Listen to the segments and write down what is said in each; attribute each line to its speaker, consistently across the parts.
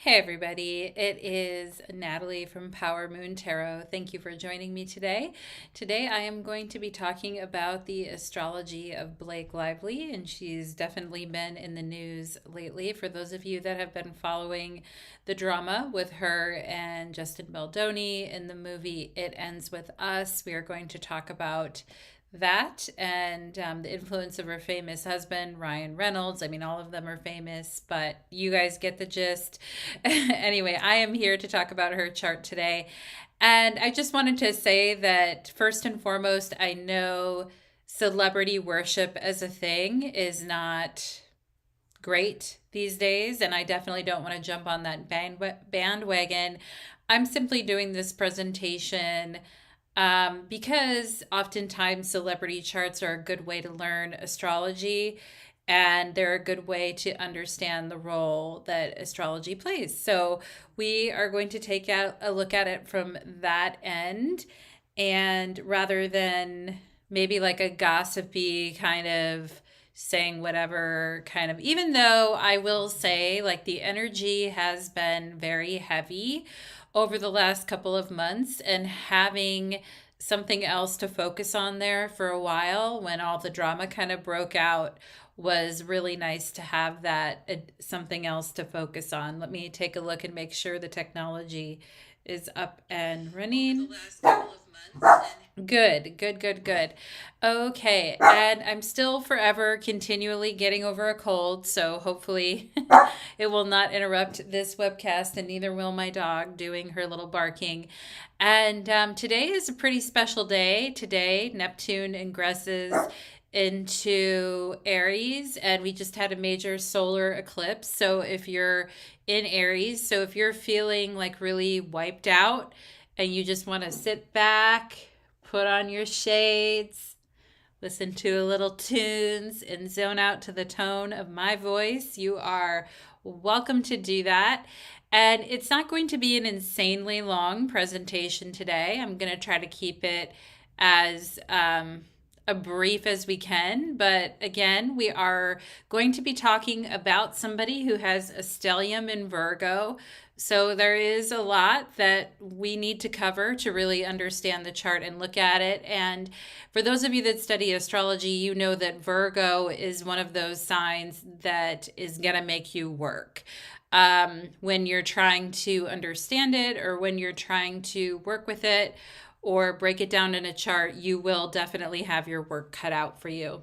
Speaker 1: Hey everybody, it is Natalie from Power Moon Tarot. Thank you for joining me today. Today I am going to be talking about the astrology of Blake Lively, and she's definitely been in the news lately. For those of you that have been following the drama with her and Justin Baldoni in the movie It Ends With Us, we are going to talk about that and the influence of her famous husband, Ryan Reynolds. I mean, all of them are famous, but you guys get the gist. Anyway, I am here to talk about her chart today. And I just wanted to say that first and foremost, I know celebrity worship as a thing is not great these days, and I definitely don't want to jump on that bandwagon. I'm simply doing this presentation because oftentimes celebrity charts are a good way to learn astrology, and they're a good way to understand the role that astrology plays. So we are going to take out a look at it from that end, and rather than maybe like a gossipy kind of saying whatever kind of, even though I will say like the energy has been very heavy over the last couple of months, and having something else to focus on there for a while when all the drama kind of broke out was really nice to have that something else to focus on. Let me take a look and make sure the technology is up and running. The last couple of months. Good, good, good, good. Okay, and I'm still forever continually getting over a cold, so hopefully it will not interrupt this webcast, and neither will my dog doing her little barking. And today is a pretty special day. Today, Neptune ingresses into Aries, and we just had a major solar eclipse. So if you're in Aries, so if you're feeling like really wiped out and you just want to sit back, put on your shades, listen to a little tunes, and zone out to the tone of my voice, you are welcome to do that. And it's not going to be an insanely long presentation today. I'm going to try to keep it as a brief as we can. But again, we are going to be talking about somebody who has a stellium in Virgo. So there is a lot that we need to cover to really understand the chart and look at it. And for those of you that study astrology, you know that Virgo is one of those signs that is going to make you work. When you're trying to understand it, or when you're trying to work with it or break it down in a chart, you will definitely have your work cut out for you.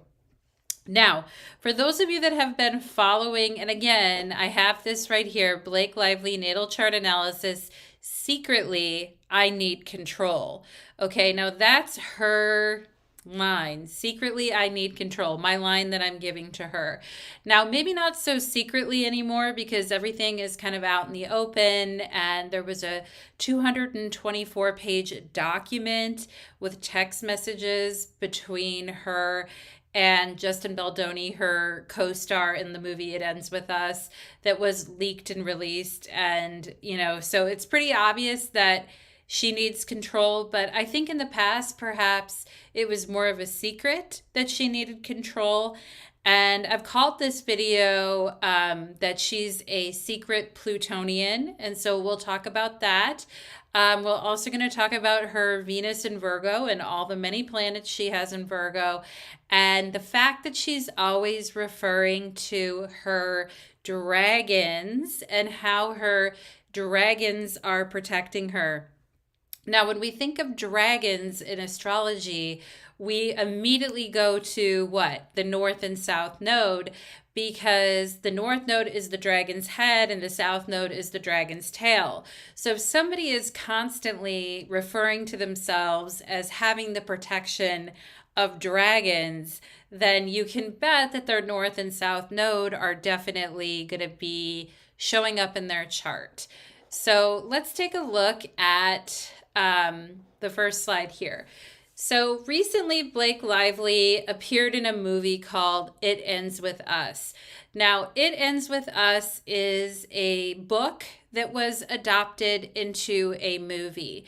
Speaker 1: Now, for those of you that have been following, and again, I have this right here, Blake Lively natal chart analysis, secretly, I need control. Okay, now that's her line. Secretly, I need control. My line that I'm giving to her. Now, maybe not so secretly anymore, because everything is kind of out in the open, and there was a 224-page document with text messages between her and Justin Baldoni, her co-star in the movie It Ends With Us, that was leaked and released. And, so it's pretty obvious that she needs control, but I think in the past, perhaps it was more of a secret that she needed control. And I've called this video that she's a secret Plutonian, and so we'll talk about that. We're also going to talk about her Venus in Virgo and all the many planets she has in Virgo, and the fact that she's always referring to her dragons and how her dragons are protecting her. Now, when we think of dragons in astrology, we immediately go to what? The North and South Node, because the North Node is the dragon's head and the South Node is the dragon's tail. So if somebody is constantly referring to themselves as having the protection of dragons, then you can bet that their North and South Node are definitely going to be showing up in their chart. So let's take a look at the first slide here. So recently, Blake Lively appeared in a movie called It Ends With Us. Now, It Ends With Us is a book that was adopted into a movie,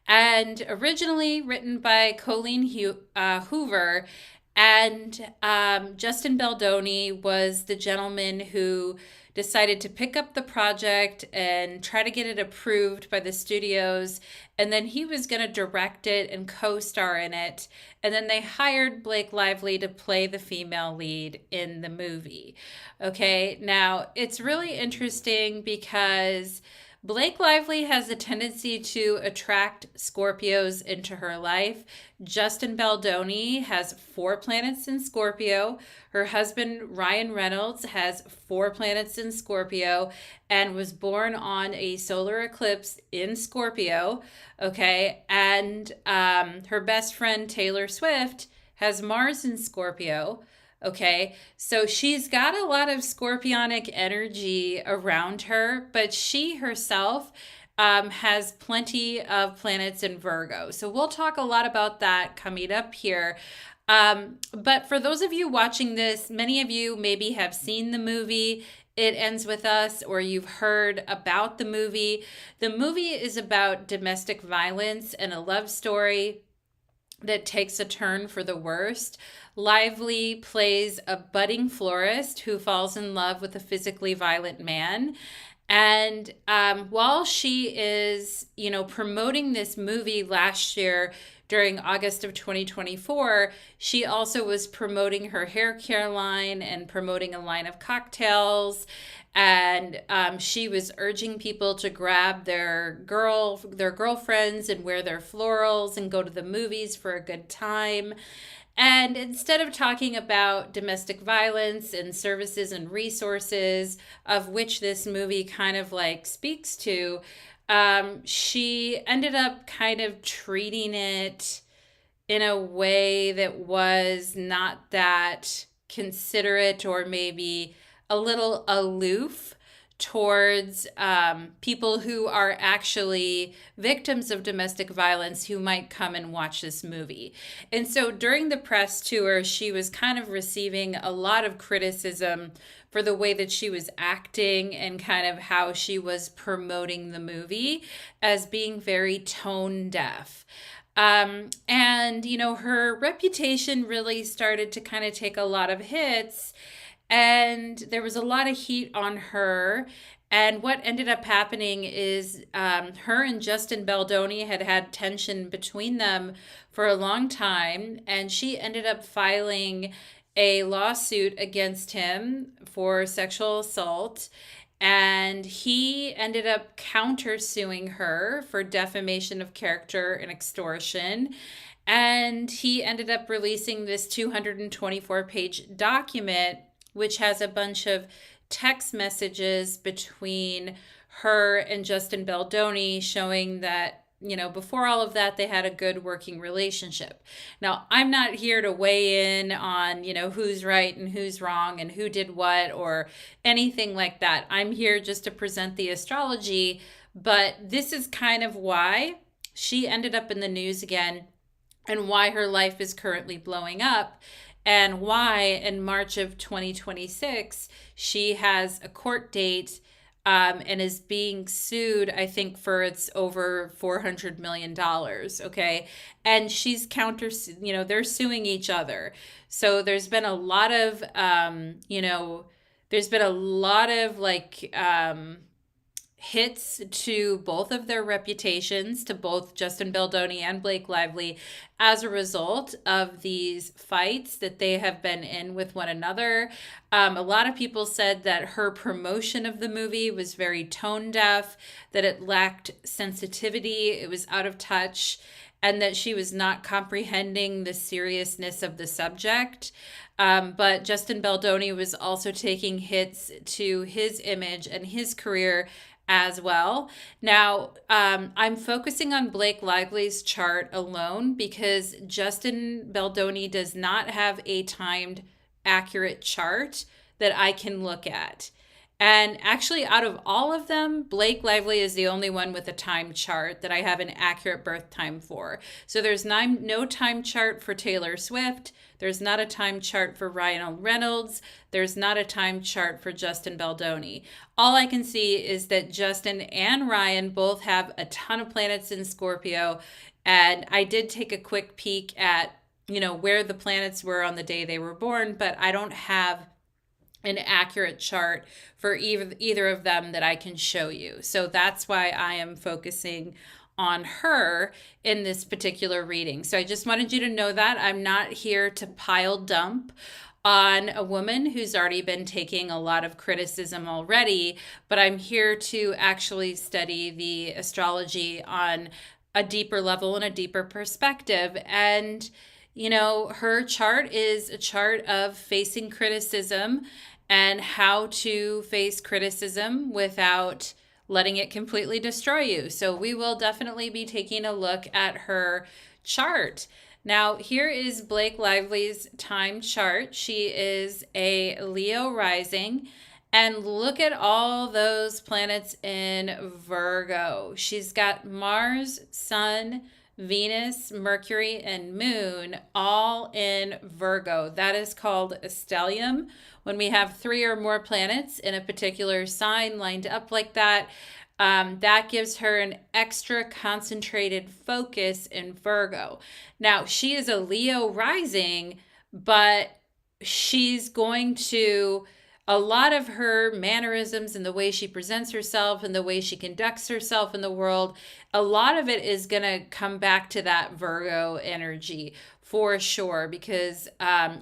Speaker 1: and originally written by Colleen Hoover, and Justin Baldoni was the gentleman who decided to pick up the project and try to get it approved by the studios. And then he was going to direct it and co-star in it. And then they hired Blake Lively to play the female lead in the movie. Okay, now it's really interesting because Blake Lively has a tendency to attract Scorpios into her life. Justin Baldoni has 4 planets in Scorpio. Her husband, Ryan Reynolds, has 4 planets in Scorpio and was born on a solar eclipse in Scorpio. Okay. And her best friend, Taylor Swift, has Mars in Scorpio. Okay, so she's got a lot of scorpionic energy around her, but she herself has plenty of planets in Virgo. So we'll talk a lot about that coming up here. But for those of you watching this, many of you maybe have seen the movie It Ends With Us, or you've heard about the movie. The movie is about domestic violence and a love story that takes a turn for the worst. Lively plays a budding florist who falls in love with a physically violent man. And while she is, promoting this movie last year during August of 2024, she also was promoting her hair care line and promoting a line of cocktails. And she was urging people to grab their girlfriends and wear their florals and go to the movies for a good time. And instead of talking about domestic violence and services and resources, of which this movie kind of like speaks to, she ended up kind of treating it in a way that was not that considerate, or maybe a little aloof towards people who are actually victims of domestic violence who might come and watch this movie. And so during the press tour, she was kind of receiving a lot of criticism for the way that she was acting and kind of how she was promoting the movie as being very tone deaf. And, her reputation really started to kind of take a lot of hits. And there was a lot of heat on her. And what ended up happening is her and Justin Baldoni had tension between them for a long time. And she ended up filing a lawsuit against him for sexual assault. And he ended up countersuing her for defamation of character and extortion. And he ended up releasing this 224-page document, which has a bunch of text messages between her and Justin Baldoni showing that, before all of that, they had a good working relationship. Now, I'm not here to weigh in on, who's right and who's wrong and who did what or anything like that. I'm here just to present the astrology, but this is kind of why she ended up in the news again and why her life is currently blowing up. And why in March of 2026, she has a court date and is being sued, I think, for it's over $400 million. Okay. And she's they're suing each other. So there's been a lot of, hits to both of their reputations, to both Justin Baldoni and Blake Lively, as a result of these fights that they have been in with one another. A lot of people said that her promotion of the movie was very tone deaf, that it lacked sensitivity, it was out of touch, and that she was not comprehending the seriousness of the subject. But Justin Baldoni was also taking hits to his image and his career as well. Now, I'm focusing on Blake Lively's chart alone because Justin Baldoni does not have a timed, accurate chart that I can look at. And actually, out of all of them, Blake Lively is the only one with a time chart that I have an accurate birth time for. So there's no time chart for Taylor Swift. There's not a time chart for Ryan Reynolds. There's not a time chart for Justin Baldoni. All I can see is that Justin and Ryan both have a ton of planets in Scorpio. And I did take a quick peek at, where the planets were on the day they were born, but I don't have an accurate chart for either of them that I can show you. So that's why I am focusing on her in this particular reading. So I just wanted you to know that I'm not here to pile dump on a woman who's already been taking a lot of criticism already, but I'm here to actually study the astrology on a deeper level and a deeper perspective. And her chart is a chart of facing criticism and how to face criticism without letting it completely destroy you. So we will definitely be taking a look at her chart. Now, here is Blake Lively's time chart. She is a Leo rising. And look at all those planets in Virgo. She's got Mars, Sun, Venus, Mercury, and Moon all in Virgo. That is called a stellium. When we have 3 or more planets in a particular sign lined up like that, that gives her an extra concentrated focus in Virgo. Now, she is a Leo rising, but she's going to, a lot of her mannerisms and the way she presents herself and the way she conducts herself in the world, a lot of it is going to come back to that Virgo energy for sure, because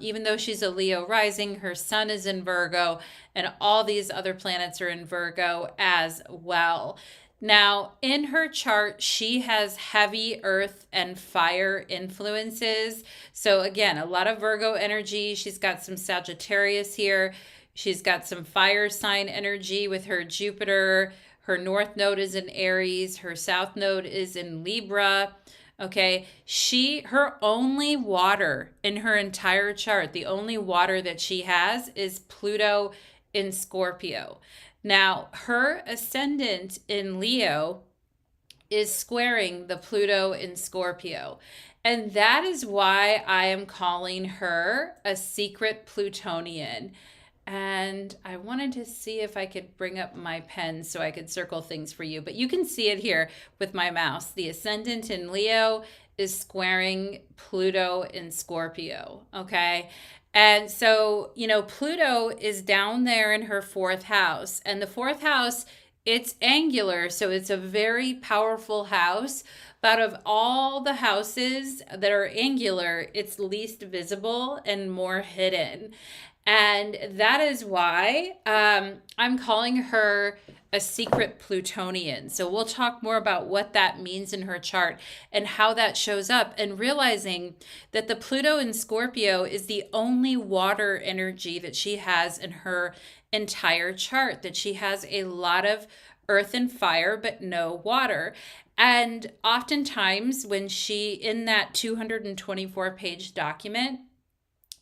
Speaker 1: even though she's a Leo rising, her sun is in Virgo and all these other planets are in Virgo as well. Now, in her chart, she has heavy earth and fire influences. So again, a lot of Virgo energy. She's got some Sagittarius here. She's got some fire sign energy with her Jupiter. Her north node is in Aries. Her south node is in Libra. Okay, her only water in her entire chart, the only water that she has is Pluto in Scorpio. Now, her ascendant in Leo is squaring the Pluto in Scorpio. And that is why I am calling her a secret Plutonian. And I wanted to see if I could bring up my pen so I could circle things for you. But you can see it here with my mouse. The ascendant in Leo is squaring Pluto in Scorpio, okay? And so, Pluto is down there in her 4th house. And the 4th house, it's angular, so it's a very powerful house. But out of all the houses that are angular, it's least visible and more hidden. And that is why I'm calling her a secret Plutonian. So we'll talk more about what that means in her chart and how that shows up, and realizing that the Pluto in Scorpio is the only water energy that she has in her entire chart, that she has a lot of earth and fire, but no water. And oftentimes when she, in that 224-page document,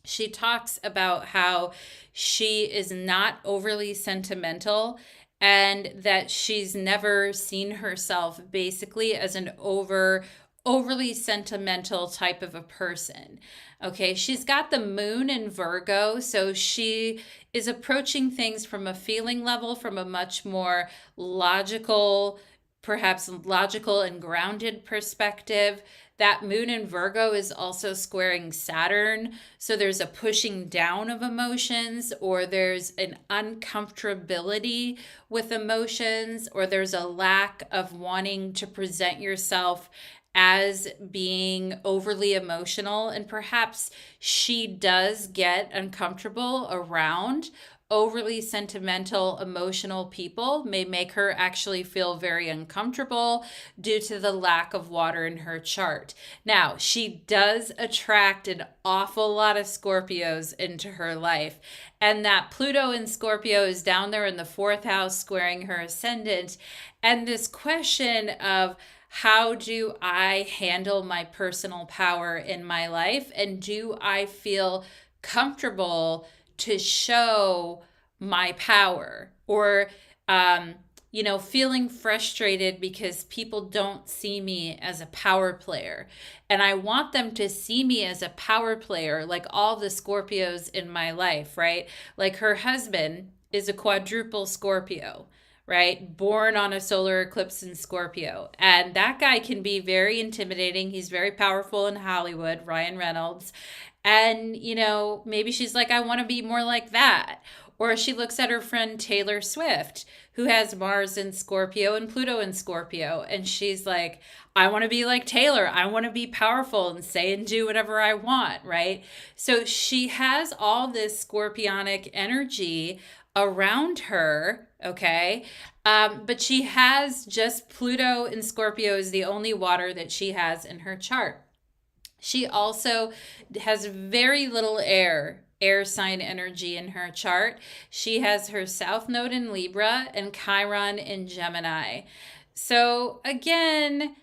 Speaker 1: she talks about how she is not overly sentimental and that she's never seen herself basically as an overly sentimental type of a person. Okay, she's got the moon in Virgo, so she is approaching things from a feeling level, from a much more logical, perhaps logical and grounded perspective. That moon in Virgo is also squaring Saturn. So there's a pushing down of emotions, or there's an uncomfortability with emotions, or there's a lack of wanting to present yourself as being overly emotional. And perhaps she does get uncomfortable around overly sentimental, emotional people. May make her actually feel very uncomfortable due to the lack of water in her chart. Now, she does attract an awful lot of Scorpios into her life. And that Pluto in Scorpio is down there in the 4th house squaring her ascendant. And this question of, how do I handle my personal power in my life? And do I feel comfortable to show my power? Or, feeling frustrated because people don't see me as a power player. And I want them to see me as a power player, like all the Scorpios in my life, right? Like her husband is a quadruple Scorpio, right? Born on a solar eclipse in Scorpio. And that guy can be very intimidating. He's very powerful in Hollywood, Ryan Reynolds. And, maybe she's like, I want to be more like that. Or she looks at her friend Taylor Swift, who has Mars in Scorpio and Pluto in Scorpio. And she's like, I want to be like Taylor. I want to be powerful and say and do whatever I want, right? So she has all this scorpionic energy around her, okay? But she has just Pluto in Scorpio is the only water that she has in her chart. She also has very little air sign energy in her chart. She has her South Node in Libra and Chiron in Gemini. So again,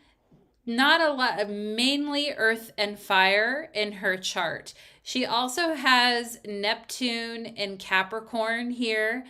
Speaker 1: not a lot, mainly earth and fire in her chart. She also has Neptune in Capricorn here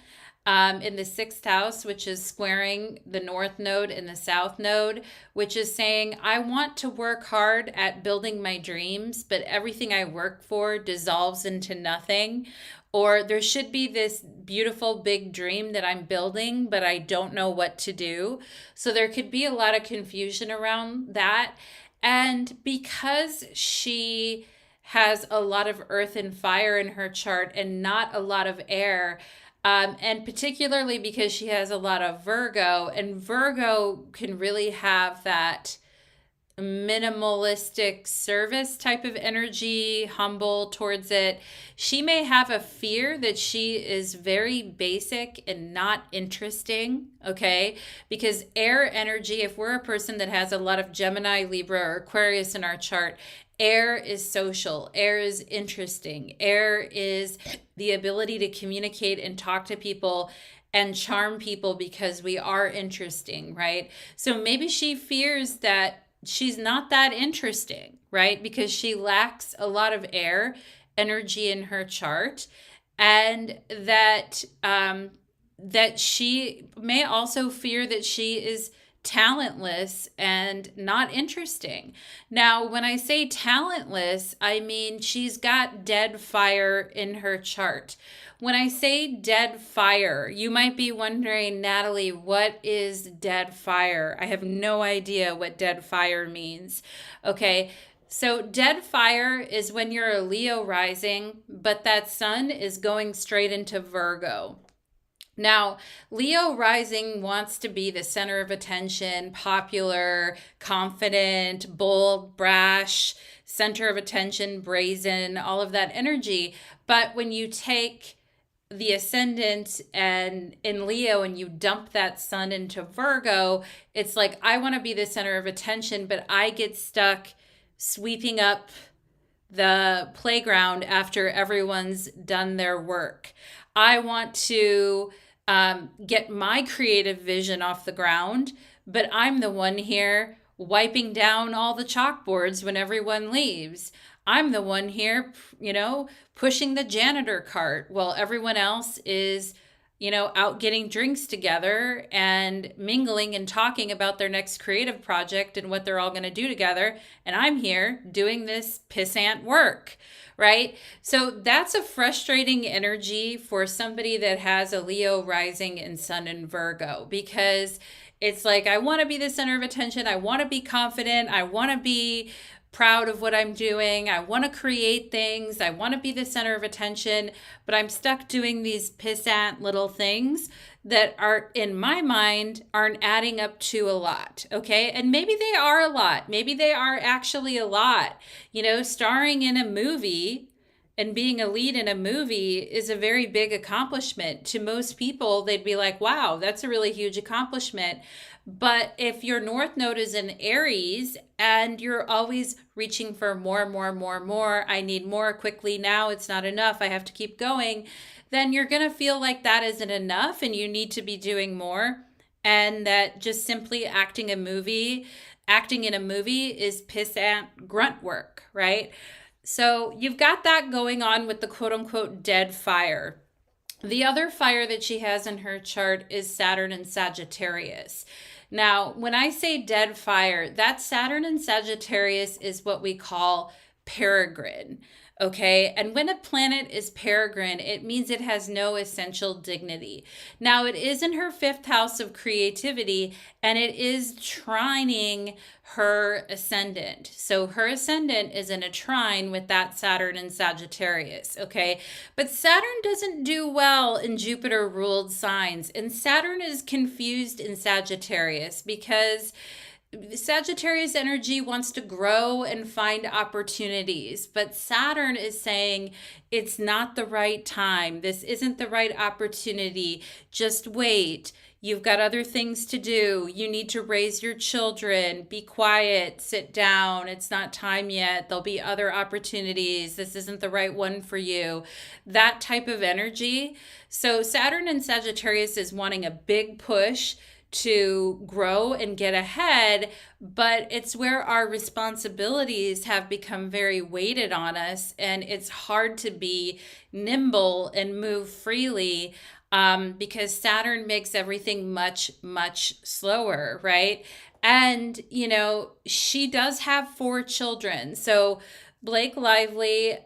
Speaker 1: in the sixth house, which is squaring the north node and the south node, which is saying, I want to work hard at building my dreams, but everything I work for dissolves into nothing. Or there should be this beautiful big dream that I'm building, but I don't know what to do. So there could be a lot of confusion around that. And because she has a lot of earth and fire in her chart and not a lot of air, and particularly because she has a lot of Virgo, and Virgo can really have that minimalistic service type of energy, humble towards it. She may have a fear that she is very basic and not interesting, okay? Because air energy, if we're a person that has a lot of Gemini, Libra, or Aquarius in our chart, air is social, air is interesting, air is the ability to communicate and talk to people and charm people because we are interesting, right? So maybe she fears that she's not that interesting, right? Because she lacks a lot of air energy in her chart, and that that she may also fear that she is talentless and not interesting. Now, when I say talentless, I mean she's got dead fire in her chart. When I say dead fire, you might be wondering, Natalie, what is dead fire? I have no idea what dead fire means. Okay, so dead fire is when you're a Leo rising, but that sun is going straight into Virgo. Now, Leo rising wants to be the center of attention, popular, confident, bold, brash, center of attention, brazen, all of that energy. But when you take the ascendant and in Leo and you dump that sun into Virgo, it's like, I want to be the center of attention, but I get stuck sweeping up the playground after everyone's done their work. I want to get my creative vision off the ground, but I'm the one here wiping down all the chalkboards when everyone leaves. I'm the one here, pushing the janitor cart while everyone else is, out getting drinks together and mingling and talking about their next creative project and what they're all going to do together. And I'm here doing this pissant work, right? So that's a frustrating energy for somebody that has a Leo rising and sun in Virgo, because it's like, I want to be the center of attention. I want to be confident. I want to be proud of what I'm doing. I want to create things. I want to be the center of attention, but I'm stuck doing these pissant little things that are, in my mind, aren't adding up to a lot. Okay. And maybe they are a lot. Maybe they are actually a lot. Starring in a movie and being a lead in a movie is a very big accomplishment. To most people, they'd be like, wow, that's a really huge accomplishment. But if your North Node is in Aries and you're always reaching for more, I need more quickly now, it's not enough, I have to keep going, then you're going to feel like that isn't enough and you need to be doing more. And that just simply acting in a movie is pissant grunt work, right? So you've got that going on with the quote unquote dead fire. The other fire that she has in her chart is Saturn and Sagittarius. Now, when I say dead fire, that Saturn and Sagittarius is what we call peregrine. Okay. And when a planet is peregrine, it means it has no essential dignity. Now, it is in her fifth house of creativity, and it is trining her ascendant. So her ascendant is in a trine with that Saturn in Sagittarius. Okay. But Saturn doesn't do well in Jupiter ruled signs. And Saturn is confused in Sagittarius because Sagittarius energy wants to grow and find opportunities, but Saturn is saying it's not the right time. This isn't the right opportunity. Just wait. You've got other things to do. You need to raise your children. Be quiet. Sit down. It's not time yet. There'll be other opportunities. This isn't the right one for you. That type of energy. So Saturn in Sagittarius is wanting a big push to grow and get ahead, but it's where our responsibilities have become very weighted on us, and it's hard to be nimble and move freely because Saturn makes everything much, much slower, right? And, she does have 4 children. So Blake Lively,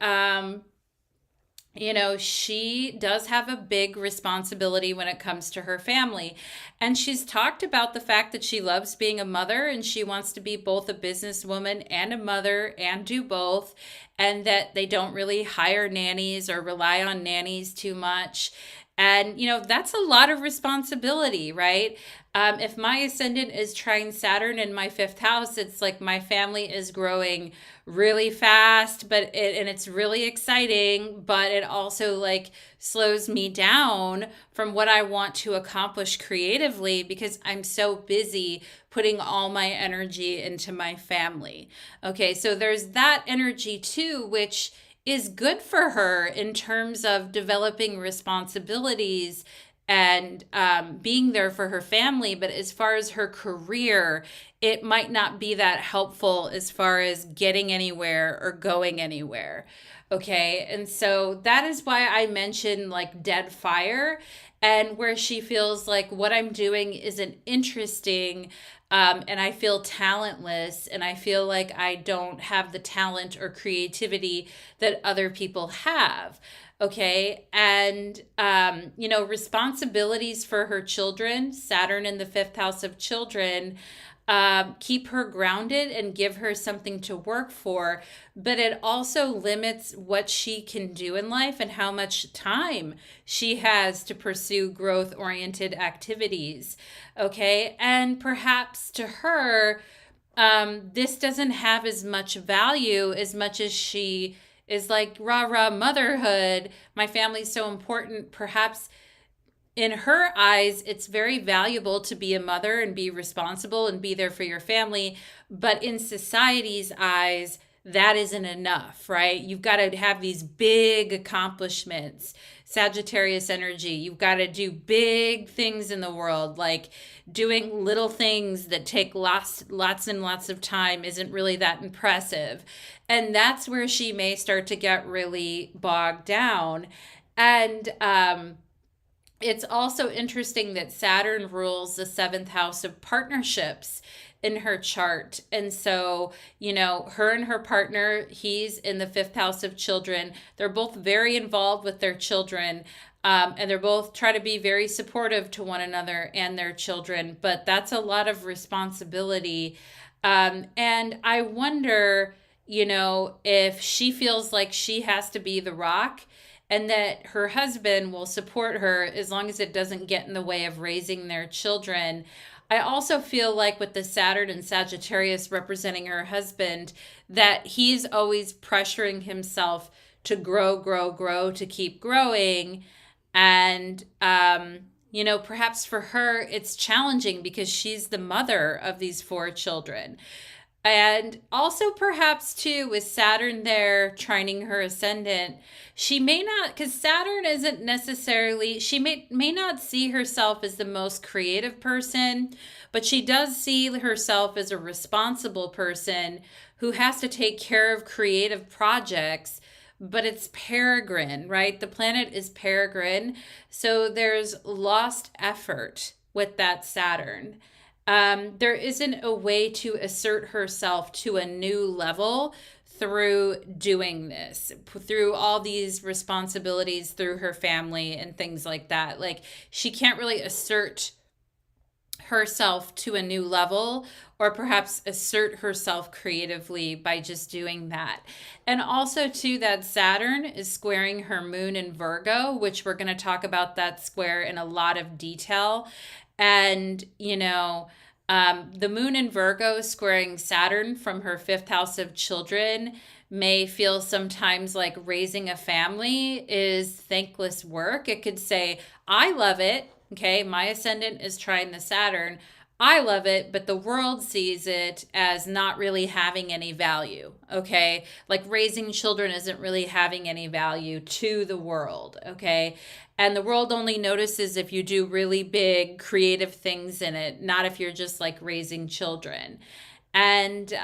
Speaker 1: she does have a big responsibility when it comes to her family. And she's talked about the fact that she loves being a mother and she wants to be both a businesswoman and a mother and do both. And that they don't really hire nannies or rely on nannies too much. And, that's a lot of responsibility, right? If my ascendant is trine Saturn in my fifth house, it's like my family is growing really fast, and it's really exciting, but it also like slows me down from what I want to accomplish creatively because I'm so busy putting all my energy into my family. Okay, so there's that energy too, which is good for her in terms of developing responsibilities and being there for her family. But as far as her career, it might not be that helpful as far as getting anywhere or going anywhere. Okay. And so that is why I mentioned like dead fire, and where she feels like what I'm doing isn't interesting. And I feel talentless, and I feel like I don't have the talent or creativity that other people have. Okay. And, responsibilities for her children, Saturn in the fifth house of children, keep her grounded and give her something to work for, but it also limits what she can do in life and how much time she has to pursue growth oriented activities. Okay. And perhaps to her, this doesn't have as much value as much as she is like rah rah motherhood. My family's so important. Perhaps in her eyes, it's very valuable to be a mother and be responsible and be there for your family. But in society's eyes, that isn't enough, right? You've got to have these big accomplishments. Sagittarius energy, you've got to do big things in the world, like doing little things that take lots and lots of time isn't really that impressive. And that's where she may start to get really bogged down. And, it's also interesting that Saturn rules the seventh house of partnerships in her chart. And so, her and her partner, he's in the fifth house of children. They're both very involved with their children. And they're both try to be very supportive to one another and their children. But that's a lot of responsibility. And I wonder, if she feels like she has to be the rock, and that her husband will support her as long as it doesn't get in the way of raising their children. I also feel like with the Saturn and Sagittarius representing her husband, that he's always pressuring himself to grow, to keep growing. And, perhaps for her, it's challenging because she's the mother of these 4 children. And also perhaps too, with Saturn there trining her ascendant, she may not, because Saturn isn't necessarily, she may not see herself as the most creative person, but she does see herself as a responsible person who has to take care of creative projects. But it's peregrine, right? The planet is peregrine. So there's lost effort with that Saturn. there isn't a way to assert herself to a new level through doing this, through all these responsibilities, through her family and things like that. Like, she can't really assert herself to a new level, or perhaps assert herself creatively by just doing that. And also too, that Saturn is squaring her moon in Virgo, which we're going to talk about that square in a lot of detail. And the moon in Virgo squaring Saturn from her fifth house of children may feel sometimes like raising a family is thankless work. It could say, I love it. Okay, my ascendant is trying the Saturn. I love it, but the world sees it as not really having any value. Okay, like raising children isn't really having any value to the world. Okay, and the world only notices if you do really big creative things in it, not if you're just like raising children. And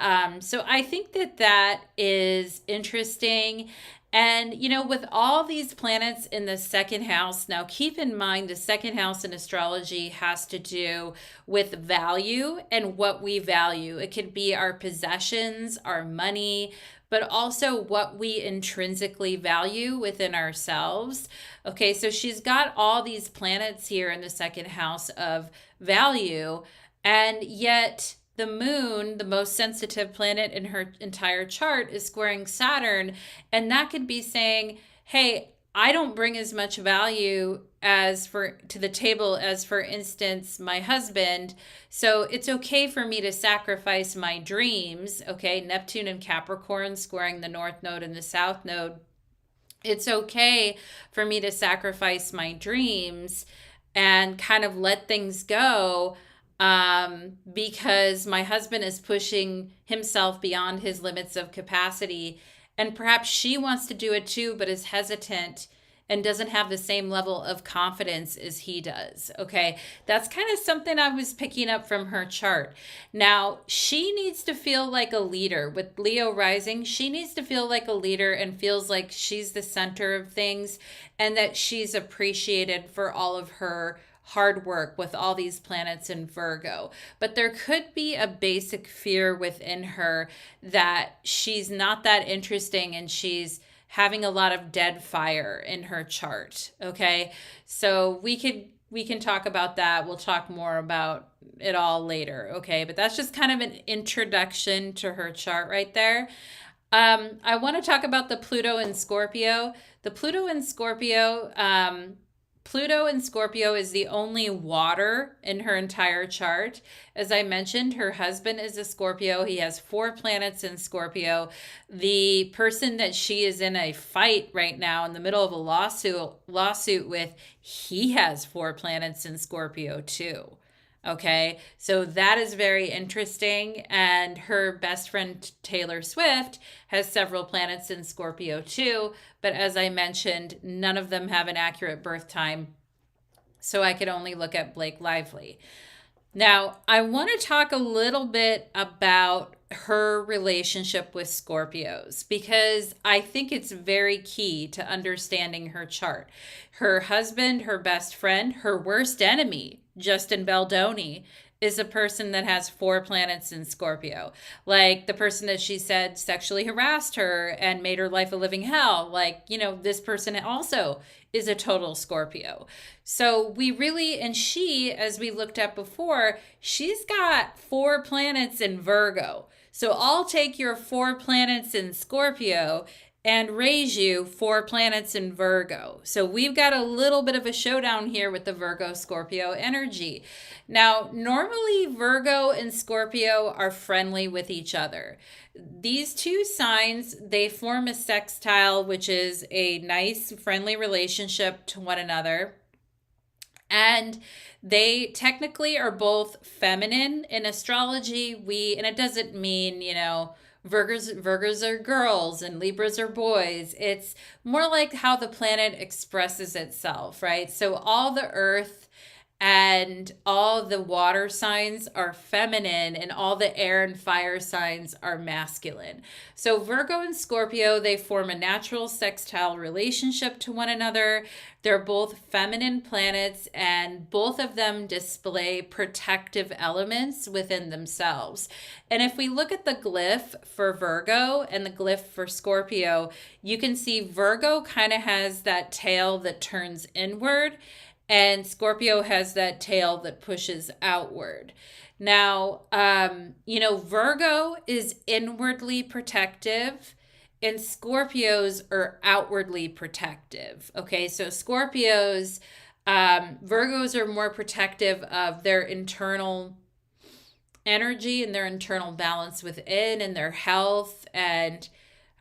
Speaker 1: so I think that is interesting. And, with all these planets in the second house, now keep in mind the second house in astrology has to do with value and what we value. It could be our possessions, our money, but also what we intrinsically value within ourselves. Okay, so she's got all these planets here in the second house of value, and yet the moon, the most sensitive planet in her entire chart, is squaring Saturn. And that could be saying, hey, I don't bring as much value to the table as, for instance, my husband. So it's okay for me to sacrifice my dreams. Okay, Neptune and Capricorn squaring the North Node and the South Node. It's okay for me to sacrifice my dreams and kind of let things go, because my husband is pushing himself beyond his limits of capacity. And perhaps she wants to do it too, but is hesitant and doesn't have the same level of confidence as he does. Okay, that's kind of something I was picking up from her chart. Now, she needs to feel like a leader. With Leo rising, she needs to feel like a leader and feels like she's the center of things, and that she's appreciated for all of her hard work with all these planets in Virgo. But there could be a basic fear within her that she's not that interesting and she's having a lot of dead fire in her chart. Okay, so we can talk about that. We'll talk more about it all later. Okay, but that's just kind of an introduction to her chart right there. I want to talk about the Pluto and Scorpio. The Pluto and Scorpio, Pluto in Scorpio is the only water in her entire chart. As I mentioned, her husband is a Scorpio. He has 4 planets in Scorpio. The person that she is in a fight right now in the middle of a lawsuit with, he has 4 planets in Scorpio too. Okay, so that is very interesting. And her best friend Taylor Swift has several planets in Scorpio too. But as I mentioned, none of them have an accurate birth time. So I could only look at Blake Lively. Now, I want to talk a little bit about her relationship with Scorpios, because I think it's very key to understanding her chart. Her husband, her best friend, her worst enemy, Justin Baldoni, is a person that has 4 planets in Scorpio. Like the person that she said sexually harassed her and made her life a living hell. Like, this person also is a total Scorpio. So and she, as we looked at before, she's got 4 planets in Virgo. So I'll take your 4 planets in Scorpio and raise you 4 planets in Virgo. So we've got a little bit of a showdown here with the Virgo Scorpio energy. Now, normally Virgo and Scorpio are friendly with each other. These 2 signs, they form a sextile, which is a nice, friendly relationship to one another. And they technically are both feminine in astrology. And it doesn't mean, Virgos are girls and Libras are boys. It's more like how the planet expresses itself, right? So all the earth and all the water signs are feminine and all the air and fire signs are masculine. So Virgo and Scorpio, they form a natural sextile relationship to one another. They're both feminine planets, and both of them display protective elements within themselves. And if we look at the glyph for Virgo and the glyph for Scorpio, you can see Virgo kind of has that tail that turns inward, and Scorpio has that tail that pushes outward. Now, Virgo is inwardly protective and Scorpios are outwardly protective. Okay, so Scorpios, Virgos are more protective of their internal energy and their internal balance within and their health and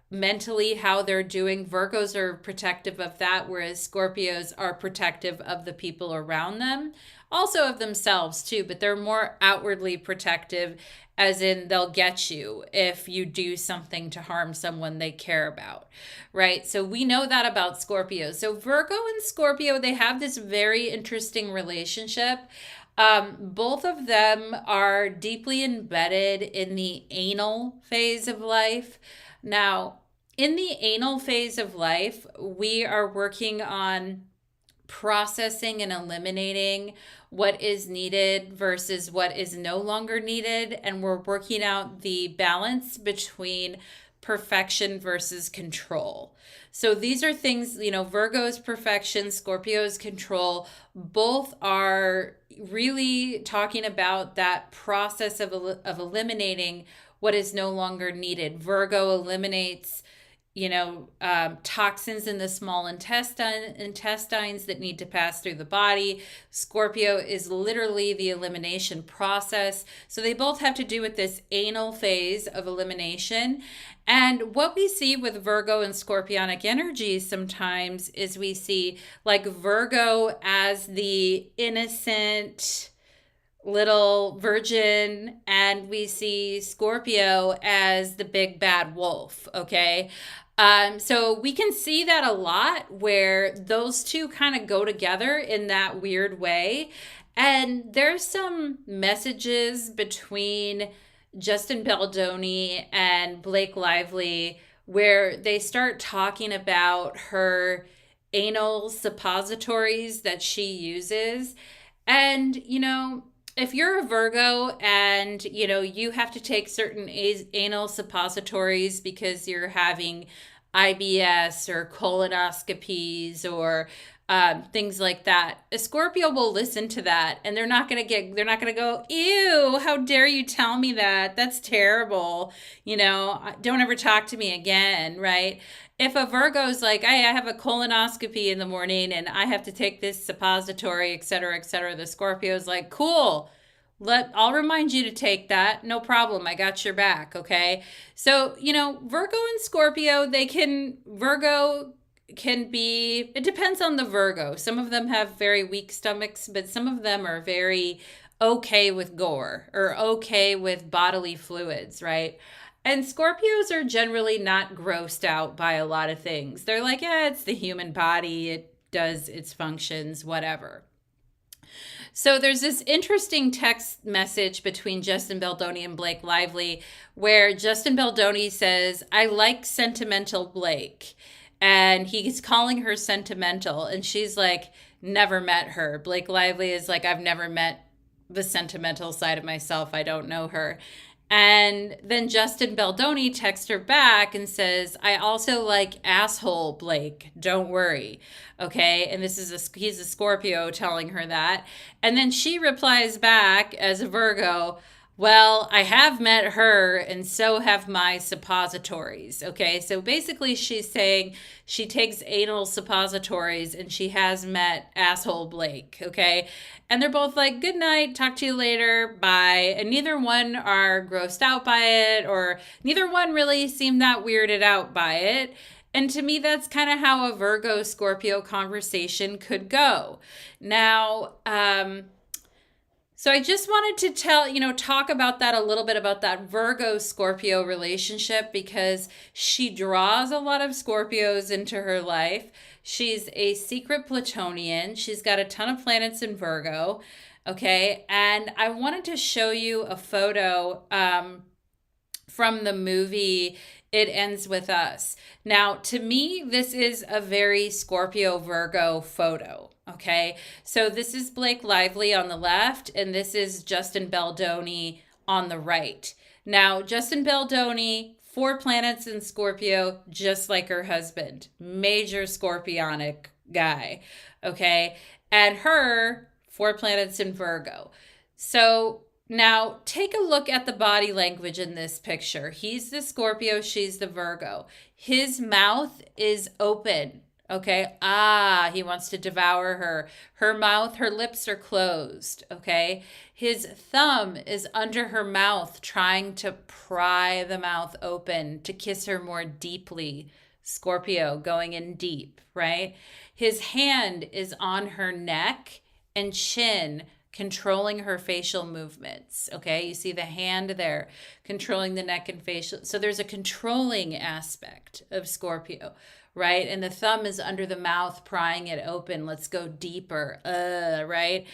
Speaker 1: mentally how they're doing. Virgos are protective of that, whereas Scorpios are protective of the people around them, also of themselves too, but they're more outwardly protective, as in they'll get you if you do something to harm someone they care about, right? So we know that about Scorpio. So Virgo and Scorpio, they have this very interesting relationship. Both of them are deeply embedded in the anal phase of life. Now, in the anal phase of life, we are working on processing and eliminating what is needed versus what is no longer needed. And we're working out the balance between perfection versus control. So these are things, Virgo's perfection, Scorpio's control, both are really talking about that process of eliminating what is no longer needed. Virgo eliminates, toxins in the small intestines that need to pass through the body. Scorpio is literally the elimination process. So they both have to do with this anal phase of elimination. And what we see with Virgo and Scorpionic energies sometimes is we see like Virgo as the innocent little virgin, and we see Scorpio as the big bad wolf, okay? So we can see that a lot where those two kind of go together in that weird way. And there's some messages between Justin Baldoni and Blake Lively where they start talking about her anal suppositories that she uses. And, if you're a Virgo and, you have to take certain anal suppositories because you're having IBS or colonoscopies or things like that, a Scorpio will listen to that and they're not going to go, ew, how dare you tell me that? That's terrible. Don't ever talk to me again, right? If a Virgo's like, I have a colonoscopy in the morning and I have to take this suppository, et cetera, the Scorpio's like, cool, I'll remind you to take that. No problem. I got your back. Okay. So, Virgo and Scorpio, Virgo can be, it depends on the Virgo. Some of them have very weak stomachs, but some of them are very okay with gore or okay with bodily fluids, right? And Scorpios are generally not grossed out by a lot of things. They're like, yeah, it's the human body. It does its functions, whatever. So there's this interesting text message between Justin Baldoni and Blake Lively where Justin Baldoni says, I like sentimental Blake. And he's calling her sentimental. And she's like, never met her. Blake Lively is like, I've never met the sentimental side of myself. I don't know her. And then Justin Baldoni texts her back and says, I also like asshole Blake. Don't worry. Okay. And he's a Scorpio telling her that. And then she replies back as a Virgo, well, I have met her and so have my suppositories. Okay. So basically she's saying she takes anal suppositories and she has met asshole Blake. Okay. And they're both like, good night, talk to you later, bye. And neither one are grossed out by it, or neither one really seemed that weirded out by it. And to me, that's kind of how a Virgo Scorpio conversation could go. Now, So I just wanted to talk about that a little bit, about that Virgo Scorpio relationship, because she draws a lot of Scorpios into her life. She's a secret Plutonian. She's got a ton of planets in Virgo. Okay. And I wanted to show you a photo from the movie It Ends With Us. Now, to me, this is a very Scorpio Virgo photo. Okay, so this is Blake Lively on the left, and this is Justin Baldoni on the right. Now, Justin Baldoni, 4 planets in Scorpio, just like her husband, major Scorpionic guy. Okay, and her, 4 planets in Virgo. So now, take a look at the body language in this picture. He's the Scorpio, she's the Virgo. His mouth is open, okay? He wants to devour her. Her lips are closed, okay? His thumb is under her mouth, trying to pry the mouth open to kiss her more deeply. Scorpio, going in deep, right? His hand is on her neck and chin, controlling her facial movements. Okay, you see the hand there controlling the neck and facial. So there's a controlling aspect of Scorpio, right? And the thumb is under the mouth, prying it open. Let's go deeper, right?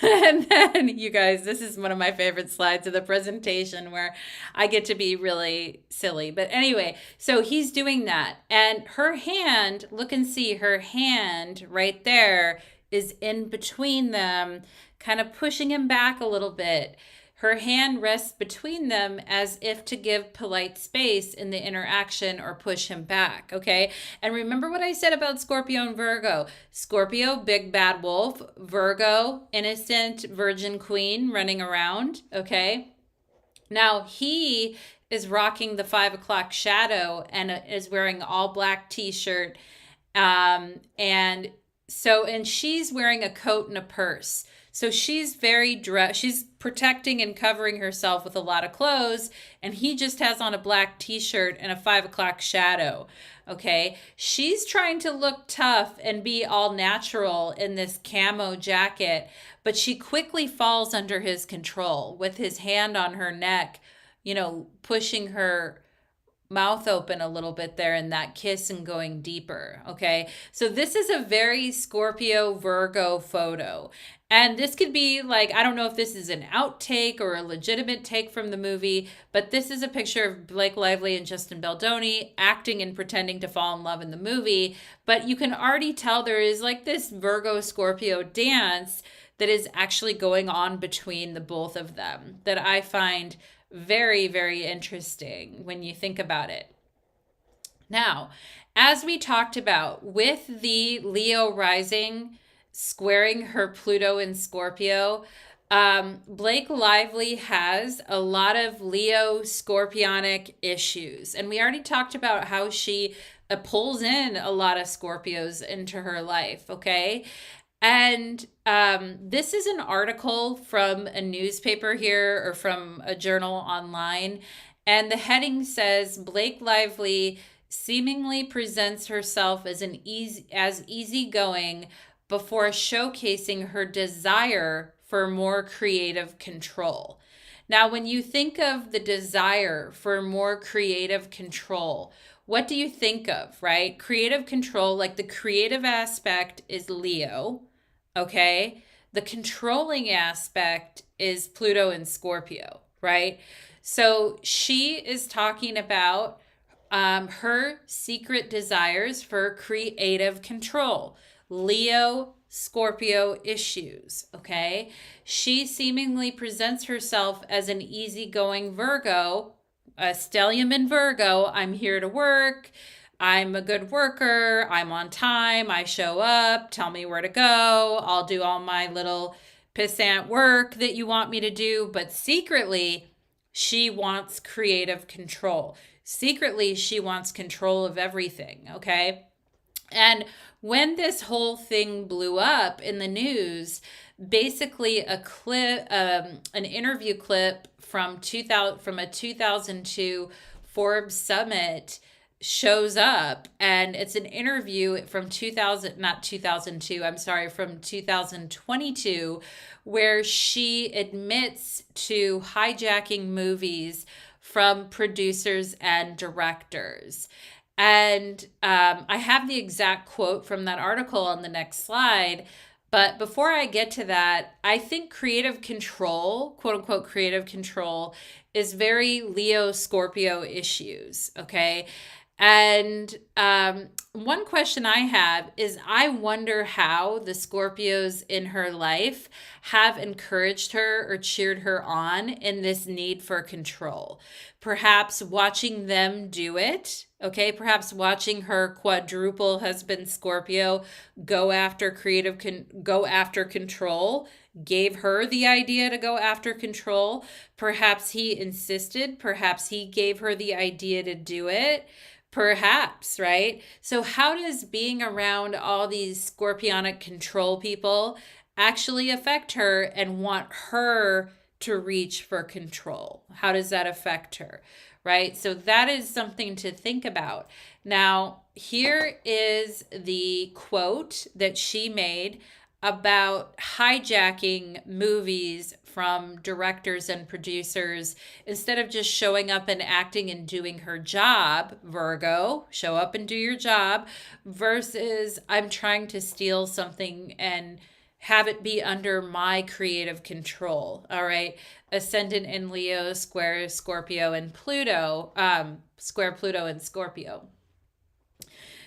Speaker 1: And then, you guys, this is one of my favorite slides of the presentation where I get to be really silly. But anyway, so he's doing that. And her hand, look and see, her hand right there is in between them, kind of pushing him back a little bit. Her hand rests between them as if to give polite space in the interaction or push him back, okay? And remember what I said about Scorpio and Virgo. Scorpio, big bad wolf. Virgo, innocent virgin queen running around, okay? Now, he is rocking the 5 o'clock shadow and is wearing all black t-shirt. And she's wearing a coat and a purse. So she's very dressed. She's protecting and covering herself with a lot of clothes. And he just has on a black t-shirt and a 5 o'clock shadow. Okay. She's trying to look tough and be all natural in this camo jacket, but she quickly falls under his control with his hand on her neck, pushing her mouth open a little bit there in that kiss and going deeper. Okay. So this is a very Scorpio Virgo photo. And this could be like, I don't know if this is an outtake or a legitimate take from the movie, but this is a picture of Blake Lively and Justin Baldoni acting and pretending to fall in love in the movie. But you can already tell there is like this Virgo Scorpio dance that is actually going on between the both of them that I find very, very interesting when you think about it. Now, as we talked about with the Leo rising squaring her Pluto in Scorpio, Blake Lively has a lot of Leo Scorpionic issues. And we already talked about how she pulls in a lot of Scorpios into her life, okay? And this is an article from a newspaper here or from a journal online. And the heading says, Blake Lively seemingly presents herself as easygoing before showcasing her desire for more creative control. Now, when you think of the desire for more creative control, what do you think of, right? Creative control, like the creative aspect is Leo, okay? The controlling aspect is Pluto and Scorpio, right? So she is talking about her secret desires for creative control. Leo, Scorpio issues, okay? She seemingly presents herself as an easygoing Virgo, a stellium in Virgo. I'm here to work. I'm a good worker. I'm on time. I show up. Tell me where to go. I'll do all my little pissant work that you want me to do. But secretly, she wants creative control. Secretly, she wants control of everything, okay? And when this whole thing blew up in the news, basically a clip, an interview clip from a 2002 Forbes Summit shows up, and it's an interview from 2000, not 2002, I'm sorry, from 2022, where she admits to hijacking movies from producers and directors. And I have the exact quote from that article on the next slide. But before I get to that, I think creative control, quote unquote, creative control, is very Leo Scorpio issues. Okay. And one question I have is, I wonder how the Scorpios in her life have encouraged her or cheered her on in this need for control. Perhaps watching them do it, okay? Perhaps watching her quadruple husband Scorpio go after control gave her the idea to go after control. Perhaps he insisted, perhaps he gave her the idea to do it. Perhaps, right? So, how does being around all these scorpionic control people actually affect her and want her to reach for control? How does that affect her, right? So, that is something to think about. Now, here is the quote that she made about hijacking movies from directors and producers instead of just showing up and acting and doing her job. Virgo, show up and do your job, versus I'm trying to steal something and have it be under my creative control. All right. Ascendant in Leo, square Scorpio and Pluto, square Pluto and Scorpio.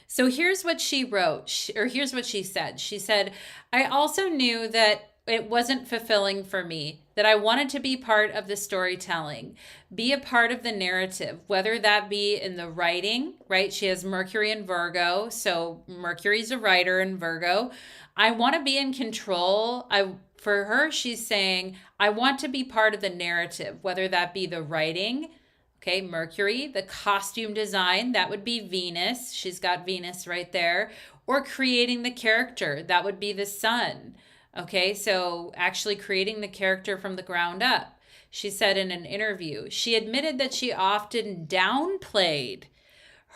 Speaker 1: So here's what she wrote, or here's what she said. She said, I also knew that it wasn't fulfilling for me, that I wanted to be part of the storytelling, be a part of the narrative, whether that be in the writing, right? She has Mercury in Virgo, so Mercury's a writer in Virgo. I want to be in control. For her, she's saying, I want to be part of the narrative, whether that be the writing, okay, Mercury, the costume design, that would be Venus. She's got Venus right there. Or creating the character, that would be the sun. Okay, so actually creating the character from the ground up. She said in an interview, she admitted that she often downplayed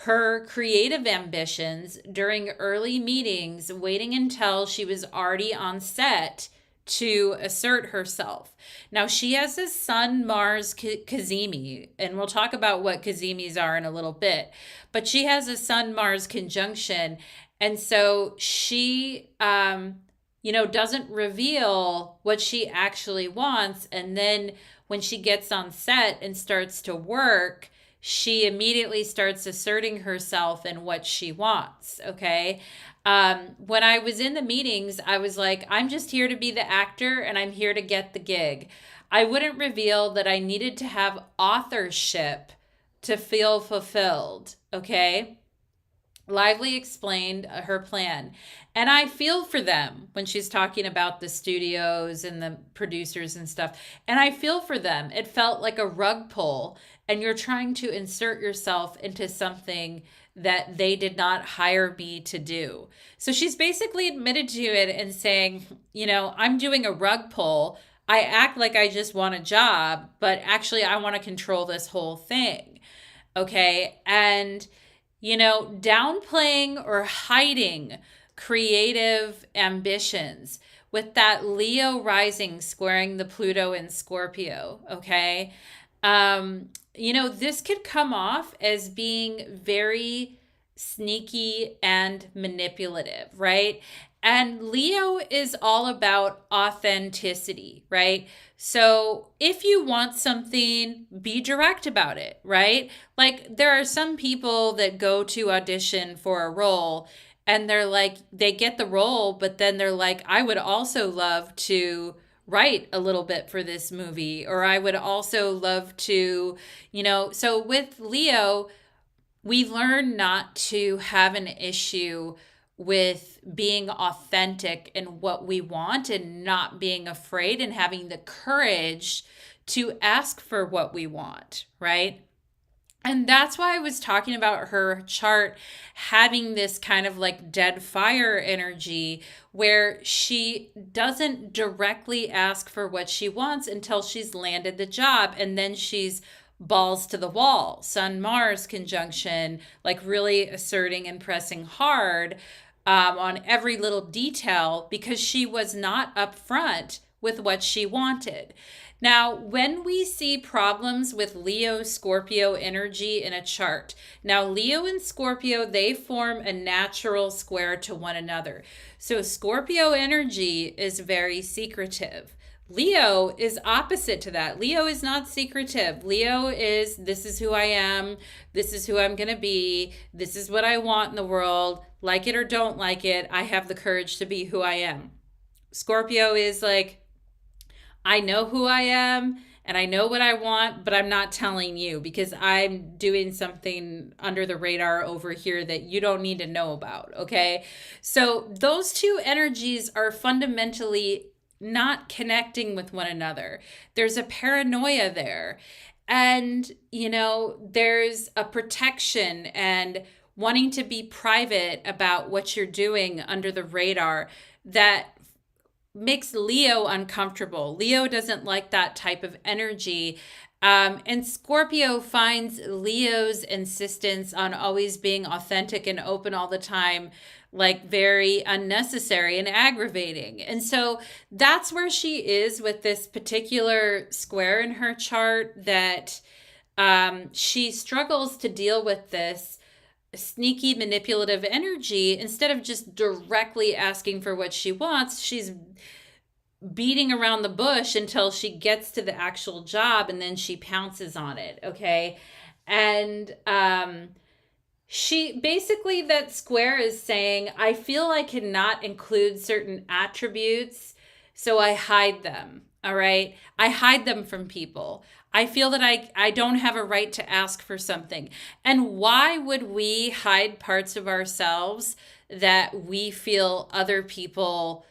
Speaker 1: her creative ambitions during early meetings, waiting until she was already on set to assert herself. Now, she has a sun, Mars Cazimi, and we'll talk about what Cazimis are in a little bit, but she has a sun, Mars conjunction. And so she, doesn't reveal what she actually wants. And then when she gets on set and starts to work, she immediately starts asserting herself and what she wants. Okay. When I was in the meetings, I was like, I'm just here to be the actor and I'm here to get the gig. I wouldn't reveal that I needed to have authorship to feel fulfilled. Okay. Lively explained her plan. And I feel for them when she's talking about the studios and the producers and stuff. And I feel for them. It felt like a rug pull, and you're trying to insert yourself into something that they did not hire me to do. So she's basically admitted to it and saying, I'm doing a rug pull. I act like I just want a job, but actually I want to control this whole thing. Okay. And downplaying or hiding creative ambitions with that Leo rising squaring the Pluto in Scorpio, okay? This could come off as being very sneaky and manipulative, right? And Leo is all about authenticity, right? So if you want something, be direct about it, right? Like there are some people that go to audition for a role and they're like, they get the role, but then they're like, I would also love to write a little bit for this movie, or I would also love to, so with Leo, we learn not to have an issue with being authentic in what we want and not being afraid and having the courage to ask for what we want, right? And that's why I was talking about her chart having this kind of like dead fire energy where she doesn't directly ask for what she wants until she's landed the job. And then she's balls to the wall, Sun Mars conjunction, like really asserting and pressing hard on every little detail because she was not upfront with what she wanted. Now, when we see problems with Leo Scorpio energy in a chart, now Leo and Scorpio, they form a natural square to one another. So Scorpio energy is very secretive. Leo is opposite to that. Leo is not secretive. Leo is, this is who I am. This is who I'm going to be. This is what I want in the world. Like it or don't like it, I have the courage to be who I am. Scorpio is like, I know who I am and I know what I want, but I'm not telling you because I'm doing something under the radar over here that you don't need to know about, okay? So those two energies are fundamentally not connecting with one another. There's a paranoia there. And, there's a protection and wanting to be private about what you're doing under the radar that makes Leo uncomfortable. Leo doesn't like that type of energy. And Scorpio finds Leo's insistence on always being authentic and open all the time like very unnecessary and aggravating. And so that's where she is with this particular square in her chart, that she struggles to deal with this sneaky manipulative energy. Instead of just directly asking for what she wants, she's beating around the bush until she gets to the actual job, and then she pounces on it, okay? And she basically, that square is saying, I feel I cannot include certain attributes, so I hide them, all right? I hide them from people. I feel that I don't have a right to ask for something. And why would we hide parts of ourselves that we feel other people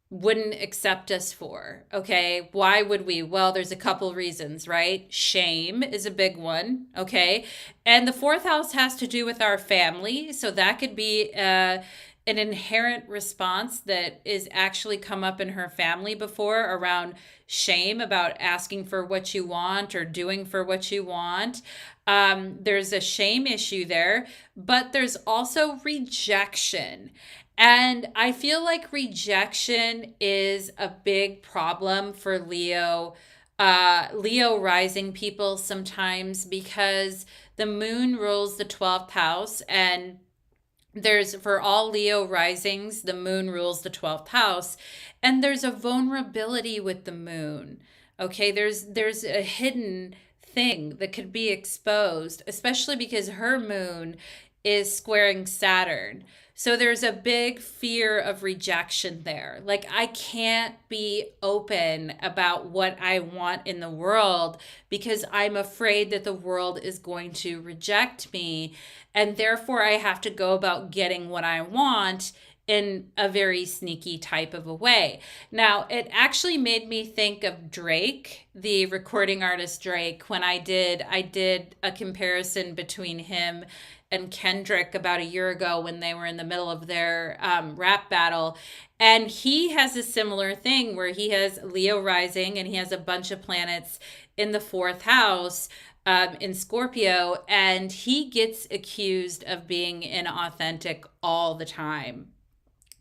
Speaker 1: wouldn't accept us for? Okay, why would we? Well, there's a couple reasons, right? Shame is a big one, okay? And the fourth house has to do with our family, so that could be an inherent response that is actually come up in her family before around shame about asking for what you want or doing for what you want. There's a shame issue there, but there's also rejection. And I feel like rejection is a big problem for Leo rising people sometimes, because the moon rules the 12th house, and for all Leo risings, the moon rules the 12th house, and there's a vulnerability with the moon. Okay, there's a hidden thing that could be exposed, especially because her moon is squaring Saturn. So there's a big fear of rejection there. Like, I can't be open about what I want in the world because I'm afraid that the world is going to reject me. And therefore, I have to go about getting what I want in a very sneaky type of a way. Now, it actually made me think of Drake, the recording artist Drake, when I did a comparison between him and Kendrick about a year ago when they were in the middle of their rap battle. And he has a similar thing where he has Leo rising and he has a bunch of planets in the fourth house in Scorpio, and he gets accused of being inauthentic all the time.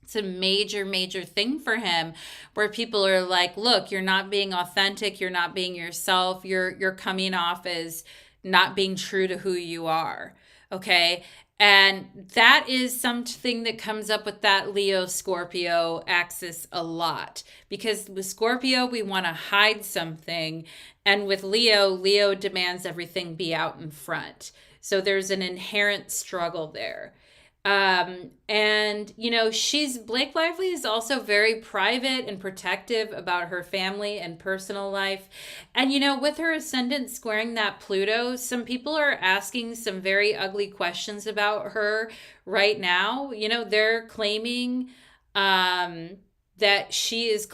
Speaker 1: It's a major, major thing for him, where people are like, look, you're not being authentic. You're not being yourself. You're coming off as not being true to who you are. Okay. And that is something that comes up with that Leo Scorpio axis a lot, because with Scorpio, we want to hide something. And with Leo demands everything be out in front. So there's an inherent struggle there. And Blake Lively is also very private and protective about her family and personal life. And, with her ascendant squaring that Pluto, some people are asking some very ugly questions about her right now. They're claiming, that she is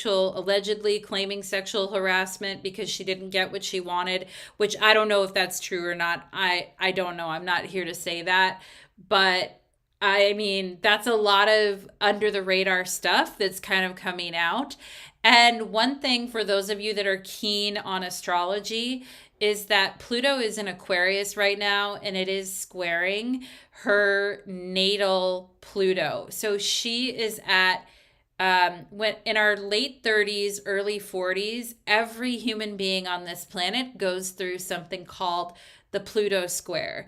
Speaker 1: allegedly claiming sexual harassment because she didn't get what she wanted, which I don't know if that's true or not. I don't know. I'm not here to say that. But I mean, that's a lot of under the radar stuff that's kind of coming out. And one thing for those of you that are keen on astrology is that Pluto is in Aquarius right now and it is squaring her natal Pluto. So she is at when in our late 30s, early 40s, every human being on this planet goes through something called the Pluto square.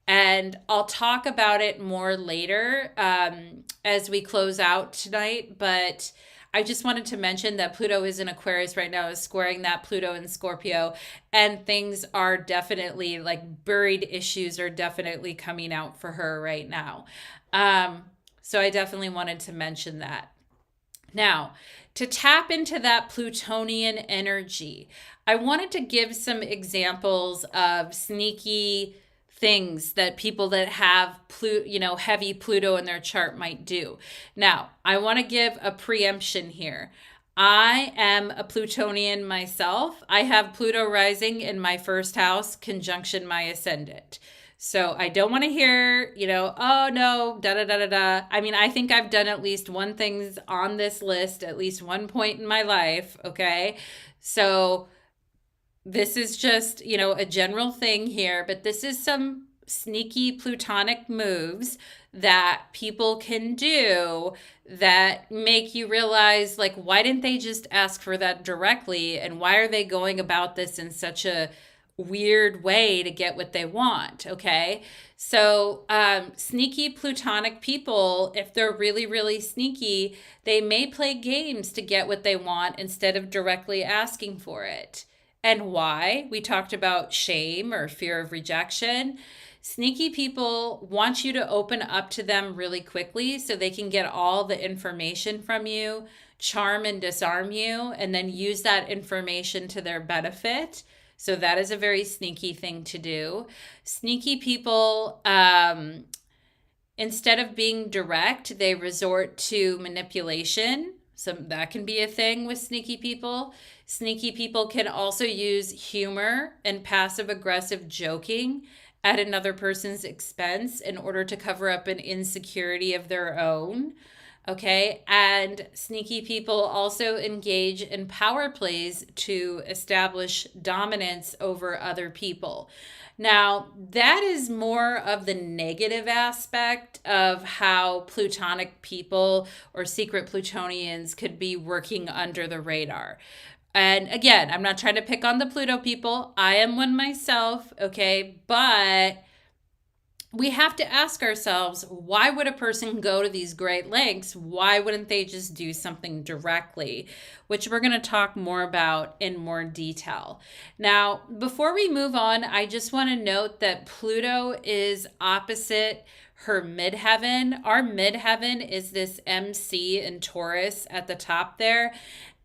Speaker 1: And I'll talk about it more later as we close out tonight. But I just wanted to mention that Pluto is in Aquarius right now, is squaring that Pluto in Scorpio. And things are definitely like buried issues are definitely coming out for her right now. So I definitely wanted to mention that. Now, to tap into that Plutonian energy, I wanted to give some examples of sneaky things that people that have heavy Pluto in their chart might do. Now, I want to give a preemption here. I am a Plutonian myself. I have Pluto rising in my first house, conjunction my ascendant. So I don't want to hear, oh no, da da da da da. I mean, I think I've done at least one things on this list at least one point in my life, okay? So this is just, a general thing here, but this is some sneaky plutonic moves that people can do that make you realize, like, why didn't they just ask for that directly? And why are they going about this in such a weird way to get what they want? Okay. So sneaky plutonic people, if they're really, really sneaky, they may play games to get what they want instead of directly asking for it. And why? We talked about shame or fear of rejection. Sneaky people want you to open up to them really quickly so they can get all the information from you, charm and disarm you, and then use that information to their benefit. So that is a very sneaky thing to do. Sneaky people, instead of being direct, they resort to manipulation. So that can be a thing with sneaky people. Sneaky people can also use humor and passive aggressive joking at another person's expense in order to cover up an insecurity of their own. Okay. And sneaky people also engage in power plays to establish dominance over other people. Now, that is more of the negative aspect of how plutonic people or secret Plutonians could be working under the radar. And again, I'm not trying to pick on the Pluto people. I am one myself, okay? But we have to ask ourselves, why would a person go to these great lengths? Why wouldn't they just do something directly? Which we're going to talk more about in more detail. Now, before we move on, I just want to note that Pluto is opposite her midheaven. Our midheaven is this MC in Taurus at the top there.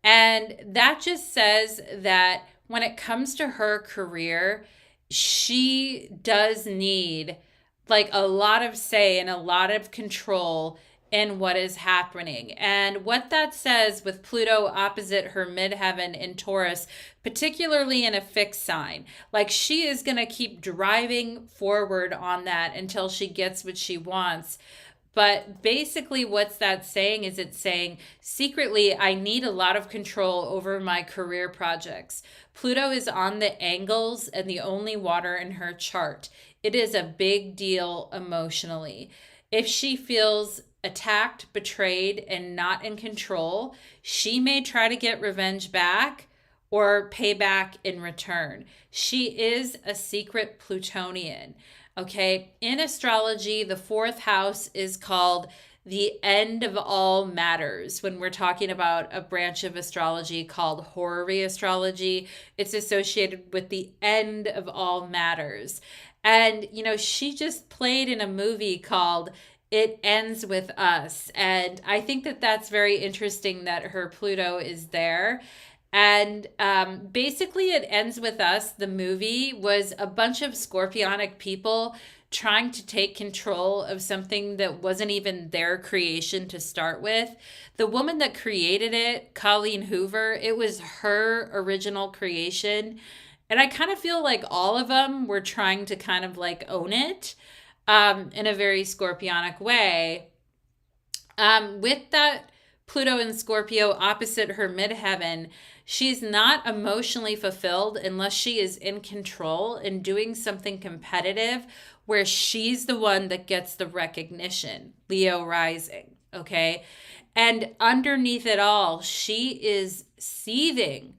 Speaker 1: And that just says that when it comes to her career, she does need like a lot of say and a lot of control in what is happening. And what that says with Pluto opposite her midheaven in Taurus, particularly in a fixed sign, like she is going to keep driving forward on that until she gets what she wants. But basically what's that saying is it's saying secretly, I need a lot of control over my career projects. Pluto is on the angles and the only water in her chart. It is a big deal emotionally. If she feels attacked, betrayed, and not in control, she may try to get revenge back or pay back in return. She is a secret Plutonian. Okay, in astrology, the fourth house is called the end of all matters. When we're talking about a branch of astrology called horary astrology, it's associated with the end of all matters. And, she just played in a movie called It Ends With Us. And I think that that's very interesting that her Pluto is there. And basically, It Ends With Us, the movie, was a bunch of scorpionic people trying to take control of something that wasn't even their creation to start with. The woman that created it, Colleen Hoover, it was her original creation. And I kind of feel like all of them were trying to kind of like own it. in a very scorpionic way. With that Pluto and Scorpio opposite her midheaven, she's not emotionally fulfilled unless she is in control and doing something competitive where she's the one that gets the recognition. Leo rising, okay? And underneath it all, she is seething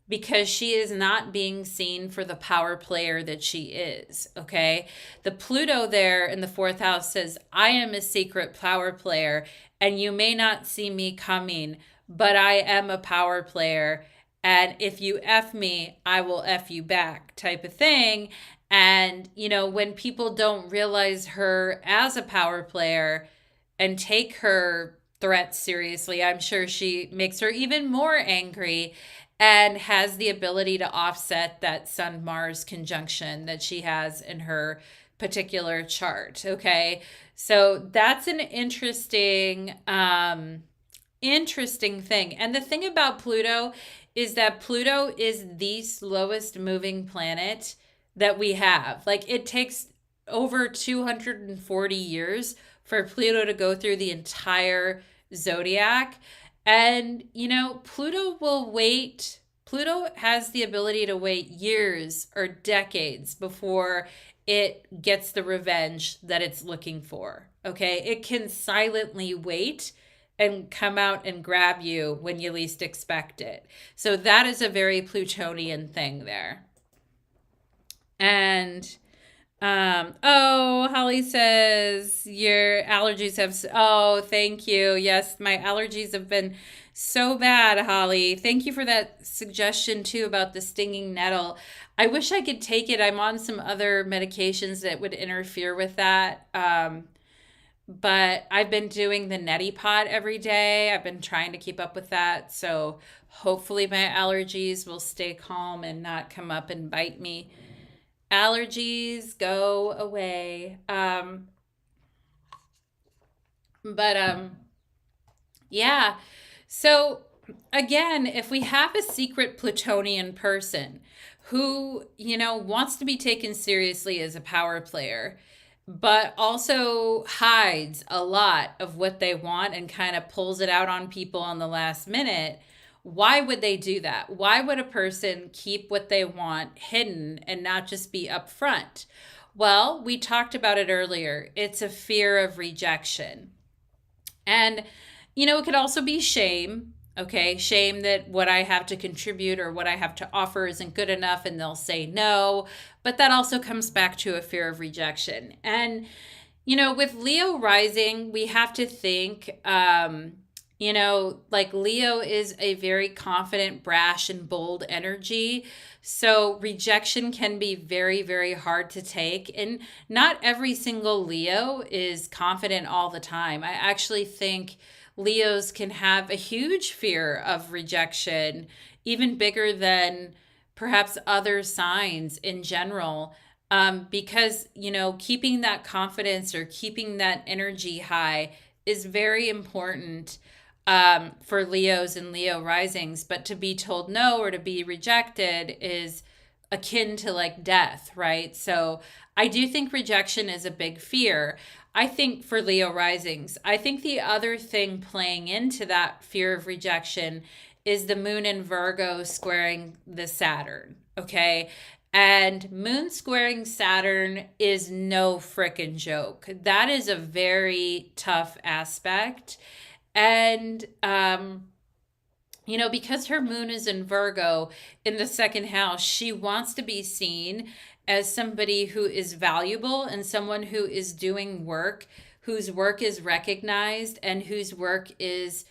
Speaker 1: because she is not being seen for the power player that she is, okay? The Pluto there in the fourth house says, I am a secret power player, and you may not see me coming, but I am a power player. And if you F me, I will F you back, type of thing. And, you know, when people don't realize her as a power player and take her threats seriously, I'm sure she makes her even more angry and has the ability to offset that Sun Mars conjunction that she has in her particular chart. Okay. So that's an interesting thing. And the thing about Pluto is that Pluto is the slowest moving planet that we have. Like, it takes over 240 years for Pluto to go through the entire zodiac. And, you know, Pluto has the ability to wait years or decades before it gets the revenge that it's looking for. Okay. It can silently wait and come out and grab you when you least expect it. So that is a very Plutonian thing there. And oh, Holly says your allergies have, oh, thank you. Yes, my allergies have been so bad, Holly. Thank you for that suggestion too about the stinging nettle. I wish I could take it. I'm on some other medications that would interfere with that. But I've been doing the neti pot every day. I've been trying to keep up with that. So hopefully my allergies will stay calm and not come up and bite me. Allergies go away. Yeah. So again, if we have a secret Plutonian person who, you know, wants to be taken seriously as a power player, but also hides a lot of what they want and kind of pulls it out on people on the last minute, why would they do that? Why would a person keep what they want hidden and not just be upfront? Well, we talked about it earlier. It's a fear of rejection. And, you know, it could also be shame. Okay, shame that what I have to contribute or what I have to offer isn't good enough and they'll say no. But that also comes back to a fear of rejection. And, you know, with Leo rising, we have to think, you know, like Leo is a very confident, brash, and bold energy. So rejection can be very, very hard to take. And not every single Leo is confident all the time. I actually think Leos can have a huge fear of rejection, even bigger than perhaps other signs in general, because, you know, keeping that confidence or keeping that energy high is very important for Leos and Leo risings. But to be told no or to be rejected is akin to like death, right? So I do think rejection is a big fear. I think for Leo risings, I think the other thing playing into that fear of rejection is the moon in Virgo squaring the Saturn, okay? And moon squaring Saturn is no frickin' joke. That is a very tough aspect. And, you know, because her moon is in Virgo in the second house, she wants to be seen as somebody who is valuable and someone who is doing work, whose work is recognized and whose work is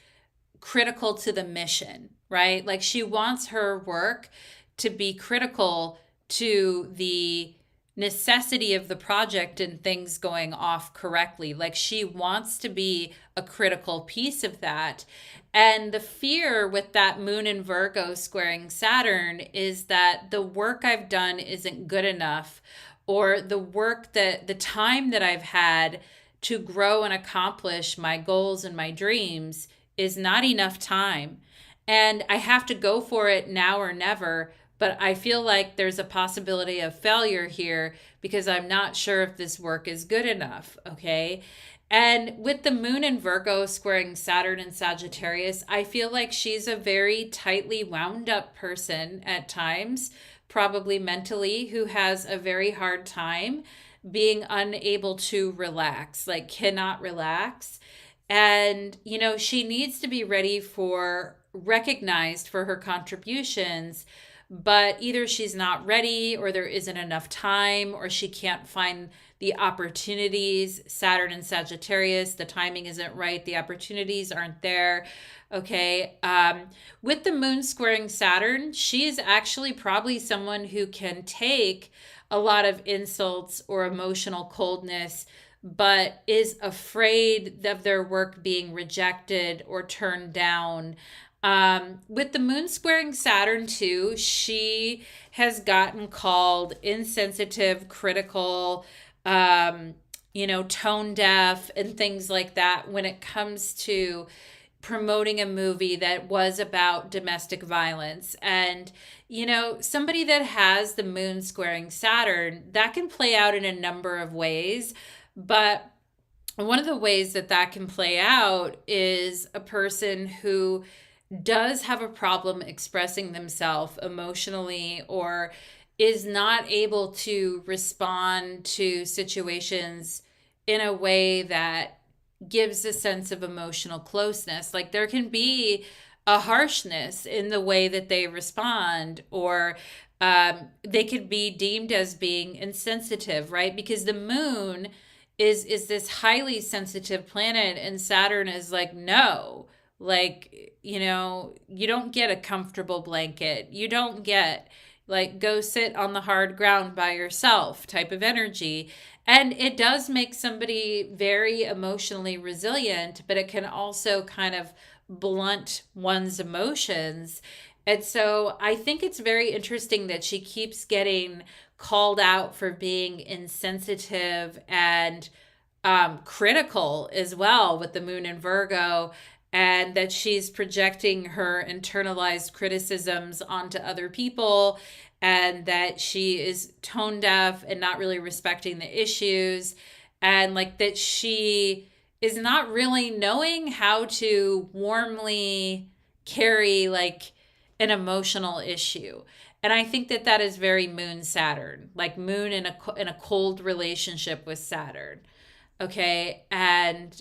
Speaker 1: critical to the mission, right? Like she wants her work to be critical to the necessity of the project and things going off correctly. Like she wants to be a critical piece of that. And the fear with that moon in Virgo squaring Saturn is that the work I've done isn't good enough, or the work that the time that I've had to grow and accomplish my goals and my dreams is not enough time. And I have to go for it now or never, but I feel like there's a possibility of failure here because I'm not sure if this work is good enough. Okay. And with the moon in Virgo squaring Saturn and Sagittarius, I feel like she's a very tightly wound up person at times, probably mentally, who has a very hard time being unable to relax, like cannot relax. And, she needs to be ready for recognized for her contributions, but either she's not ready or there isn't enough time or she can't find the opportunities. Saturn and Sagittarius, the timing isn't right, the opportunities aren't there. Okay. With the moon squaring Saturn, she is actually probably someone who can take a lot of insults or emotional coldness, but is afraid of their work being rejected or turned down. With the moon squaring Saturn too, she has gotten called insensitive, critical, tone deaf, and things like that when it comes to promoting a movie that was about domestic violence. And, somebody that has the moon squaring Saturn, that can play out in a number of ways. But one of the ways that that can play out is a person who does have a problem expressing themselves emotionally or is not able to respond to situations in a way that gives a sense of emotional closeness. Like there can be a harshness in the way that they respond, or they could be deemed as being insensitive, right? Because the moon is this highly sensitive planet, and Saturn is like, no, like, you don't get a comfortable blanket. You don't get like go sit on the hard ground by yourself type of energy. And it does make somebody very emotionally resilient, but it can also kind of blunt one's emotions. And so I think it's very interesting that she keeps getting called out for being insensitive and critical as well with the moon in Virgo, and that she's projecting her internalized criticisms onto other people, and that she is tone deaf and not really respecting the issues, and like that she is not really knowing how to warmly carry like an emotional issue. And I think that that is very moon Saturn, like moon in a cold relationship with Saturn. Okay. And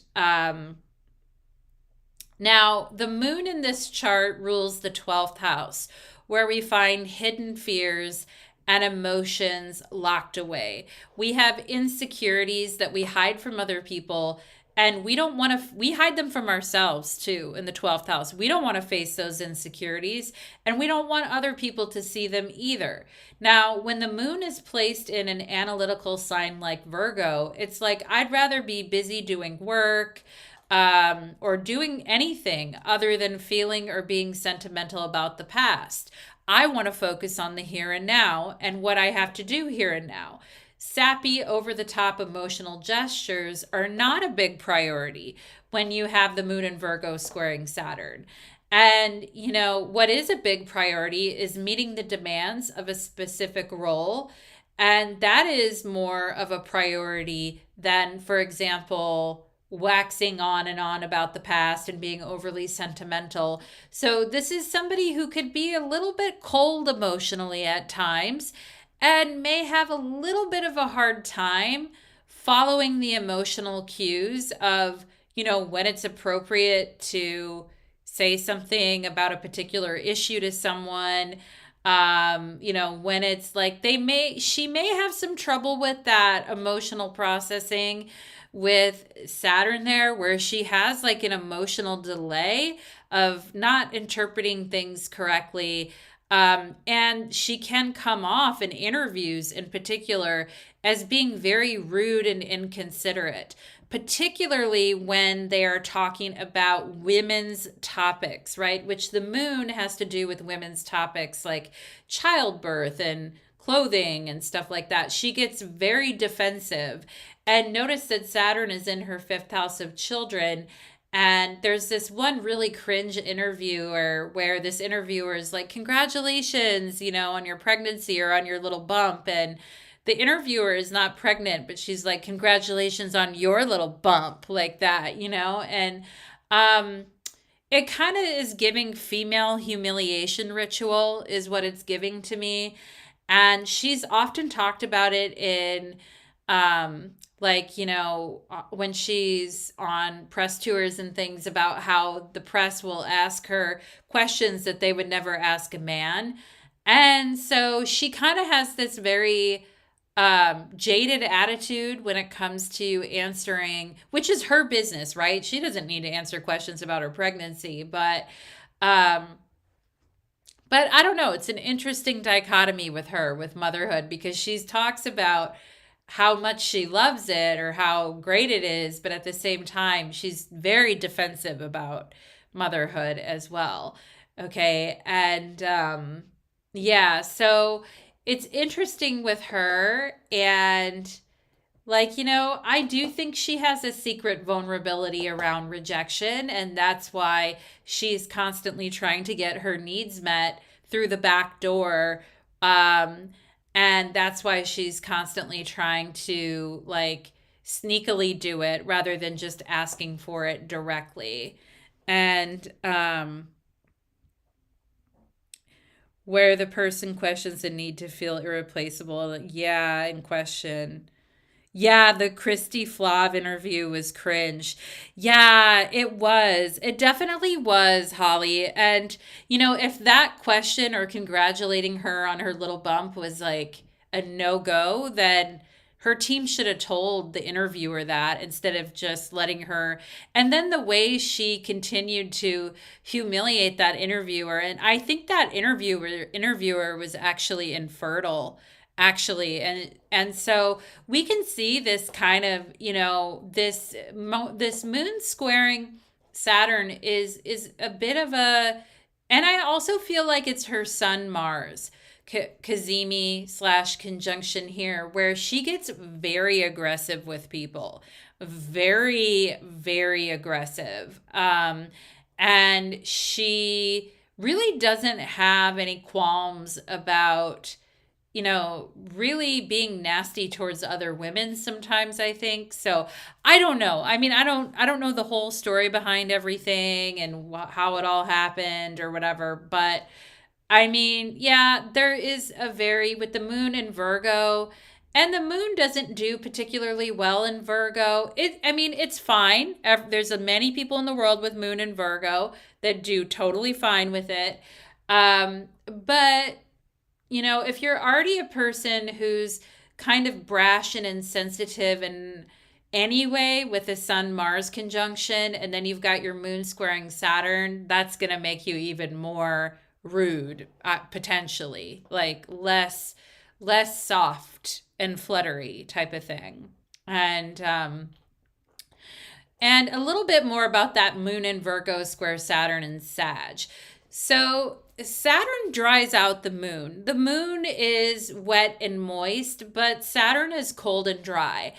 Speaker 1: now the moon in this chart rules the 12th house, where we find hidden fears and emotions locked away. We have insecurities that we hide from other people, and we don't want to, we hide them from ourselves too in the 12th house. We don't want to face those insecurities, and we don't want other people to see them either. Now, when the moon is placed in an analytical sign like Virgo, it's like, I'd rather be busy doing work, or doing anything other than feeling or being sentimental about the past. I want to focus on the here and now and what I have to do here and now. Sappy, over the top emotional gestures are not a big priority when you have the moon in Virgo squaring Saturn. And, what is a big priority is meeting the demands of a specific role. And that is more of a priority than, for example, waxing on and on about the past and being overly sentimental. So this is somebody who could be a little bit cold emotionally at times and may have a little bit of a hard time following the emotional cues of, when it's appropriate to say something about a particular issue to someone. When it's like she may have some trouble with that emotional processing with Saturn there, where she has like an emotional delay of not interpreting things correctly. And she can come off in interviews in particular as being very rude and inconsiderate, particularly when they are talking about women's topics, right? Which the moon has to do with women's topics like childbirth and clothing and stuff like that. She gets very defensive. And notice that Saturn is in her 5th house of children. And there's this one really cringe interviewer where this interviewer is like, congratulations, on your pregnancy or on your little bump. And the interviewer is not pregnant, but she's like, congratulations on your little bump, like that. And it kind of is giving female humiliation ritual, is what it's giving to me. And she's often talked about it in when she's on press tours and things, about how the press will ask her questions that they would never ask a man. And so she kind of has this very jaded attitude when it comes to answering, which is her business, right? She doesn't need to answer questions about her pregnancy, um, but I don't know. It's an interesting dichotomy with her, with motherhood, because she talks about how much she loves it or how great it is, but at the same time, she's very defensive about motherhood as well. Okay. And yeah, so it's interesting with her. And I do think she has a secret vulnerability around rejection, and that's why she's constantly trying to get her needs met through the back door. And that's why she's constantly trying to sneakily do it rather than just asking for it directly. And where the person questions the need to feel irreplaceable. Yeah, in question. Yeah, the Christy Flav interview was cringe. Yeah, it was. It definitely was, Holly. And, if that question or congratulating her on her little bump was like a no-go, then her team should have told the interviewer that instead of just letting her. And then the way she continued to humiliate that interviewer. And I think that interviewer was actually infertile, actually. And so we can see this kind of, this moon squaring Saturn is a bit of a, and I also feel like it's her sun Mars Cazimi / conjunction here, where she gets very aggressive with people, very, very aggressive. And she really doesn't have any qualms about, really being nasty towards other women sometimes, I think. So I don't know. I mean, I don't know the whole story behind everything and how it all happened or whatever, but I mean, yeah, there is with the moon in Virgo, and the moon doesn't do particularly well in Virgo. It's fine. There's many people in the world with moon in Virgo that do totally fine with it. But if you're already a person who's kind of brash and insensitive and anyway with the Sun Mars conjunction, and then you've got your moon squaring Saturn, that's going to make you even more rude, potentially, like less soft and fluttery type of thing. And a little bit more about that moon in Virgo square Saturn and Sag. So Saturn dries out the moon. The moon is wet and moist, but Saturn is cold and dry.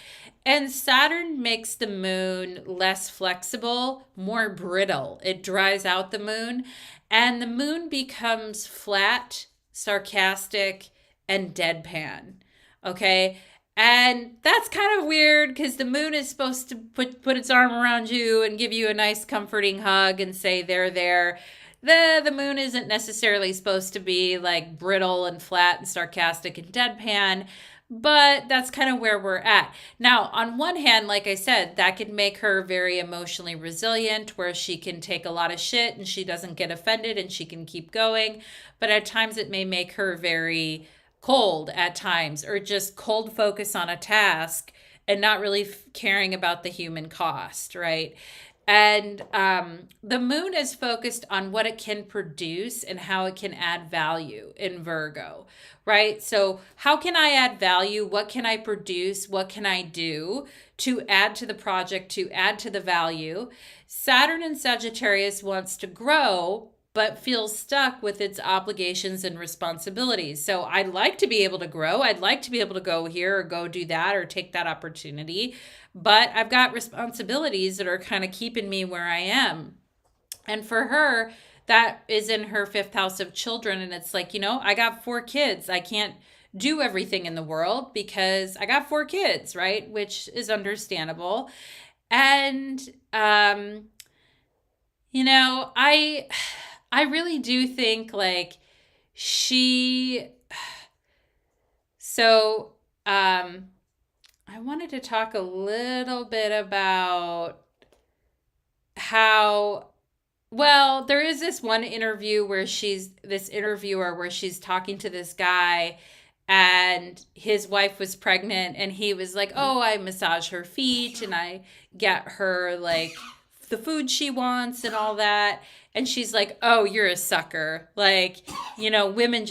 Speaker 1: And Saturn makes the moon less flexible, more brittle. It dries out the moon, and the moon becomes flat, sarcastic, and deadpan. Okay? And that's kind of weird because the moon is supposed to put its arm around you and give you a nice comforting hug and say they're there. The moon isn't necessarily supposed to be like brittle and flat and sarcastic and deadpan, but that's kind of where we're at. Now, on one hand, like I said, that could make her very emotionally resilient, where she can take a lot of shit and she doesn't get offended and she can keep going. But at times it may make her very cold at times, or just cold focus on a task and not really caring about the human cost, right? And the moon is focused on what it can produce and how it can add value in Virgo, right? So how can I add value? What can I produce? What can I do to add to the project, to add to the value? Saturn in Sagittarius wants to grow, but feels stuck with its obligations and responsibilities. So I'd like to be able to grow. I'd like to be able to go here or go do that or take that opportunity. But I've got responsibilities that are kind of keeping me where I am. And for her, that is in her fifth house of children. And it's like, I got 4 kids. I can't do everything in the world because I got 4 kids, right? Which is understandable. And, I really do think like so, I wanted to talk a little bit about how, well, there is this one interview where this interviewer where she's talking to this guy and his wife was pregnant and he was like, oh, I massage her feet and I get her like the food she wants and all that. And she's like, oh, you're a sucker. Like, women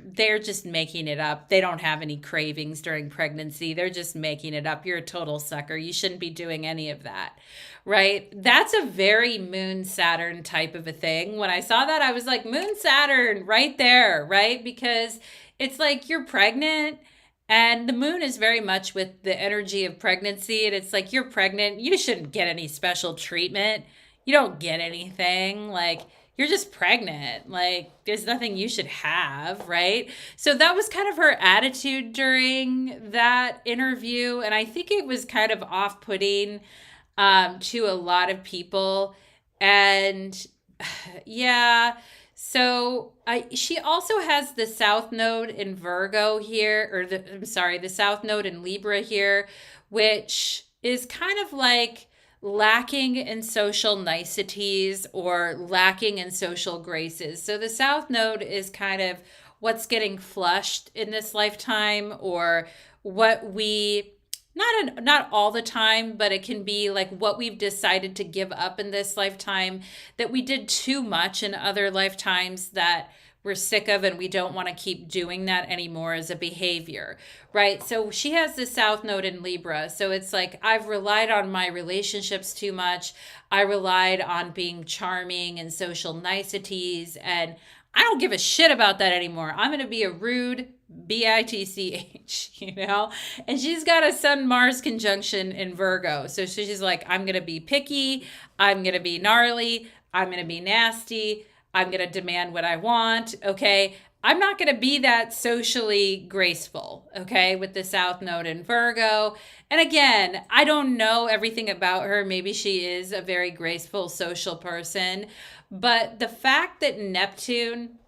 Speaker 1: they're just making it up. They don't have any cravings during pregnancy. They're just making it up. You're a total sucker. You shouldn't be doing any of that, right? That's a very Moon Saturn type of a thing. When I saw that, I was like, Moon Saturn right there, right? Because it's like you're pregnant and the moon is very much with the energy of pregnancy. And it's like, you're pregnant. You shouldn't get any special treatment. You don't get anything. Like, you're just pregnant. Like, there's nothing you should have, right? So that was kind of her attitude during that interview. And I think it was kind of off-putting to a lot of people. And yeah, so she also has the South Node in Virgo here, or the South Node in Libra here, which is kind of like lacking in social niceties or lacking in social graces. So the South Node is kind of what's getting flushed in this lifetime, or what we not all the time, but it can be like what we've decided to give up in this lifetime that we did too much in other lifetimes that we're sick of and we don't want to keep doing that anymore as a behavior, right? So she has the South Node in Libra. So it's like, I've relied on my relationships too much. I relied on being charming and social niceties, and I don't give a shit about that anymore. I'm going to be a rude bitch, And she's got a Sun Mars conjunction in Virgo. So she's like, I'm going to be picky. I'm going to be gnarly. I'm going to be nasty. I'm going to demand what I want. Okay. I'm not going to be that socially graceful. Okay. With the South Node in Virgo. And again, I don't know everything about her. Maybe she is a very graceful social person, but the fact that Neptune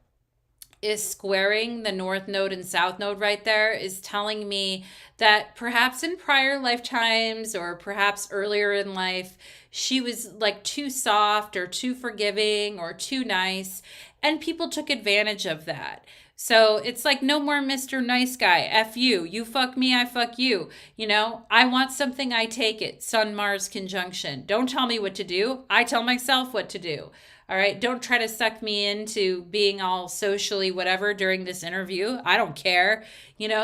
Speaker 1: is squaring the North Node and South Node right there is telling me that perhaps in prior lifetimes or perhaps earlier in life, she was like too soft or too forgiving or too nice, and people took advantage of that. So it's like, no more Mr. Nice Guy. F you. You fuck me, I fuck you. I want something, I take it. Sun Mars conjunction. Don't tell me what to do. I tell myself what to do. All right. Don't try to suck me into being all socially whatever during this interview. I don't care.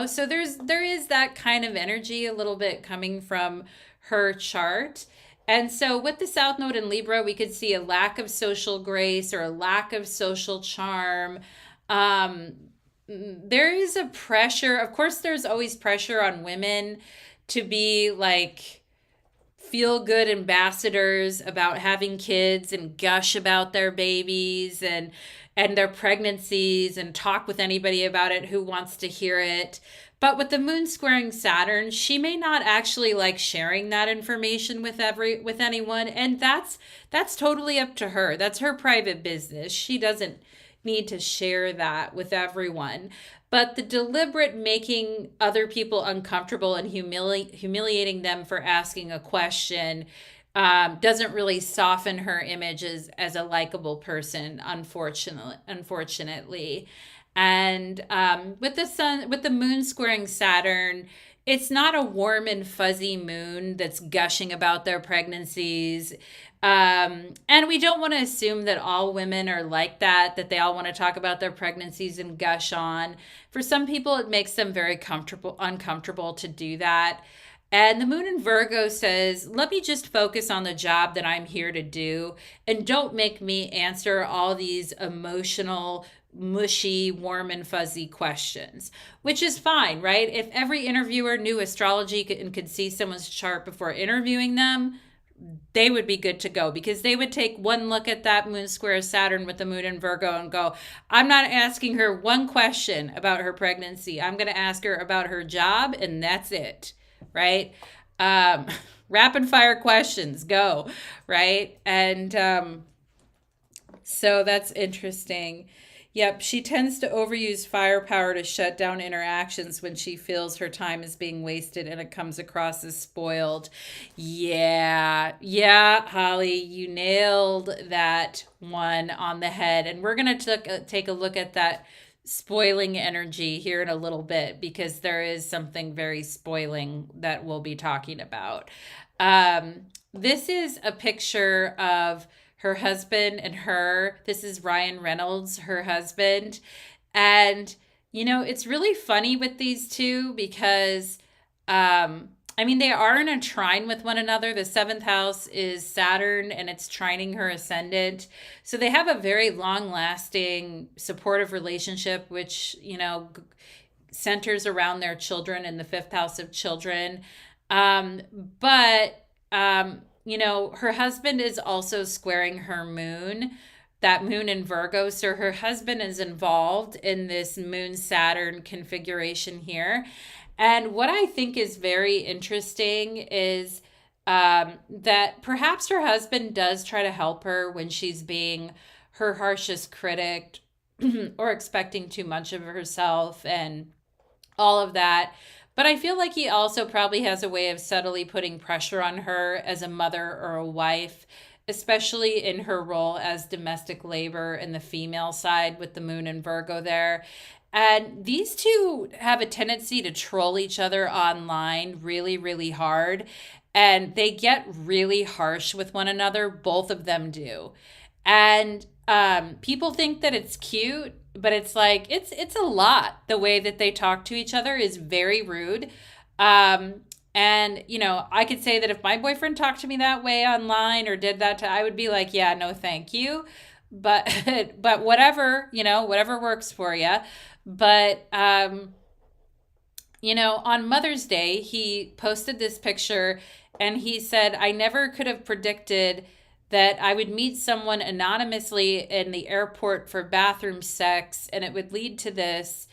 Speaker 1: So there is that kind of energy a little bit coming from her chart. And so with the South Node in Libra, we could see a lack of social grace or a lack of social charm. There is a pressure. Of course, there's always pressure on women to be like feel good ambassadors about having kids and gush about their babies and their pregnancies and talk with anybody about it who wants to hear it. But with the moon squaring Saturn, she may not actually like sharing that information with anyone, and that's totally up to her. That's her private business. She doesn't need to share that with everyone. But the deliberate making other people uncomfortable and humiliating them for asking a question doesn't really soften her image as a likable person, unfortunately. And with the moon squaring Saturn, it's not a warm and fuzzy moon that's gushing about their pregnancies. And we don't want to assume that all women are like that they all want to talk about their pregnancies and gush on. For some people, it makes them very uncomfortable to do that. And the moon in Virgo says, let me just focus on the job that I'm here to do and don't make me answer all these emotional, mushy, warm, and fuzzy questions, which is fine, right? If every interviewer knew astrology and could see someone's chart before interviewing them, they would be good to go, because they would take one look at that moon square Saturn with the moon in Virgo and go, I'm not asking her one question about her pregnancy. I'm going to ask her about her job, and that's it, right? Rapid fire questions, go, right? And so that's interesting. Yep, she tends to overuse firepower to shut down interactions when she feels her time is being wasted and it comes across as spoiled. Yeah, Holly, you nailed that one on the head. And we're going to take a look at that spoiling energy here in a little bit, because there is something very spoiling that we'll be talking about. This is a picture of her husband and her. This is Ryan Reynolds, her husband. And, it's really funny with these two because, they are in a trine with one another. The seventh house is Saturn and it's trining her ascendant. So they have a very long lasting supportive relationship, which, centers around their children in the fifth house of children. Her husband is also squaring her moon, that moon in Virgo. So her husband is involved in this moon Saturn configuration here. And what I think is very interesting is that perhaps her husband does try to help her when she's being her harshest critic or expecting too much of herself and all of that. But I feel like he also probably has a way of subtly putting pressure on her as a mother or a wife, especially in her role as domestic labor in the female side with the moon in Virgo there. And these two have a tendency to troll each other online really, really hard. And they get really harsh with one another. Both of them do. And people think that it's cute, but it's like it's a lot. The way that they talk to each other is very rude. And I could say that if my boyfriend talked to me that way online or did that I would be like, yeah, no, thank you. But but whatever works for you. But on Mother's Day, he posted this picture and he said, I never could have predicted that I would meet someone anonymously in the airport for bathroom sex and it would lead to this.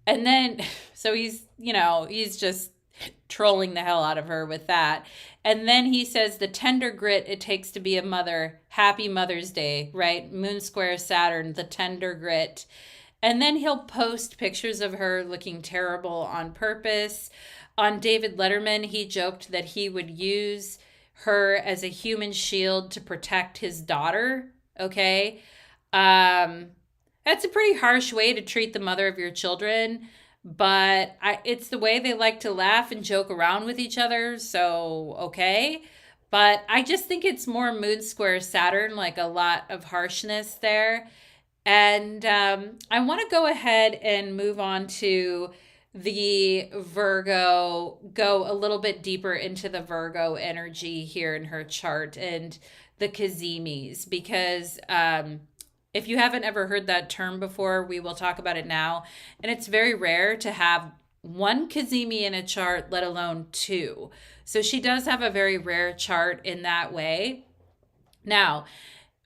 Speaker 1: And then, so he's just trolling the hell out of her with that. And then he says, the tender grit it takes to be a mother. Happy Mother's Day, right? Moon square Saturn, the tender grit. And then he'll post pictures of her looking terrible on purpose. On David Letterman, he joked that he would use her as a human shield to protect his daughter. Okay. That's a pretty harsh way to treat the mother of your children, but it's the way they like to laugh and joke around with each other. So, okay. But I just think it's more moon square Saturn, like a lot of harshness there. And I want to go ahead and move on to the Virgo, go a little bit deeper into the Virgo energy here in her chart and the Cazimis, because if you haven't ever heard that term before, we will talk about it now. And it's very rare to have one Cazimi in a chart, let alone two. So she does have a very rare chart in that way. Now,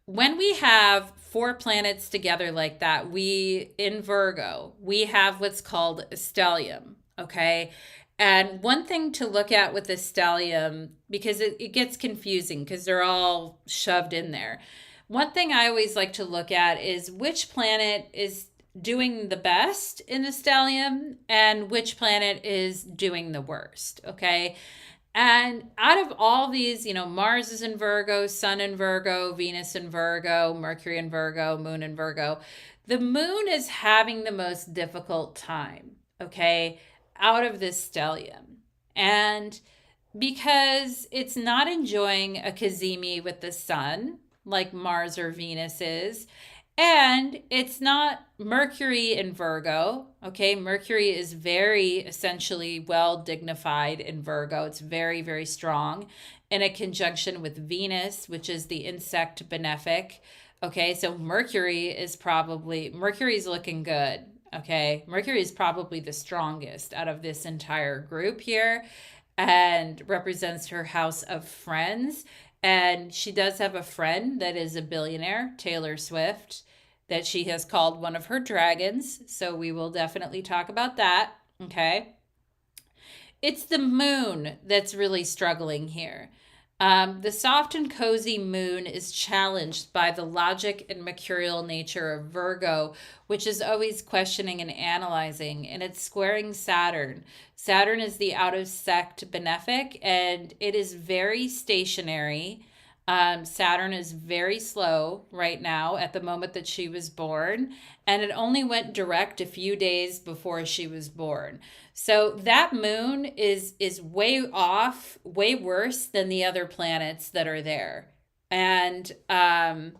Speaker 1: when we have four planets together like that, in Virgo, we have what's called a stellium, okay? And one thing to look at with the stellium, because it gets confusing because they're all shoved in there. One thing I always like to look at is which planet is doing the best in the stellium and which planet is doing the worst, okay? And out of all these, Mars is in Virgo, Sun in Virgo, Venus in Virgo, Mercury in Virgo, Moon in Virgo. The moon is having the most difficult time, okay, out of this stellium. And because it's not enjoying a Cazimi with the sun, like Mars or Venus is, And it's not Mercury in Virgo. Okay. Mercury is very essentially well dignified in Virgo. It's very, very strong in a conjunction with Venus, which is the insect benefic. Okay. So Mercury's looking good. Okay. Mercury is probably the strongest out of this entire group here and represents her house of friends. And she does have a friend that is a billionaire, Taylor Swift, that she has called one of her dragons. So we will definitely talk about that. Okay. It's the moon that's really struggling here. The soft and cozy moon is challenged by the logic and mercurial nature of Virgo, which is always questioning and analyzing, and it's squaring Saturn. Saturn is the out of sect benefic, and it is very stationary. Saturn is very slow right now at the moment that she was born, and it only went direct a few days before she was born. So that moon is way off, way worse than the other planets that are there. And and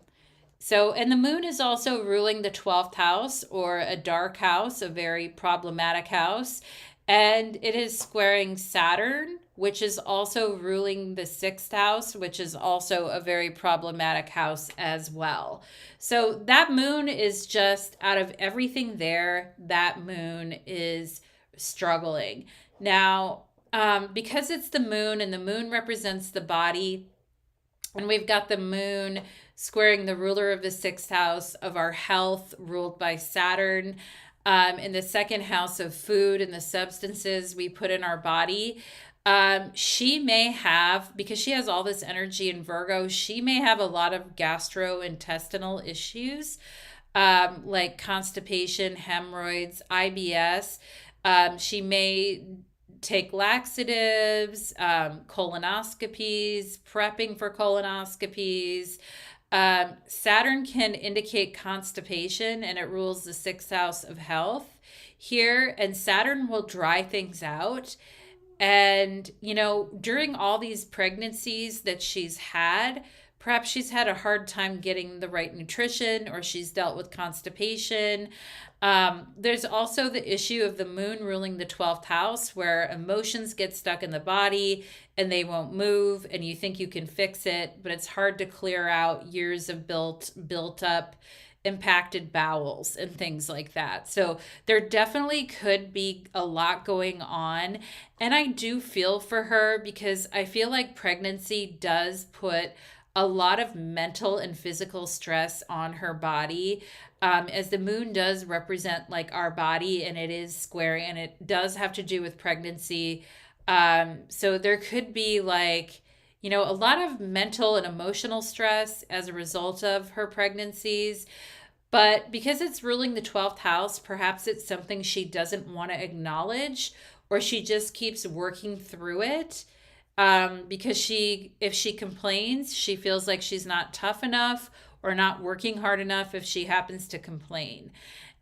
Speaker 1: the moon is also ruling the 12th house, or a dark house, a very problematic house. And it is squaring Saturn, which is also ruling the 6th house, which is also a very problematic house as well. So that moon is just, out of everything there, that moon is struggling. Now, because it's the moon, and the moon represents the body, and we've got the moon squaring the ruler of the 6th house of our health, ruled by Saturn, in the 2nd house of food and the substances we put in our body. She may have, because she has all this energy in Virgo, she may have a lot of gastrointestinal issues, like constipation, hemorrhoids, IBS. She may take laxatives, colonoscopies, prepping for colonoscopies. Saturn can indicate constipation, and it rules the 6th house of health here, and Saturn will dry things out. And, during all these pregnancies that she's had, perhaps she's had a hard time getting the right nutrition, or she's dealt with constipation. There's also the issue of the moon ruling the 12th house, where emotions get stuck in the body and they won't move, and you think you can fix it, but it's hard to clear out years of built up impacted bowels and things like that. So there definitely could be a lot going on. And I do feel for her, because I feel like pregnancy does put a lot of mental and physical stress on her body, as the moon does represent like our body, and it is square, and it does have to do with pregnancy. So there could be like, a lot of mental and emotional stress as a result of her pregnancies. But because it's ruling the 12th house, perhaps it's something she doesn't want to acknowledge, or she just keeps working through it. Because if she complains, she feels like she's not tough enough or not working hard enough if she happens to complain.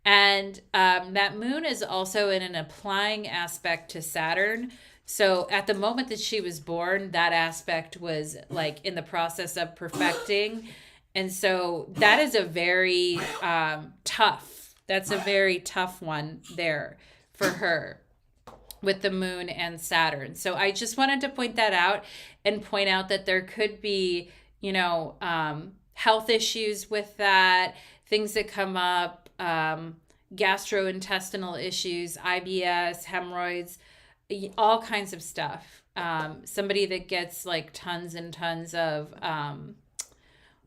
Speaker 1: And that moon is also in an applying aspect to Saturn. So at the moment that she was born, that aspect was like in the process of perfecting. And so that is a very that's a very tough one there for her, with the moon and Saturn. So I just wanted to point that out, and point out that there could be, health issues with that, things that come up, gastrointestinal issues, IBS, hemorrhoids, all kinds of stuff. Somebody that gets like tons and tons of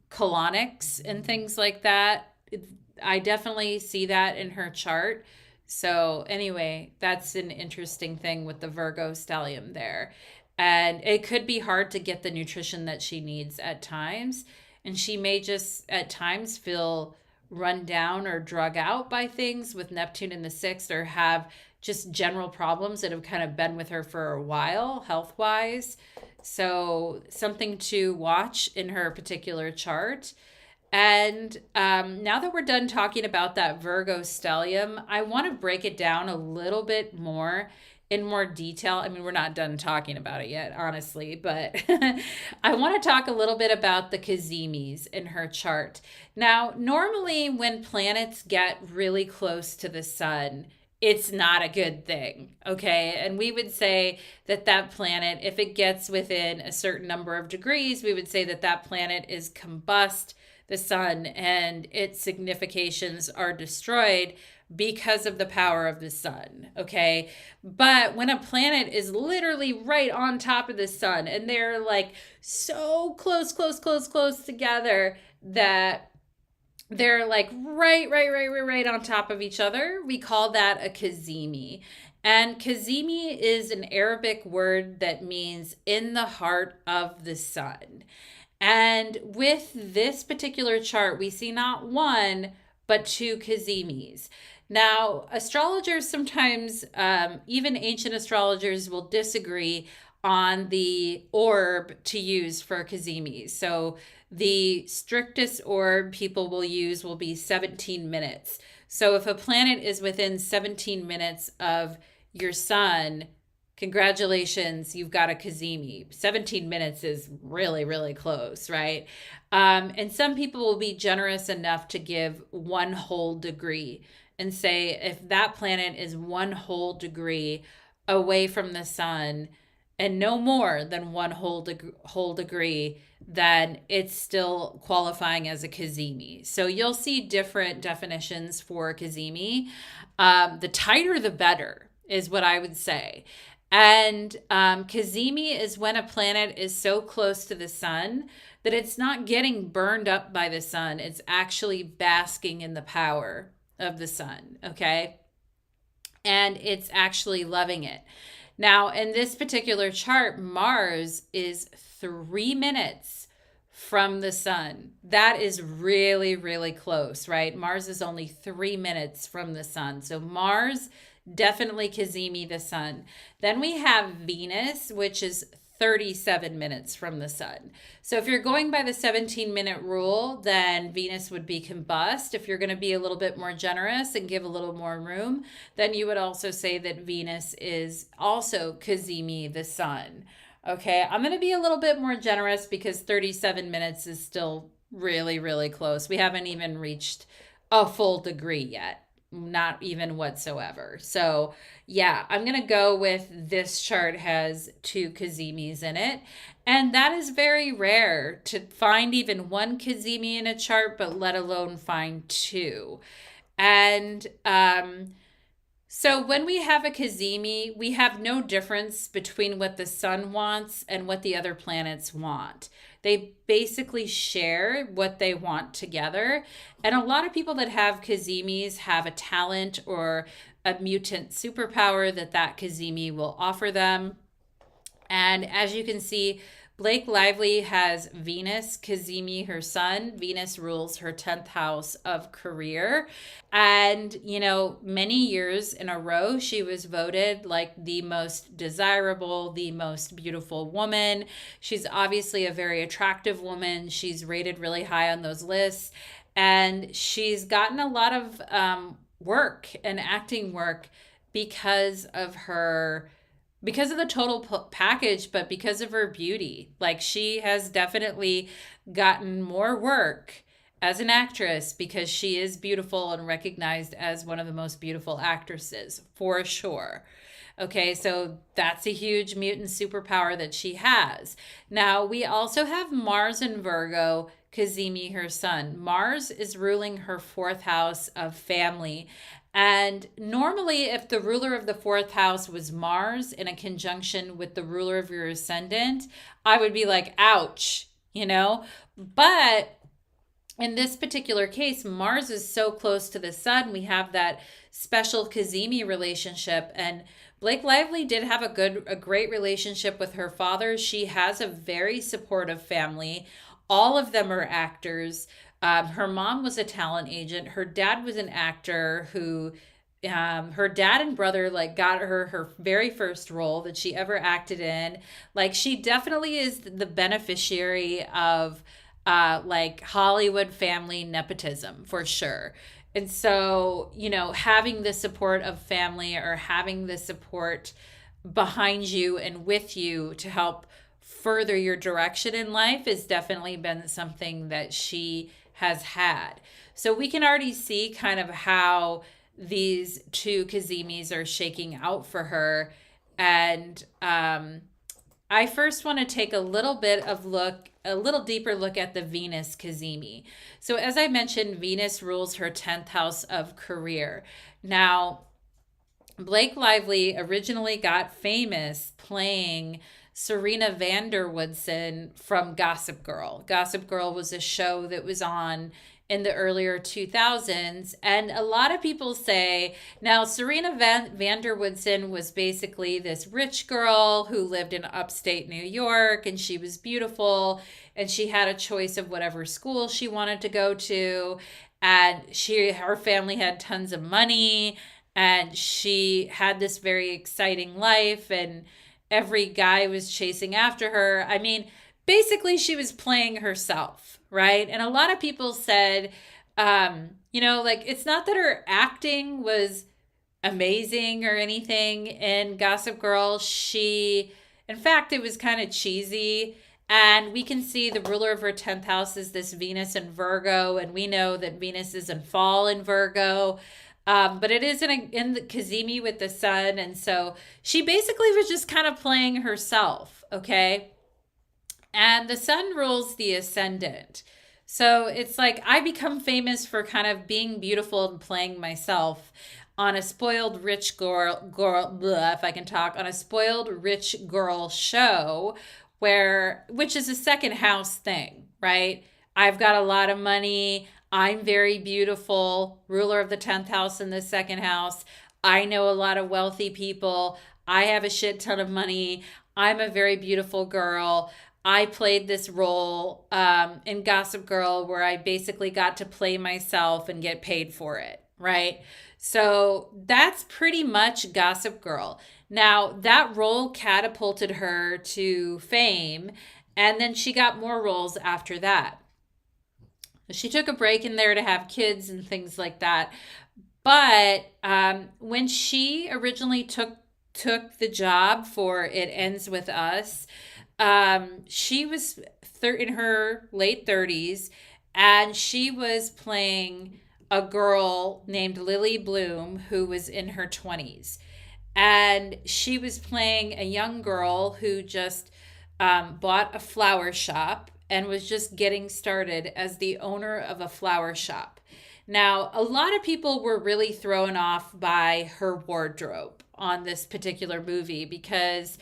Speaker 1: colonics and things like that. I definitely see that in her chart. So anyway, that's an interesting thing with the Virgo stellium there. And it could be hard to get the nutrition that she needs at times. And she may just at times feel run down or drug out by things with Neptune in the 6th, or have just general problems that have kind of been with her for a while, health-wise. So something to watch in her particular chart. And now that we're done talking about that Virgo stellium, I want to break it down a little bit more in more detail. I mean, we're not done talking about it yet, honestly, but I want to talk a little bit about the Cazimis in her chart. Now, normally when planets get really close to the sun, it's not a good thing, okay? And we would say that that planet, if it gets within a certain number of degrees, we would say that that planet is combust the sun and its significations are destroyed because of the power of the sun, okay? But when a planet is literally right on top of the sun and they're like so close, close, close, close together that they're like right on top of each other, we call that a Cazimi. And Cazimi is an Arabic word that means in the heart of the sun. And with this particular chart, we see not one, but two Cazimis. Now, astrologers sometimes, even ancient astrologers, will disagree on the orb to use for Cazimis. So the strictest orb people will use will be 17 minutes. So if a planet is within 17 minutes of your sun, congratulations, you've got a Cazimi. 17 minutes is really, really close, right? And some people will be generous enough to give 1 whole degree and say if that planet is 1 whole degree away from the sun and no more than 1 whole degree, then it's still qualifying as a Cazimi. So you'll see different definitions for Cazimi. The tighter, the better is what I would say. And Cazimi is when a planet is so close to the sun that it's not getting burned up by the sun. It's actually basking in the power of the sun, okay? And it's actually loving it. Now, in this particular chart, Mars is 3 minutes from the sun. That is really, really close, right? Mars is only 3 minutes from the sun. So Mars, definitely Cazimi the sun. Then we have Venus, which is 37 minutes from the sun. So if you're going by the 17-minute rule, then Venus would be combust. If you're going to be a little bit more generous and give a little more room, then you would also say that Venus is also Cazimi the sun. Okay, I'm going to be a little bit more generous because 37 minutes is still really, really close. We haven't even reached a full degree yet. Not even whatsoever. So yeah, I'm going to go with this chart has 2 Cazimis in it. And that is very rare to find even 1 Cazimi in a chart, but let alone find 2. And so when we have a Cazimi, we have no difference between what the sun wants and what the other planets want. They basically share what they want together. And a lot of people that have Cazimis have a talent or a mutant superpower that Cazimi will offer them. And as you can see, Blake Lively has Venus Cazimi, her sun. Venus rules her 10th house of career. And, you know, many years in a row, she was voted like the most desirable, the most beautiful woman. She's obviously a very attractive woman. She's rated really high on those lists. And she's gotten a lot of work and acting work because of the total package, but because of her beauty. Like, she has definitely gotten more work as an actress because she is beautiful and recognized as one of the most beautiful actresses, for sure. Okay, so that's a huge mutant superpower that she has. Now, we also have Mars in Virgo, Cazimi, her sun. Mars is ruling her 4th house of family. And normally, if the ruler of the 4th house was Mars in a conjunction with the ruler of your ascendant, I would be like, ouch, you know? But in this particular case, Mars is so close to the sun, we have that special Cazimi relationship. And Blake Lively did have a great relationship with her father. She has a very supportive family. All of them are actors. Her mom was a talent agent. Her dad was an actor who, her dad and brother like got her very first role that she ever acted in. Like, she definitely is the beneficiary of like Hollywood family nepotism for sure. And so, you know, having the support of family or having the support behind you and with you to help further your direction in life has definitely been something that she has had. So we can already see kind of how these two Cazimis are shaking out for her. And I first want to take a little deeper look at the Venus Cazimi. So as I mentioned, Venus rules her 10th house of career. Now, Blake Lively originally got famous playing Serena Vanderwoodson from Gossip Girl. Gossip Girl was a show that was on in the earlier 2000s. And a lot of people say, now Serena Vanderwoodson was basically this rich girl who lived in upstate New York, and she was beautiful, and she had a choice of whatever school she wanted to go to. And her family had tons of money, and she had this very exciting life, and every guy was chasing after her. I mean, basically she was playing herself, right? And a lot of people said, like, it's not that her acting was amazing or anything in Gossip Girl. In fact, it was kind of cheesy. And we can see the ruler of her 10th house is this Venus in Virgo. And we know that Venus is in fall in Virgo. But it is in the Cazimi with the sun. And so she basically was just kind of playing herself, okay? And the sun rules the ascendant. So it's like I become famous for kind of being beautiful and playing myself on a spoiled rich girl blah, if I can talk, on a spoiled rich girl show which is a second house thing, right? I've got a lot of money. I'm very beautiful, ruler of the 10th house in the second house. I know a lot of wealthy people. I have a shit ton of money. I'm a very beautiful girl. I played this role in Gossip Girl where I basically got to play myself and get paid for it, right? So that's pretty much Gossip Girl. Now, that role catapulted her to fame, and then she got more roles after that. She took a break in there to have kids and things like that. But when she originally took the job for It Ends With Us, she was in her late 30s, and she was playing a girl named Lily Bloom who was in her 20s. And she was playing a young girl who just bought a flower shop and was just getting started as the owner of a flower shop. Now, a lot of people were really thrown off by her wardrobe on this particular movie, because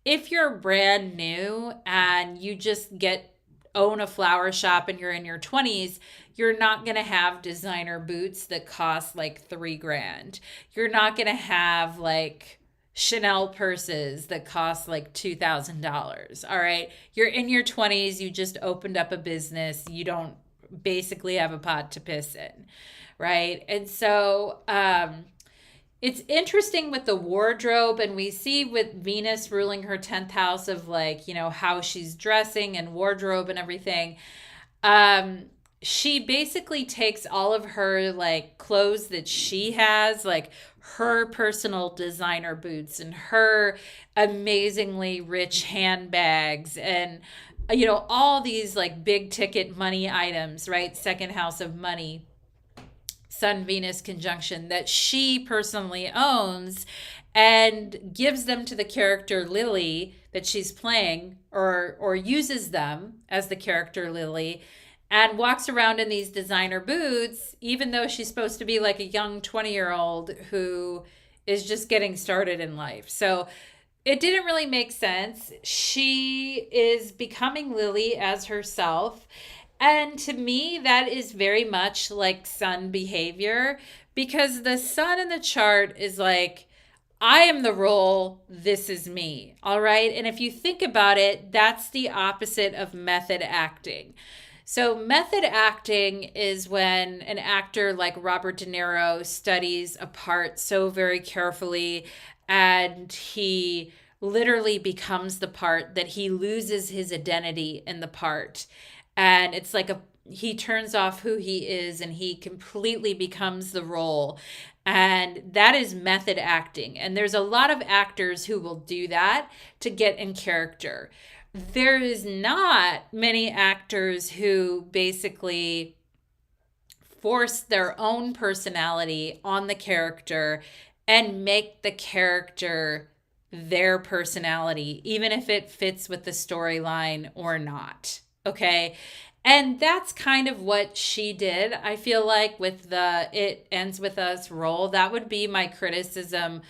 Speaker 1: if you're brand new and you just own a flower shop and you're in your 20s, you're not going to have designer boots that cost like $3,000. You're not going to have like Chanel purses that cost like $2,000. All right. You're in your 20s. You just opened up a business. You don't basically have a pot to piss in. Right. And so, it's interesting with the wardrobe, and we see with Venus ruling her 10th house of like, how she's dressing and wardrobe and everything. She basically takes all of her like clothes that she has, like her personal designer boots and her amazingly rich handbags and, all these like big ticket money items, right? Second house of money. Sun Venus conjunction that she personally owns, and gives them to the character Lily that she's playing, or uses them as the character Lily, and walks around in these designer boots, even though she's supposed to be like a young 20-year-old who is just getting started in life. So it didn't really make sense. She is becoming Lily as herself. And to me, that is very much like sun behavior, because the sun in the chart is like, I am the role, this is me. All right. And if you think about it, that's the opposite of method acting. So method acting is when an actor like Robert De Niro studies a part so very carefully, and he literally becomes the part that he loses his identity in the part. And it's like he turns off who he is and he completely becomes the role. And that is method acting. And there's a lot of actors who will do that to get in character. There is not many actors who basically force their own personality on the character and make the character their personality, even if it fits with the storyline or not. Okay. And that's kind of what she did. I feel like with the It Ends With Us role, that would be my criticism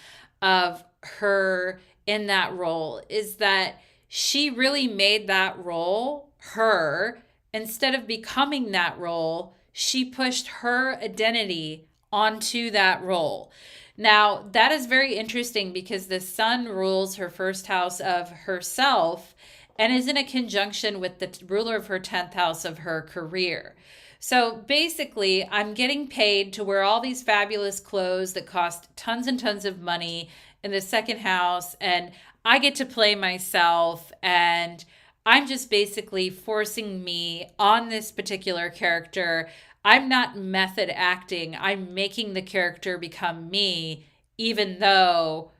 Speaker 1: of her in that role, is that she really made that role her. Instead of becoming that role, she pushed her identity onto that role. Now, that is very interesting because the sun rules her first house of herself and is in a conjunction with the ruler of her 10th house of her career. So basically, I'm getting paid to wear all these fabulous clothes that cost tons and tons of money in the second house, and I get to play myself, and I'm just basically forcing me on this particular character. I'm not method acting. I'm making the character become me, even though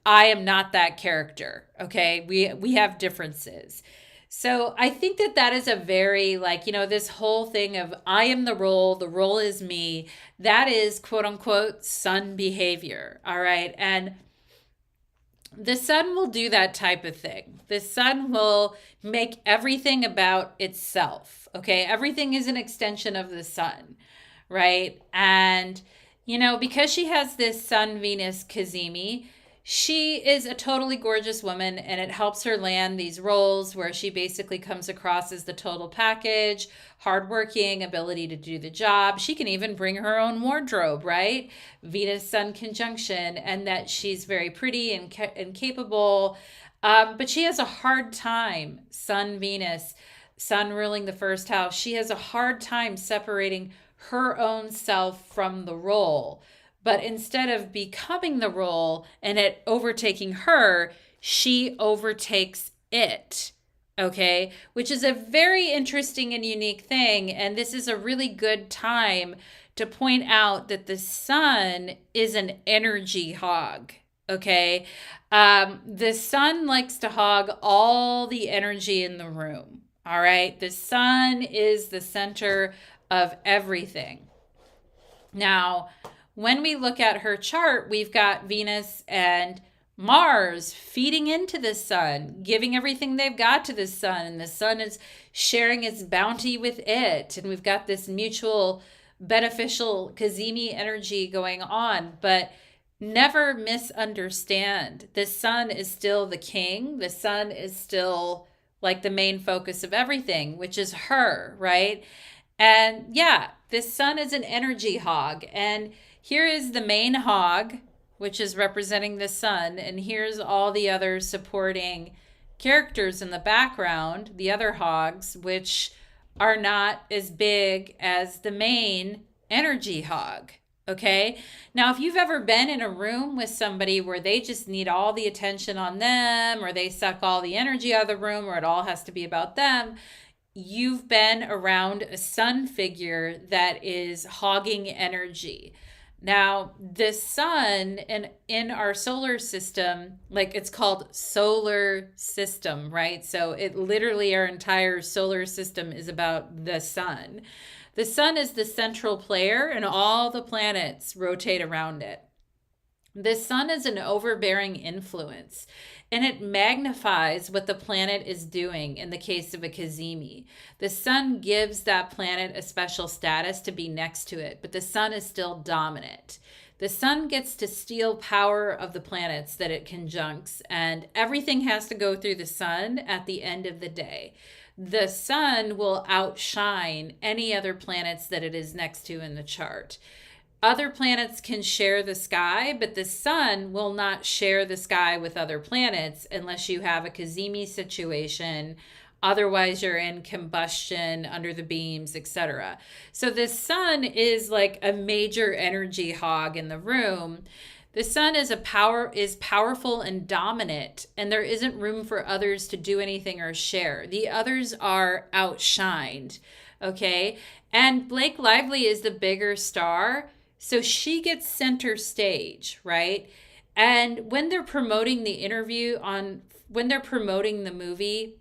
Speaker 1: I am not that character. Okay. We have differences. So I think that that is a very, like, this whole thing of I am the role is me. That is quote unquote sun behavior. All right. And the sun will do that type of thing. The sun will make everything about itself. Okay. Everything is an extension of the sun. Right. And, because she has this sun Venus Cazimi, she is a totally gorgeous woman, and it helps her land these roles where she basically comes across as the total package, hardworking, ability to do the job. She can even bring her own wardrobe, right? Venus Sun conjunction, and that she's very pretty and capable. But she has a hard time, Sun Venus, Sun ruling the first house. She has a hard time separating her own self from the role. But instead of becoming the role and it overtaking her, she overtakes it. Okay. Which is a very interesting and unique thing. And this is a really good time to point out that the sun is an energy hog. Okay. The sun likes to hog all the energy in the room. All right. The sun is the center of everything. Now, when we look at her chart, we've got Venus and Mars feeding into the sun, giving everything they've got to the sun, and the sun is sharing its bounty with it. And we've got this mutual beneficial Cazimi energy going on, but never misunderstand. The sun is still the king. The sun is still like the main focus of everything, which is her, right? And yeah, this sun is an energy hog, and here is the main hog, which is representing the sun, and here's all the other supporting characters in the background, the other hogs, which are not as big as the main energy hog. Okay. Now, if you've ever been in a room with somebody where they just need all the attention on them, or they suck all the energy out of the room, or it all has to be about them, you've been around a sun figure that is hogging energy. Now, the sun in our solar system, like it's called solar system, right? So it literally, our entire solar system is about the sun. The sun is the central player, and all the planets rotate around it. The sun is an overbearing influence, and it magnifies what the planet is doing in the case of a Cazimi. The sun gives that planet a special status to be next to it, but the sun is still dominant. The sun gets to steal power of the planets that it conjuncts, and everything has to go through the sun at the end of the day. The sun will outshine any other planets that it is next to in the chart. Other planets can share the sky, but the sun will not share the sky with other planets unless you have a Cazimi situation. Otherwise, you're in combustion under the beams, etc. So the sun is like a major energy hog in the room. The sun is powerful and dominant, and there isn't room for others to do anything or share. The others are outshined, okay? And Blake Lively is the bigger star. So she gets center stage, right? And when they're promoting the when they're promoting the movie,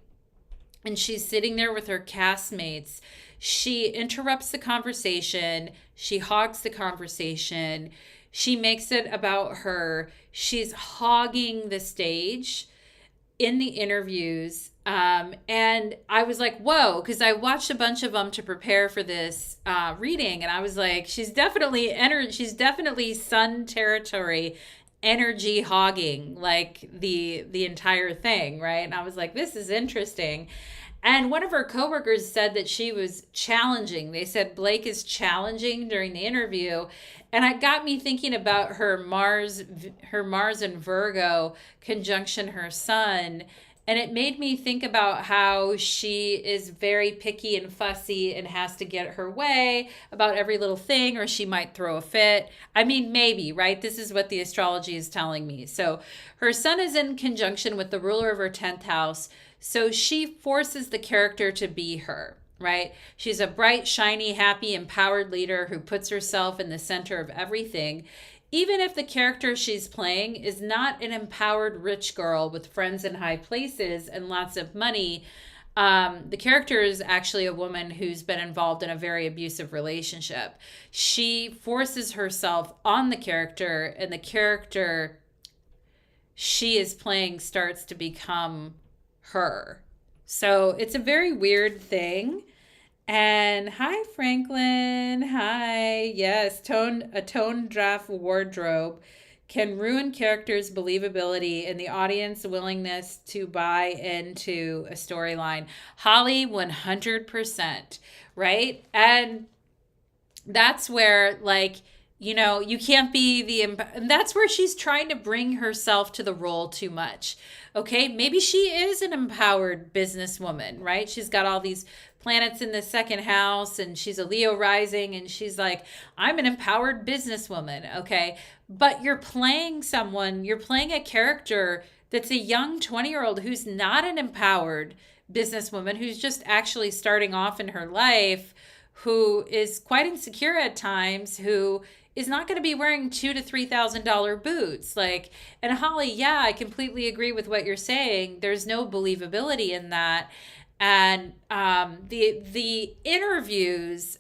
Speaker 1: and she's sitting there with her castmates, she interrupts the conversation. She hogs the conversation. She makes it about her. She's hogging the stage in the interviews. And I was like, whoa, because I watched a bunch of them to prepare for this reading. And I was like, she's definitely sun territory, energy hogging, like the entire thing, right? And I was like, this is interesting. And one of her coworkers said that she was challenging. They said Blake is challenging during the interview. And it got me thinking about her Mars and Virgo conjunction her sun. And it made me think about how she is very picky and fussy and has to get her way about every little thing, or she might throw a fit. I mean, maybe, right? This is what the astrology is telling me. So her sun is in conjunction with the ruler of her 10th house. So she forces the character to be her, right? She's a bright, shiny, happy, empowered leader who puts herself in the center of everything. Even if the character she's playing is not an empowered rich girl with friends in high places and lots of money, the character is actually a woman who's been involved in a very abusive relationship. She forces herself on the character, and the character she is playing starts to become her. So it's a very weird thing. And hi, Franklin. Hi. Yes, a tone draft wardrobe can ruin characters' believability and the audience willingness to buy into a storyline. Holly, 100%, right? And that's where, like, you can't be and that's where she's trying to bring herself to the role too much. Okay, maybe she is an empowered businesswoman, right? She's got all these planets in the second house and she's a Leo rising and she's like, I'm an empowered businesswoman, okay? But you're playing a character that's a young 20-year-old who's not an empowered businesswoman, who's just actually starting off in her life, who is quite insecure at times, who is not going to be wearing $2,000 to $3,000 boots. Like, and Holly, yeah, I completely agree with what you're saying. There's no believability in that. And the interviews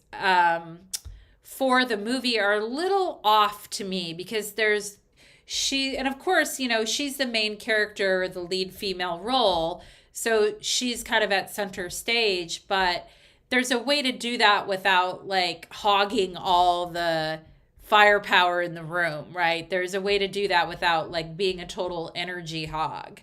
Speaker 1: for the movie are a little off to me, because and of course, she's the main character, the lead female role. So she's kind of at center stage, but there's a way to do that without like hogging all the firepower in the room, right? There's a way to do that without like being a total energy hog.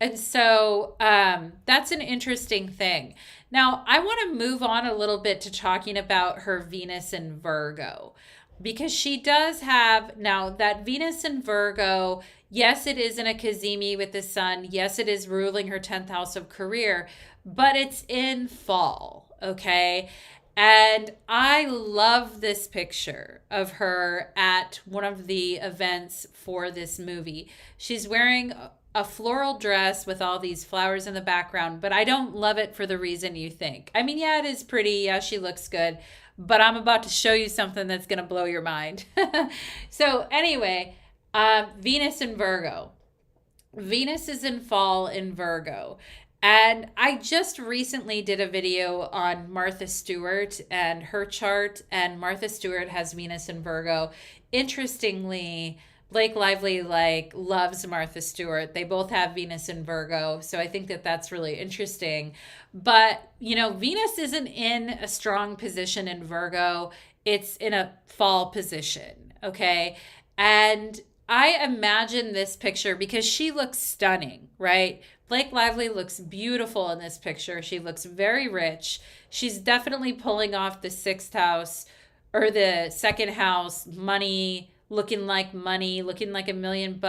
Speaker 1: And so that's an interesting thing. Now, I want to move on a little bit to talking about her Venus in Virgo, because she does have now that Venus in Virgo. Yes, it is in a Cazimi with the sun. Yes, it is ruling her 10th house of career, but it's in fall, okay? And I love this picture of her at one of the events for this movie. She's wearing a floral dress with all these flowers in the background, but I don't love it for the reason you think. I mean, yeah, it is pretty. Yeah, she looks good, but I'm about to show you something that's going to blow your mind. So anyway, Venus in Virgo. Venus is in fall in Virgo. And I just recently did a video on Martha Stewart and her chart, and Martha Stewart has Venus in Virgo. Interestingly, Blake Lively loves Martha Stewart. They both have Venus in Virgo, so I think that that's really interesting. But, Venus isn't in a strong position in Virgo. It's in a fall position, okay? And I imagine this picture because she looks stunning, right? Blake Lively looks beautiful in this picture. She looks very rich. She's definitely pulling off the 6th house or the 2nd house money, looking like $1 million,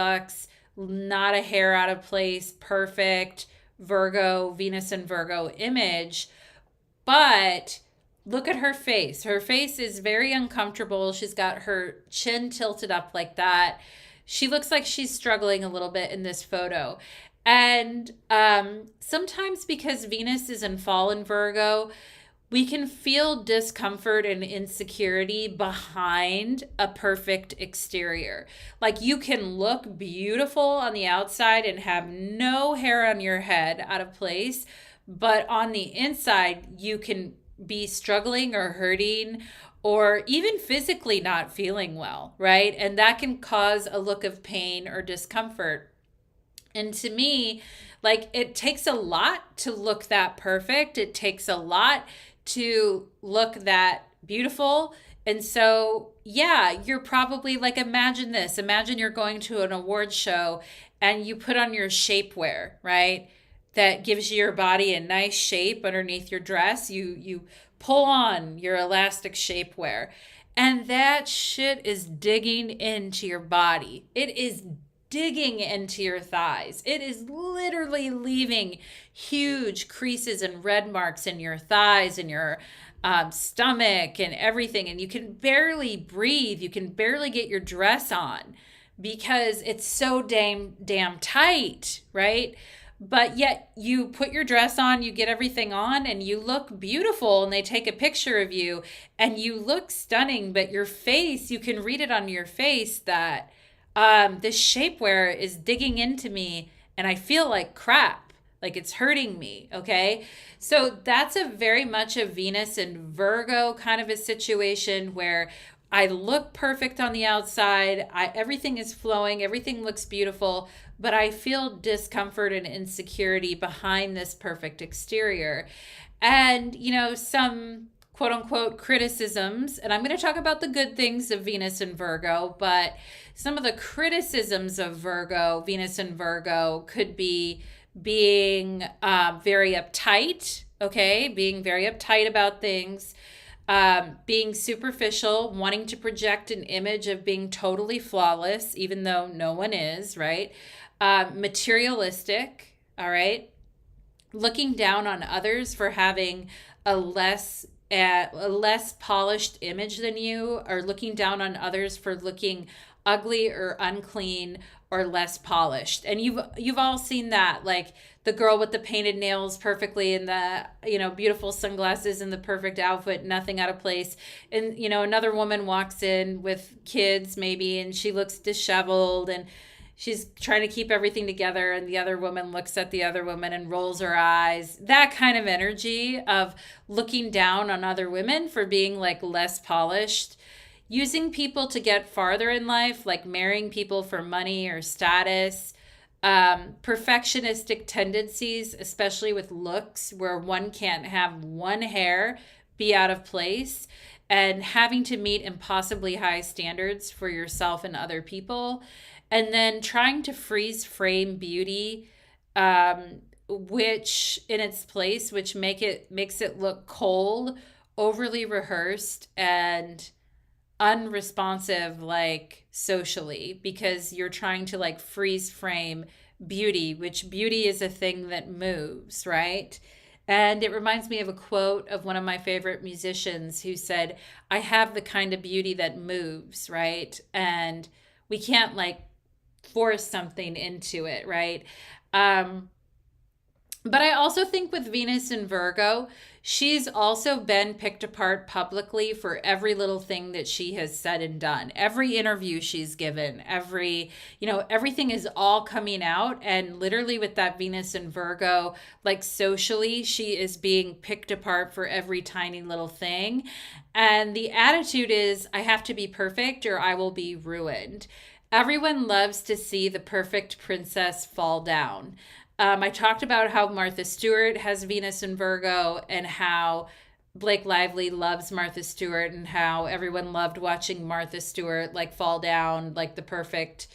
Speaker 1: not a hair out of place, perfect Virgo, Venus and Virgo image. But look at her face. Her face is very uncomfortable. She's got her chin tilted up like that. She looks like she's struggling a little bit in this photo. And sometimes because Venus is in fall in Virgo, we can feel discomfort and insecurity behind a perfect exterior. Like you can look beautiful on the outside and have no hair on your head out of place, but on the inside, you can be struggling or hurting or even physically not feeling well, right? And that can cause a look of pain or discomfort. And to me, like it takes a lot to look that perfect. It takes a lot to look that beautiful. And so, yeah, you're probably like, imagine this. Imagine you're going to an award show and you put on your shapewear, right? That gives your body a nice shape underneath your dress. You pull on your elastic shapewear. And that shit is digging into your body. It is digging into your thighs. It is literally leaving huge creases and red marks in your thighs and your stomach and everything. And you can barely breathe. You can barely get your dress on because it's so damn tight, right? But yet you put your dress on, you get everything on, and you look beautiful, and they take a picture of you and you look stunning. But your face, you can read it on your face that this shapewear is digging into me and I feel like crap, like it's hurting me. Okay. So that's a very much a Venus and Virgo kind of a situation where I look perfect on the outside. Everything is flowing. Everything looks beautiful, but I feel discomfort and insecurity behind this perfect exterior. And, you know, some quote unquote criticisms, and I'm going to talk about the good things of Venus and Virgo, but some of the criticisms of Virgo, Venus and Virgo could be being very uptight, okay? Being very uptight about things, being superficial, wanting to project an image of being totally flawless, even though no one is, right? Materialistic, all right? Looking down on others for having a less polished image than you, or looking down on others for looking ugly or unclean or less polished. And you've all seen that, like the girl with the painted nails perfectly and the, you know, beautiful sunglasses and the perfect outfit, nothing out of place. And, you know, another woman walks in with kids maybe and she looks disheveled and she's trying to keep everything together, and the other woman looks at the other woman and rolls her eyes. That kind of energy of looking down on other women for being like less polished, using people to get farther in life, like marrying people for money or status, perfectionistic tendencies, especially with looks, where one can't have one hair be out of place, and having to meet impossibly high standards for yourself and other people. And then trying to freeze frame beauty, which in its place, which makes it look cold, overly rehearsed, and unresponsive, like socially, because you're trying to like freeze frame beauty, which beauty is a thing that moves, right? And it reminds me of a quote of one of my favorite musicians who said, I have the kind of beauty that moves, right? And we can't like force something into it, right? But I also think with Venus and Virgo, she's also been picked apart publicly for every little thing that she has said and done. Every interview she's given, everything is all coming out. And literally with that Venus and Virgo, like socially, she is being picked apart for every tiny little thing. And the attitude is, I have to be perfect or I will be ruined. Everyone loves to see the perfect princess fall down. I talked about how Martha Stewart has Venus in Virgo and how Blake Lively loves Martha Stewart and how everyone loved watching Martha Stewart like fall down like the perfect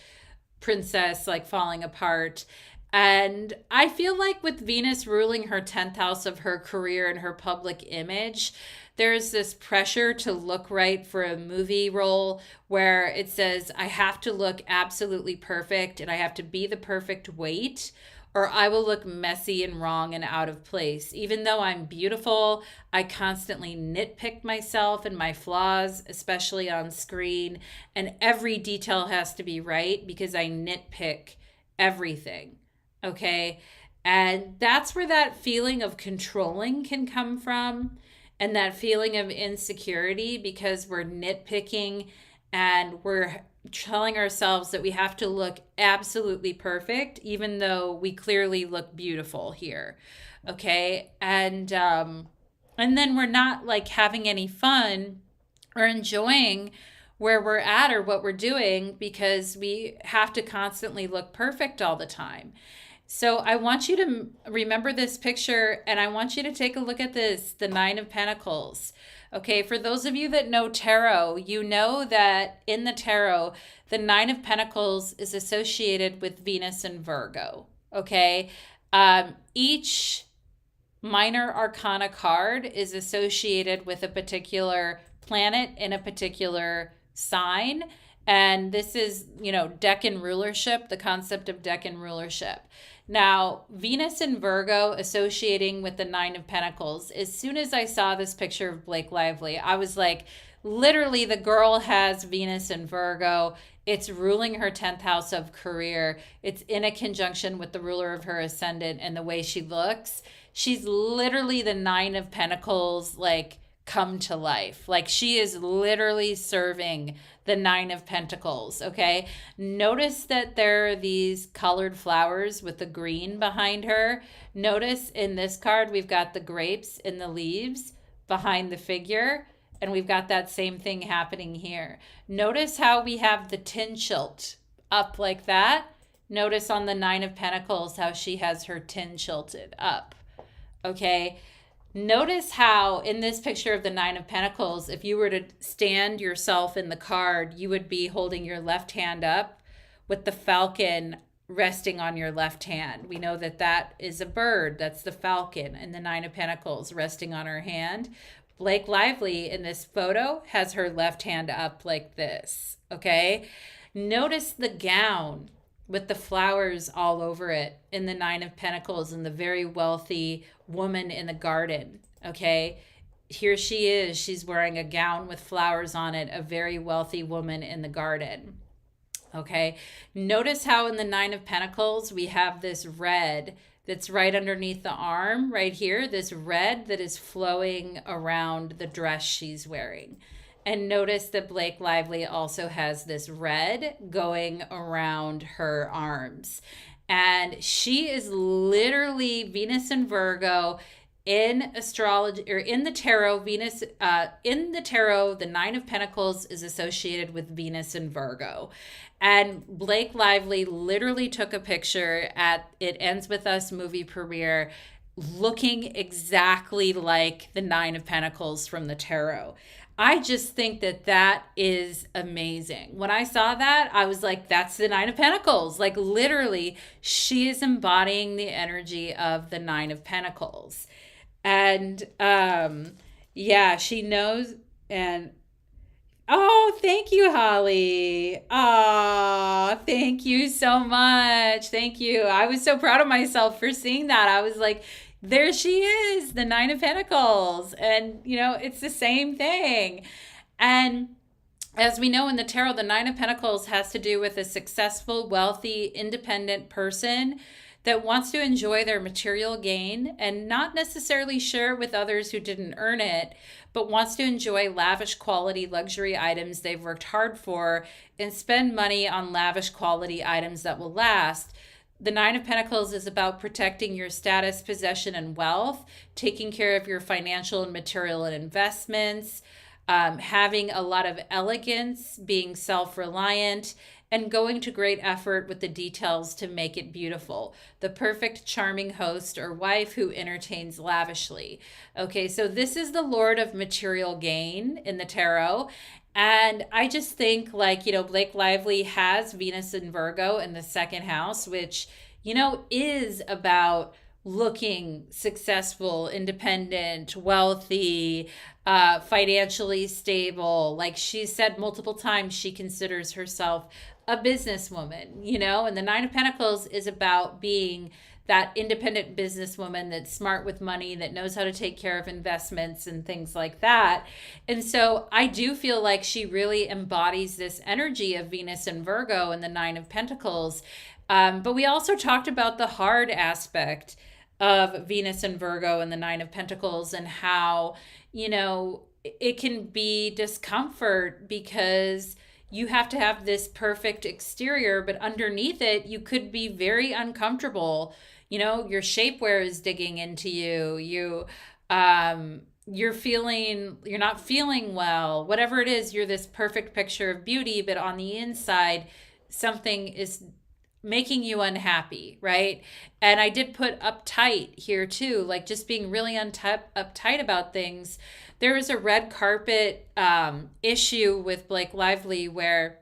Speaker 1: princess, like falling apart. And I feel like with Venus ruling her 10th house of her career and her public image, there's this pressure to look right for a movie role where it says, I have to look absolutely perfect and I have to be the perfect weight, or I will look messy and wrong and out of place. Even though I'm beautiful, I constantly nitpick myself and my flaws, especially on screen. And every detail has to be right because I nitpick everything. Okay? And that's where that feeling of controlling can come from. and that feeling of insecurity because we're nitpicking and we're telling ourselves that we have to look absolutely perfect, even though we clearly look beautiful here. Okay. And then we're not like having any fun or enjoying where we're at or what we're doing because we have to constantly look perfect all the time. So I want you to remember this picture, and I want you to take a look at this, the Nine of Pentacles. Okay, for those of you that know tarot, you know that in the tarot, the Nine of Pentacles is associated with Venus and Virgo. Okay, each minor arcana card is associated with a particular planet in a particular sign. And this is, Decan rulership, the concept of Decan rulership. Now, Venus and Virgo associating with the Nine of Pentacles. As soon as I saw this picture of Blake Lively, I was like, literally, the girl has Venus and Virgo. It's ruling her 10th house of career. It's in a conjunction with the ruler of her ascendant, and the way she looks. She's literally the Nine of Pentacles, like, come to life. Like, she is literally serving the Nine of Pentacles. Okay, notice that there are these colored flowers with the green behind her. Notice in this card we've got the grapes in the leaves behind the figure, and we've got that same thing happening here. Notice how we have the tin chilt up like that. Notice on the Nine of Pentacles how she has her tin chilted up. Okay, notice how in this picture of the Nine of Pentacles, if you were to stand yourself in the card, you would be holding your left hand up with the falcon resting on your left hand. We know that that is a bird. That's the falcon, and the Nine of Pentacles resting on her hand. Blake Lively in this photo has her left hand up like this. Okay, notice the gown with the flowers all over it in the Nine of Pentacles and the very wealthy woman in the garden. Okay, here she is. She's wearing a gown with flowers on it, a very wealthy woman in the garden. Okay, notice how in the Nine of Pentacles we have this red that's right underneath the arm right here, this red that is flowing around the dress she's wearing. And notice that Blake Lively also has this red going around her arms. And she is literally Venus and Virgo in astrology, or in the tarot. Venus, in the tarot, the Nine of Pentacles is associated with Venus and Virgo. And Blake Lively literally took a picture at It Ends With Us movie premiere looking exactly like the Nine of Pentacles from the tarot. I just think that that is amazing. When I saw that, I was like, that's the Nine of Pentacles. Like, literally, she is embodying the energy of the Nine of Pentacles. And yeah, she knows. And oh, thank you, Holly. Oh, thank you so much. Thank you. I was so proud of myself for seeing that. I was like, there she is, the Nine of Pentacles. And, it's the same thing. And as we know in the tarot, the Nine of Pentacles has to do with a successful, wealthy, independent person that wants to enjoy their material gain and not necessarily share it with others who didn't earn it, but wants to enjoy lavish quality luxury items they've worked hard for and spend money on lavish quality items that will last. The Nine of Pentacles is about protecting your status, possession, and wealth, taking care of your financial and material and investments, having a lot of elegance, being self-reliant, and going to great effort with the details to make it beautiful. The perfect, charming host or wife who entertains lavishly. Okay, so this is the Lord of material gain in the tarot. And I just think, like, Blake Lively has Venus and Virgo in the second house, which, is about looking successful, independent, wealthy, financially stable. Like she said multiple times, she considers herself a businesswoman, and the Nine of Pentacles is about being that independent businesswoman that's smart with money, that knows how to take care of investments and things like that. And so I do feel like she really embodies this energy of Venus and Virgo and the Nine of Pentacles. But we also talked about the hard aspect of Venus and Virgo and the Nine of Pentacles, and how, you know, it can be discomfort because you have to have this perfect exterior, but underneath it, you could be very uncomfortable. You know, your shapewear is digging into you. You're not feeling well. Whatever it is, you're this perfect picture of beauty, but on the inside, something is making you unhappy, right? And I did put uptight here too, like just being really uptight about things. There was a red carpet issue with Blake Lively where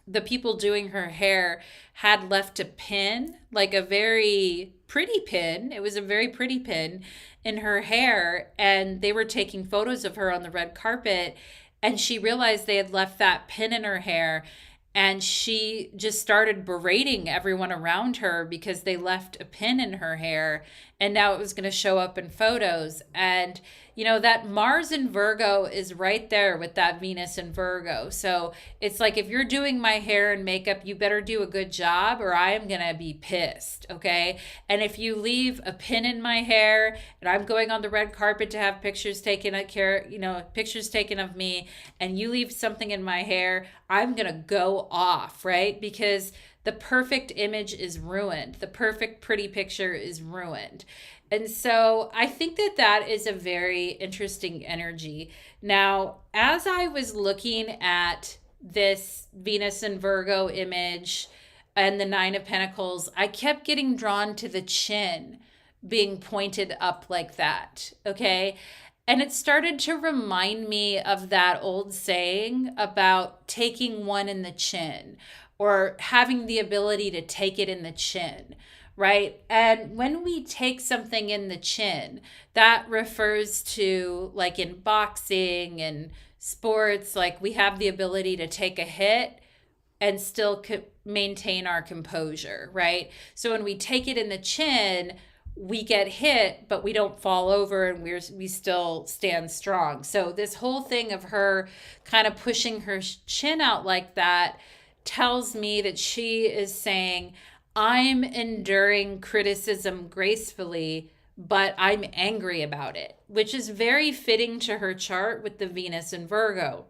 Speaker 1: the people doing her hair had left a pin, like a very pretty pin. It was a very pretty pin in her hair, and they were taking photos of her on the red carpet, and she realized they had left that pin in her hair, and she just started berating everyone around her because they left a pin in her hair, and now it was going to show up in photos. And you know, that Mars in Virgo is right there with that Venus in Virgo. So it's like, if you're doing my hair and makeup, you better do a good job or I am going to be pissed. Okay. And if you leave a pin in my hair and I'm going on the red carpet to have pictures taken pictures taken of me, and you leave something in my hair, I'm going to go off, right? Because the perfect image is ruined. The perfect pretty picture is ruined. And so I think that that is a very interesting energy. Now, as I was looking at this Venus and Virgo image and the Nine of Pentacles, I kept getting drawn to the chin being pointed up like that. Okay. And it started to remind me of that old saying about taking one in the chin, or having the ability to take it in the chin, right? And when we take something in the chin, that refers to, like in boxing and sports, like we have the ability to take a hit and still maintain our composure, right? So when we take it in the chin, we get hit, but we don't fall over, and we still stand strong. So this whole thing of her kind of pushing her chin out like that tells me that she is saying, I'm enduring criticism gracefully, but I'm angry about it, which is very fitting to her chart with the Venus in Virgo.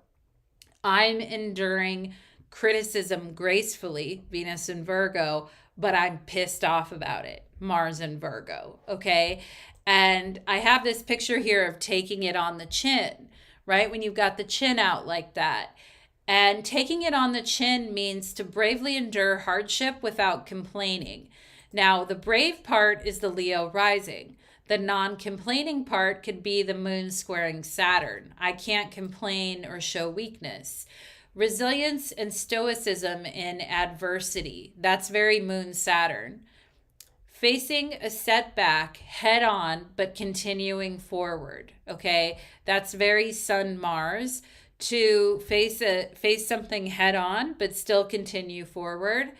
Speaker 1: I'm enduring criticism gracefully, Venus in Virgo, but I'm pissed off about it, Mars in Virgo, okay? And I have this picture here of taking it on the chin, right? When you've got the chin out like that. And taking it on the chin means to bravely endure hardship without complaining. Now, the brave part is the Leo rising. The non-complaining part could be the moon squaring Saturn. I can't complain or show weakness. Resilience and stoicism in adversity. That's very moon Saturn. Facing a setback head on, but continuing forward. Okay, that's very Sun Mars. To face something head on, but still continue forward.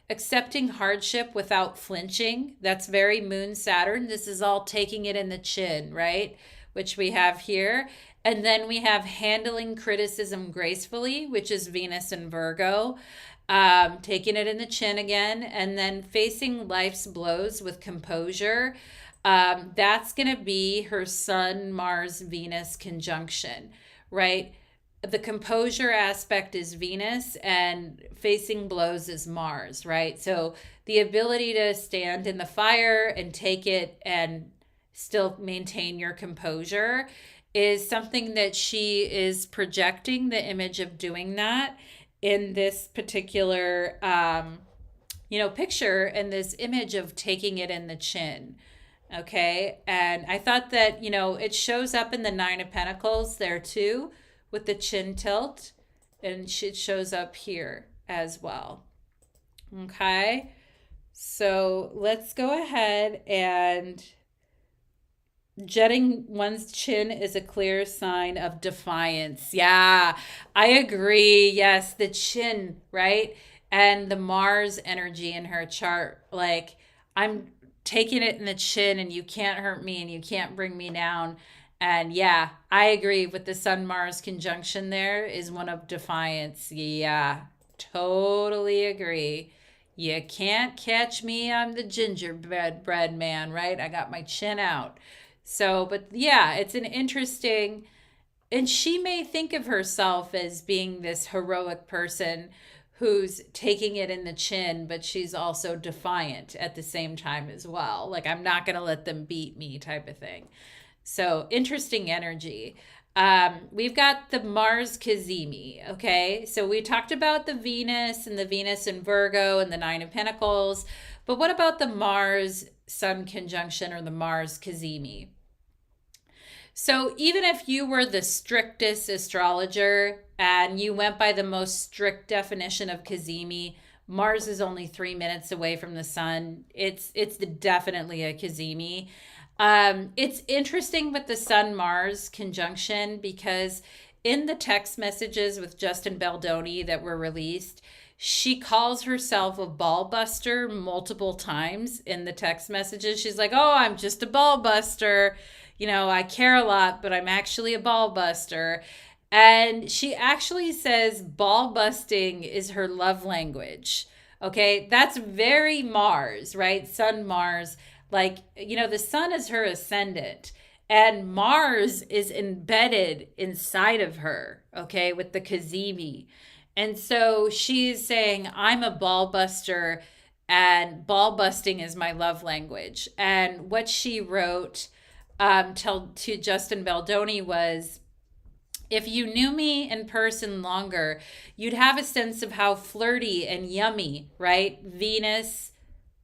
Speaker 1: Accepting hardship without flinching. That's very moon Saturn. This is all taking it in the chin, right? Which we have here. And then we have handling criticism gracefully, which is Venus and Virgo. Taking it in the chin again. And then facing life's blows with composure. That's going to be her Sun, Mars, Venus conjunction, right? The composure aspect is Venus, and facing blows is Mars, right? So the ability to stand in the fire and take it and still maintain your composure is something that she is projecting the image of doing that in this particular, picture, and this image of taking it in the chin. Okay. And I thought that, it shows up in the Nine of Pentacles there too, with the chin tilt, and it shows up here as well. Okay, so let's go ahead, and jutting one's chin is a clear sign of defiance. Yeah, I agree. Yes, the chin, right? And the Mars energy in her chart, like, I'm taking it in the chin and you can't hurt me and you can't bring me down. And yeah, I agree with the Sun Mars conjunction there is one of defiance. Yeah, totally agree. You can't catch me. I'm the gingerbread bread man, right? I got my chin out. So, but yeah, it's an interesting, and she may think of herself as being this heroic person who's taking it in the chin, but she's also defiant at the same time as well. Like, I'm not going to let them beat me, type of thing. So, interesting energy. We've got the Mars Cazimi. Okay. So, we talked about the Venus and Virgo and the Nine of Pentacles. But what about the Mars Sun conjunction, or the Mars Cazimi? So even if you were the strictest astrologer and you went by the most strict definition of Cazimi, Mars is only 3 minutes away from the sun. It's definitely a Cazimi. It's interesting with the Sun Mars conjunction because in the text messages with Justin Baldoni that were released, she calls herself a ball buster multiple times in the text messages. She's like, "Oh, I'm just a ball buster. I care a lot, but I'm actually a ball buster." And she actually says ball busting is her love language. Okay, that's very Mars, right? Sun Mars. Like, the sun is her ascendant, and Mars is embedded inside of her, okay, with the Cazimi. And so she's saying, I'm a ball buster, and ball busting is my love language. And what she wrote to Justin Baldoni was, if you knew me in person longer, you'd have a sense of how flirty and yummy, right? Venus,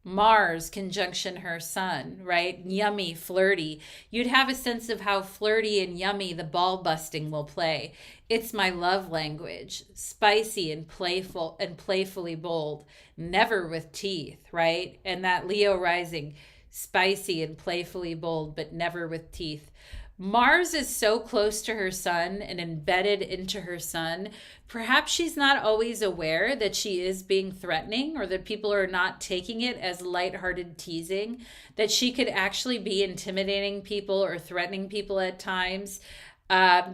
Speaker 1: Mars conjunction her sun, right? Yummy, flirty. You'd have a sense of how flirty and yummy the ball busting will play. It's my love language, spicy and playful and playfully bold, never with teeth, right? And that Leo rising, spicy and playfully bold, but never with teeth. Mars is so close to her sun and embedded into her sun. Perhaps she's not always aware that she is being threatening, or that people are not taking it as lighthearted teasing, that she could actually be intimidating people or threatening people at times.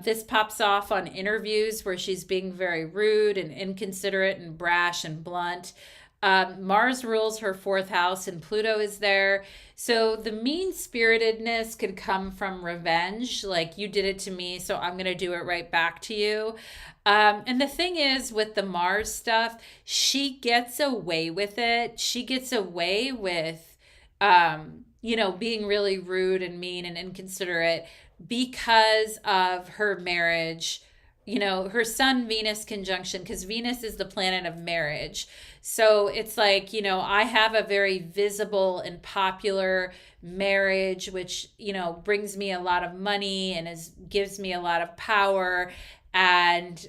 Speaker 1: This pops off on interviews where she's being very rude and inconsiderate and brash and blunt. Mars rules her fourth house and Pluto is there. So the mean-spiritedness could come from revenge, like you did it to me, so I'm going to do it right back to you. And the thing is, with the Mars stuff, she gets away with it. She gets away with, being really rude and mean and inconsiderate because of her marriage. Her Sun Venus conjunction, because Venus is the planet of marriage. So it's like, I have a very visible and popular marriage, which, brings me a lot of money and gives me a lot of power, and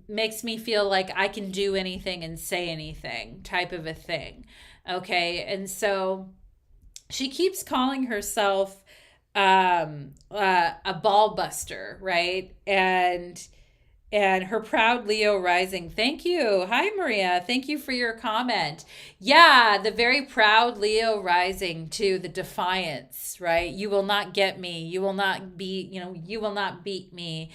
Speaker 1: makes me feel like I can do anything and say anything, type of a thing. Okay. And so she keeps calling herself a ball buster, right? And her proud Leo rising. Thank you. Hi, Maria. Thank you for your comment. Yeah, the very proud Leo rising to the defiance, right? You will not get me. You will not you will not beat me.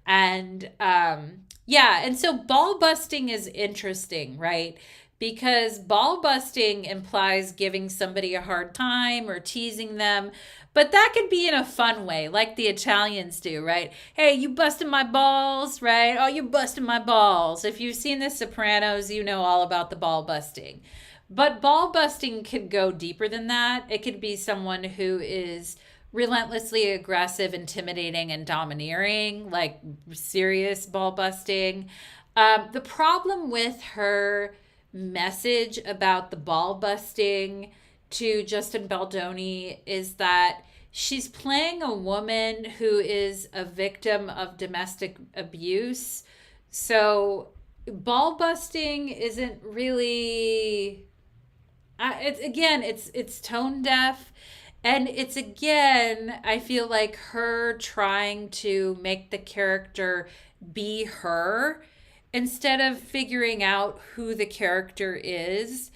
Speaker 1: And and so ball busting is interesting, right? Because ball busting implies giving somebody a hard time or teasing them. But that could be in a fun way, like the Italians do, right? Hey, you busting my balls, right? Oh, you busting my balls. If you've seen The Sopranos, you know all about the ball busting. But ball busting could go deeper than that. It could be someone who is relentlessly aggressive, intimidating, and domineering, like serious ball busting. The problem with her message about the ball busting to Justin Baldoni is that she's playing a woman who is a victim of domestic abuse. So ball busting isn't really it's tone deaf, and it's, again, I feel like her trying to make the character be her instead of figuring out who the character is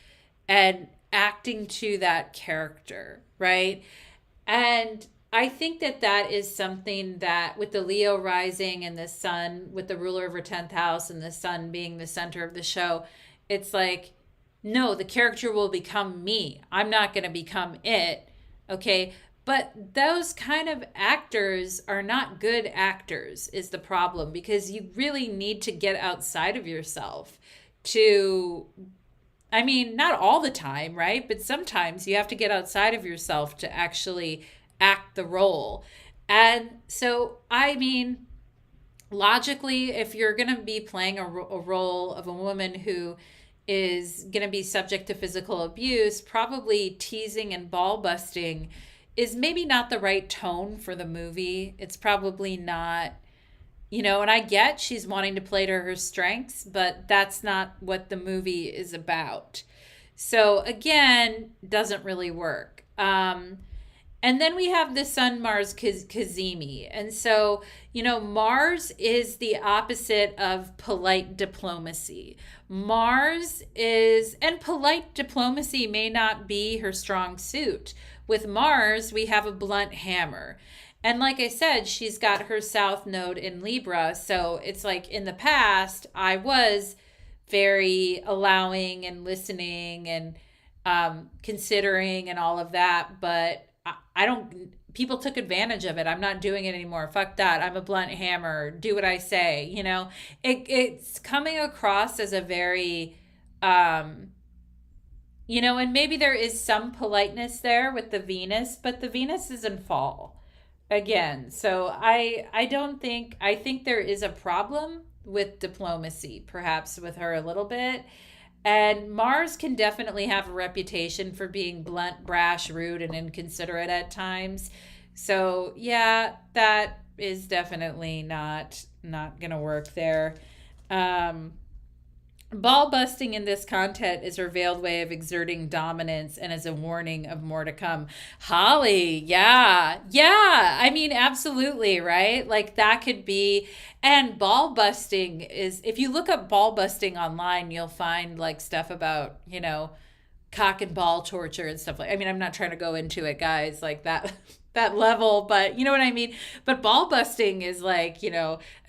Speaker 1: and acting to that character, right? And I think that is something that, with the Leo rising and the sun, with the ruler of her 10th house and the sun being the center of the show, it's like No, the character will become me. I'm not going to become it. Okay. But those kind of actors are not good actors, is the problem, because you really need to get outside of yourself to, I mean, not all the time, right? But sometimes you have to get outside of yourself to actually act the role. And so, I mean, logically, if you're going to be playing a role of a woman who is going to be subject to physical abuse, probably teasing and ball busting is maybe not the right tone for the movie. It's probably not, and I get she's wanting to play to her strengths, but that's not what the movie is about. So again, doesn't really work. And then we have the sun Mars Cazimi. And so, Mars is the opposite of polite diplomacy. And polite diplomacy may not be her strong suit. With Mars, we have a blunt hammer. And like I said, she's got her South Node in Libra. So it's like in the past, I was very allowing and listening and considering and all of that. But I don't, people took advantage of it. I'm not doing it anymore. Fuck that. I'm a blunt hammer. Do what I say. It's coming across as a very, and maybe there is some politeness there with the Venus, but the Venus is in fall again. So I think there is a problem with diplomacy, perhaps with her a little bit. And Mars can definitely have a reputation for being blunt, brash, rude, and inconsiderate at times. So yeah, that is definitely not gonna work there. Ball busting in this content is her veiled way of exerting dominance and is a warning of more to come. Holly, yeah. Yeah. I mean, absolutely, right? Like that could be. And ball busting is, if you look up ball busting online, you'll find like stuff about, cock and ball torture and stuff like, I mean, I'm not trying to go into it, guys, like that. That level, but you know what I mean? But ball busting is like,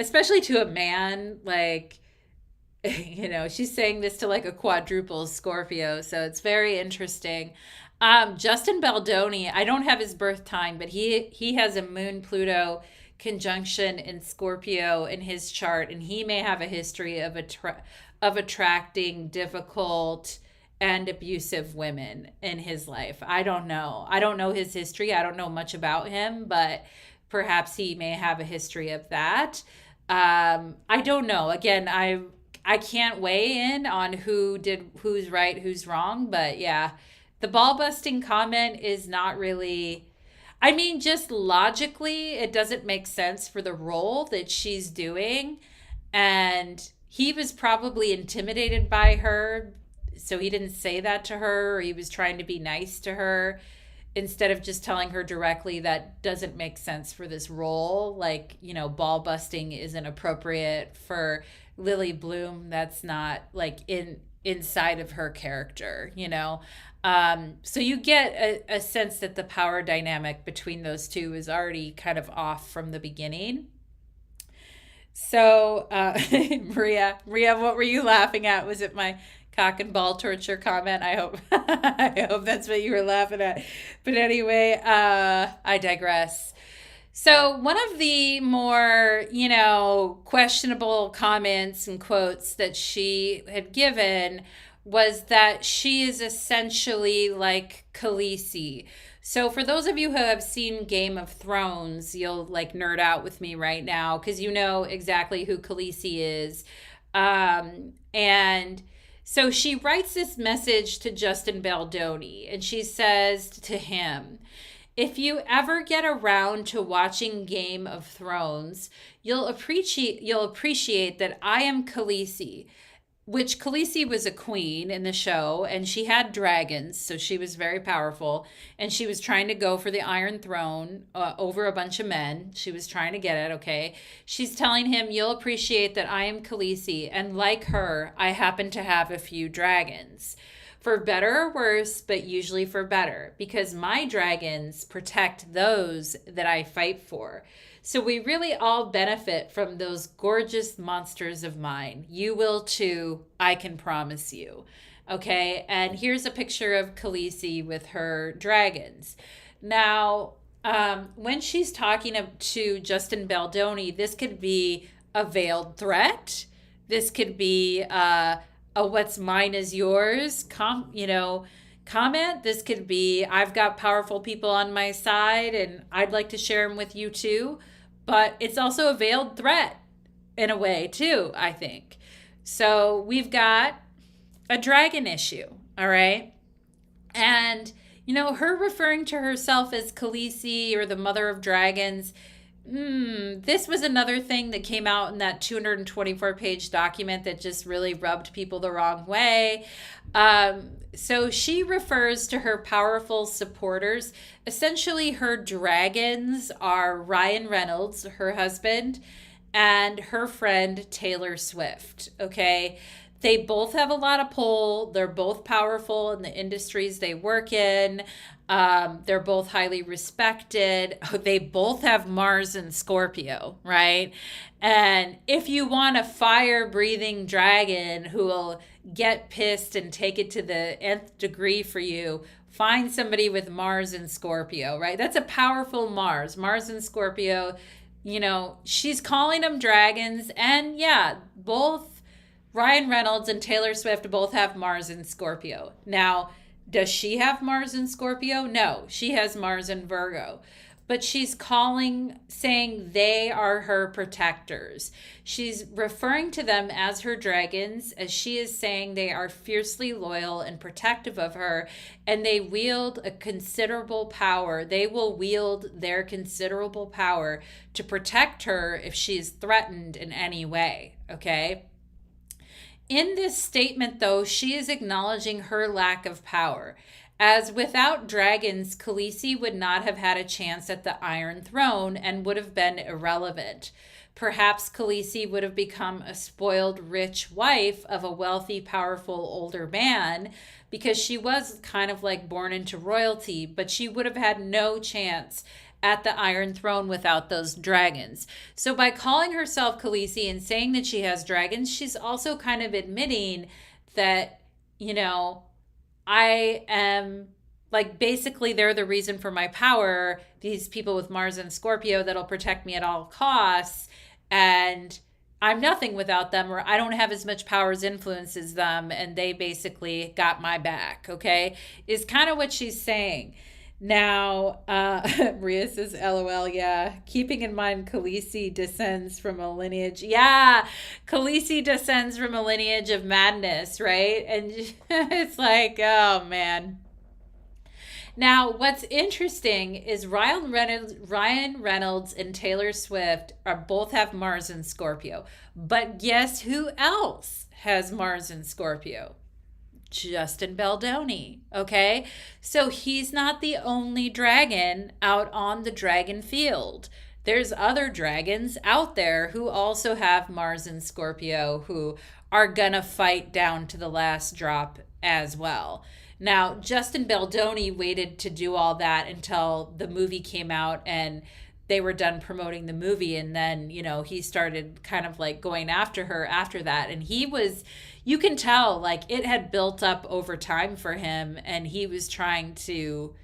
Speaker 1: especially to a man, like, she's saying this to like a quadruple Scorpio, so it's very interesting. Justin Baldoni, I don't have his birth time, but he has a Moon Pluto conjunction in Scorpio in his chart, and he may have a history of attracting difficult and abusive women in his life. I don't know. I don't know his history. I don't know much about him, but perhaps he may have a history of that. I don't know. Again, I can't weigh in on who's right, who's wrong, but yeah, the ball busting comment is not really, I mean, just logically, it doesn't make sense for the role that she's doing. And he was probably intimidated by her, so he didn't say that to her, or he was trying to be nice to her instead of just telling her directly that doesn't make sense for this role. Like, ball busting isn't appropriate for Lily Bloom. That's not like inside of her character, so you get a sense that the power dynamic between those two is already kind of off from the beginning. So Maria, what were you laughing at? Was it my cock and ball torture comment? I hope I hope that's what you were laughing at. But anyway, I digress. So one of the more, questionable comments and quotes that she had given was that she is essentially like Khalessi. So for those of you who have seen Game of Thrones, you'll like nerd out with me right now because you know exactly who Khalessi is. And so she writes this message to Justin Baldoni, and she says to him, if you ever get around to watching Game of Thrones, you'll appreciate that I am Khalessi, which Khalessi was a queen in the show, and she had dragons, so she was very powerful, and she was trying to go for the Iron Throne over a bunch of men. She was trying to get it, okay? She's telling him, you'll appreciate that I am Khalessi, and like her, I happen to have a few dragons. For better or worse, but usually for better, because my dragons protect those that I fight for. So we really all benefit from those gorgeous monsters of mine. You will too, I can promise you. Okay, and here's a picture of Khalessi with her dragons. Now, when she's talking to Justin Baldoni, this could be a veiled threat. This could be a "what's mine is yours" comment. This could be, "I've got powerful people on my side, and I'd like to share them with you too." But it's also a veiled threat in a way too, I think. So we've got a dragon issue, all right? And, her referring to herself as Khalessi or the mother of dragons, this was another thing that came out in that 224-page document that just really rubbed people the wrong way. So she refers to her powerful supporters. Essentially, her dragons are Ryan Reynolds, her husband, and her friend Taylor Swift, okay? They both have a lot of pull. They're both powerful in the industries they work in. They're both highly respected. They both have Mars and Scorpio, right? And if you want a fire-breathing dragon who will get pissed and take it to the nth degree for you, find somebody with Mars and Scorpio, right? That's a powerful Mars. Mars and Scorpio, she's calling them dragons. And yeah, both Ryan Reynolds and Taylor Swift both have Mars and Scorpio. Now, does she have Mars and Scorpio? No, she has Mars and Virgo. But she's saying they are her protectors. She's referring to them as her dragons, as she is saying they are fiercely loyal and protective of her, and they wield a considerable power. They will wield their considerable power to protect her if she is threatened in any way, okay? In this statement, though, she is acknowledging her lack of power, as without dragons, Khalessi would not have had a chance at the Iron Throne and would have been irrelevant. Perhaps Khalessi would have become a spoiled, rich wife of a wealthy, powerful older man, because she was kind of like born into royalty, but she would have had no chance at the Iron Throne without those dragons. So by calling herself Khalessi and saying that she has dragons, she's also kind of admitting that, I am, like, basically they're the reason for my power, these people with Mars and Scorpio that'll protect me at all costs, and I'm nothing without them, or I don't have as much power as influence as them, and they basically got my back, okay? Is kind of what she's saying. Now, Maria says, LOL, yeah. Keeping in mind Khalessi descends from a lineage. Yeah, Khalessi descends from a lineage of madness, right? And it's like, oh, man. Now, what's interesting is Ryan Reynolds and Taylor Swift both have Mars and Scorpio. But guess who else has Mars and Scorpio? Justin Baldoni, okay? So he's not the only dragon out on the dragon field. There's other dragons out there who also have Mars and Scorpio who are gonna fight down to the last drop as well. Now, Justin Baldoni waited to do all that until the movie came out and they were done promoting the movie, and then, he started kind of like going after her after that. And you can tell, like, it had built up over time for him, and he was trying to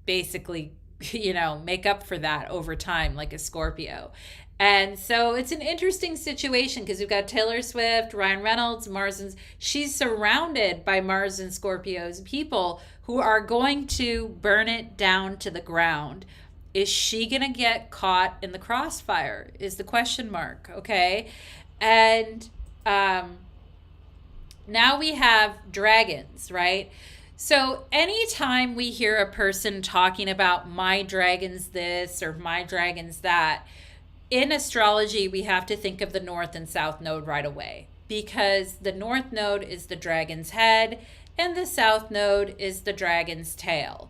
Speaker 1: basically, make up for that over time, like a Scorpio. And so it's an interesting situation because we've got Taylor Swift, Ryan Reynolds, she's surrounded by Mars and Scorpio's people who are going to burn it down to the ground. Is she going to get caught in the crossfire is the question mark, okay? And now we have dragons, right? So anytime we hear a person talking about my dragon's this or my dragon's that, in astrology, we have to think of the North and South Node right away, because the North Node is the dragon's head and the South Node is the dragon's tail.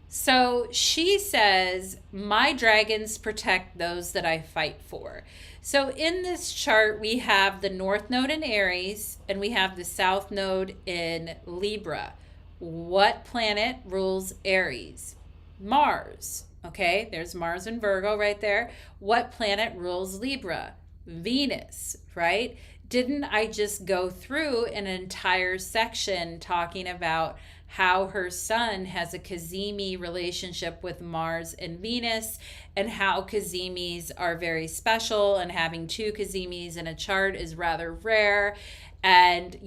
Speaker 1: So she says, my dragons protect those that I fight for. So in this chart, we have the North Node in Aries and we have the South Node in Libra. What planet rules Aries? Mars. Okay, there's Mars and Virgo right there. What planet rules Libra? Venus, right? didn't I just go through an entire section talking about how her sun has a Cazimi relationship with Mars and Venus, and how Cazimis are very special, and having two Cazimis in a chart is rather rare, and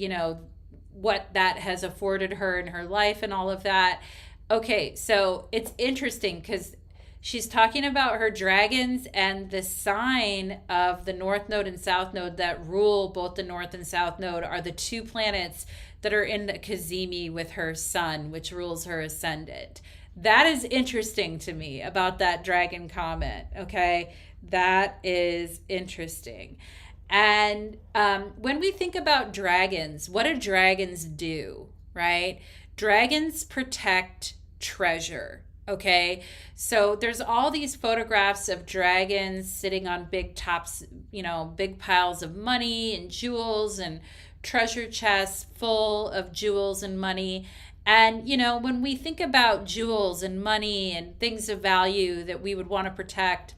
Speaker 1: what that has afforded her in her life and all of that. Okay, so it's interesting because she's talking about her dragons and the sign of the North Node and South Node that rule both the North and South Node are the two planets that are in the Cazimi with her sun, which rules her ascendant. That is interesting to me about that dragon comment, okay? That is interesting. And when we think about dragons, what do dragons do, right? Dragons protect treasure. Okay, so there's all these photographs of dragons sitting on big tops, big piles of money and jewels and treasure chests full of jewels and money. And, when we think about jewels and money and things of value that we would want to protect,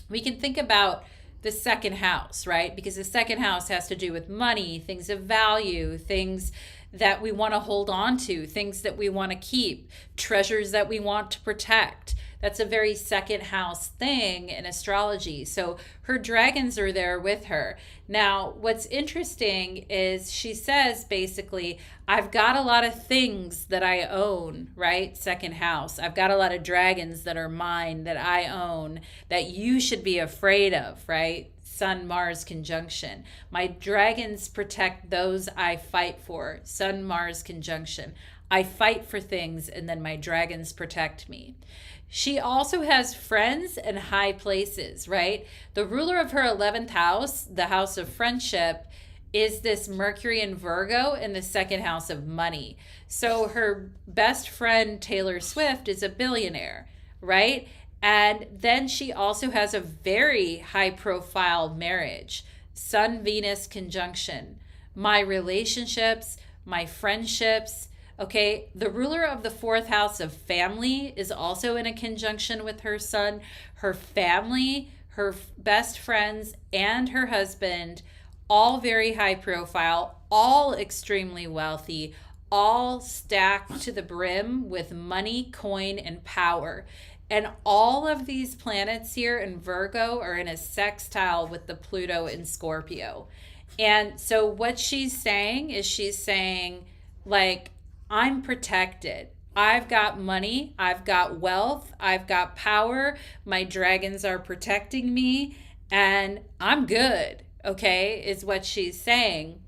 Speaker 1: we can think about the second house, right? Because the second house has to do with money, things of value, things that we want to hold on to, things that we want to keep, treasures that we want to protect. That's a very second house thing in astrology. So her dragons are there with her. Now, what's interesting is she says basically, I've got a lot of things that I own, right? Second house. I've got a lot of dragons that are mine, that I own, that you should be afraid of, right? Sun-Mars conjunction. My dragons protect those I fight for. Sun-Mars conjunction. I fight for things and then my dragons protect me. She also has friends and high places, right? The ruler of her 11th house, the house of friendship, is this Mercury in Virgo in the second house of money. So her best friend, Taylor Swift, is a billionaire, right? And then she also has a very high profile marriage, Sun-Venus conjunction. My relationships, my friendships, okay, the ruler of the fourth house of family is also in a conjunction with her sun. Her family, her best friends, and her husband, all very high profile, all extremely wealthy, all stacked to the brim with money, coin, and power. And all of these planets here in Virgo are in a sextile with the Pluto in Scorpio. And so what she's saying is like, I'm protected. I've got money. I've got wealth. I've got power. My dragons are protecting me. And I'm good, okay, is what she's saying.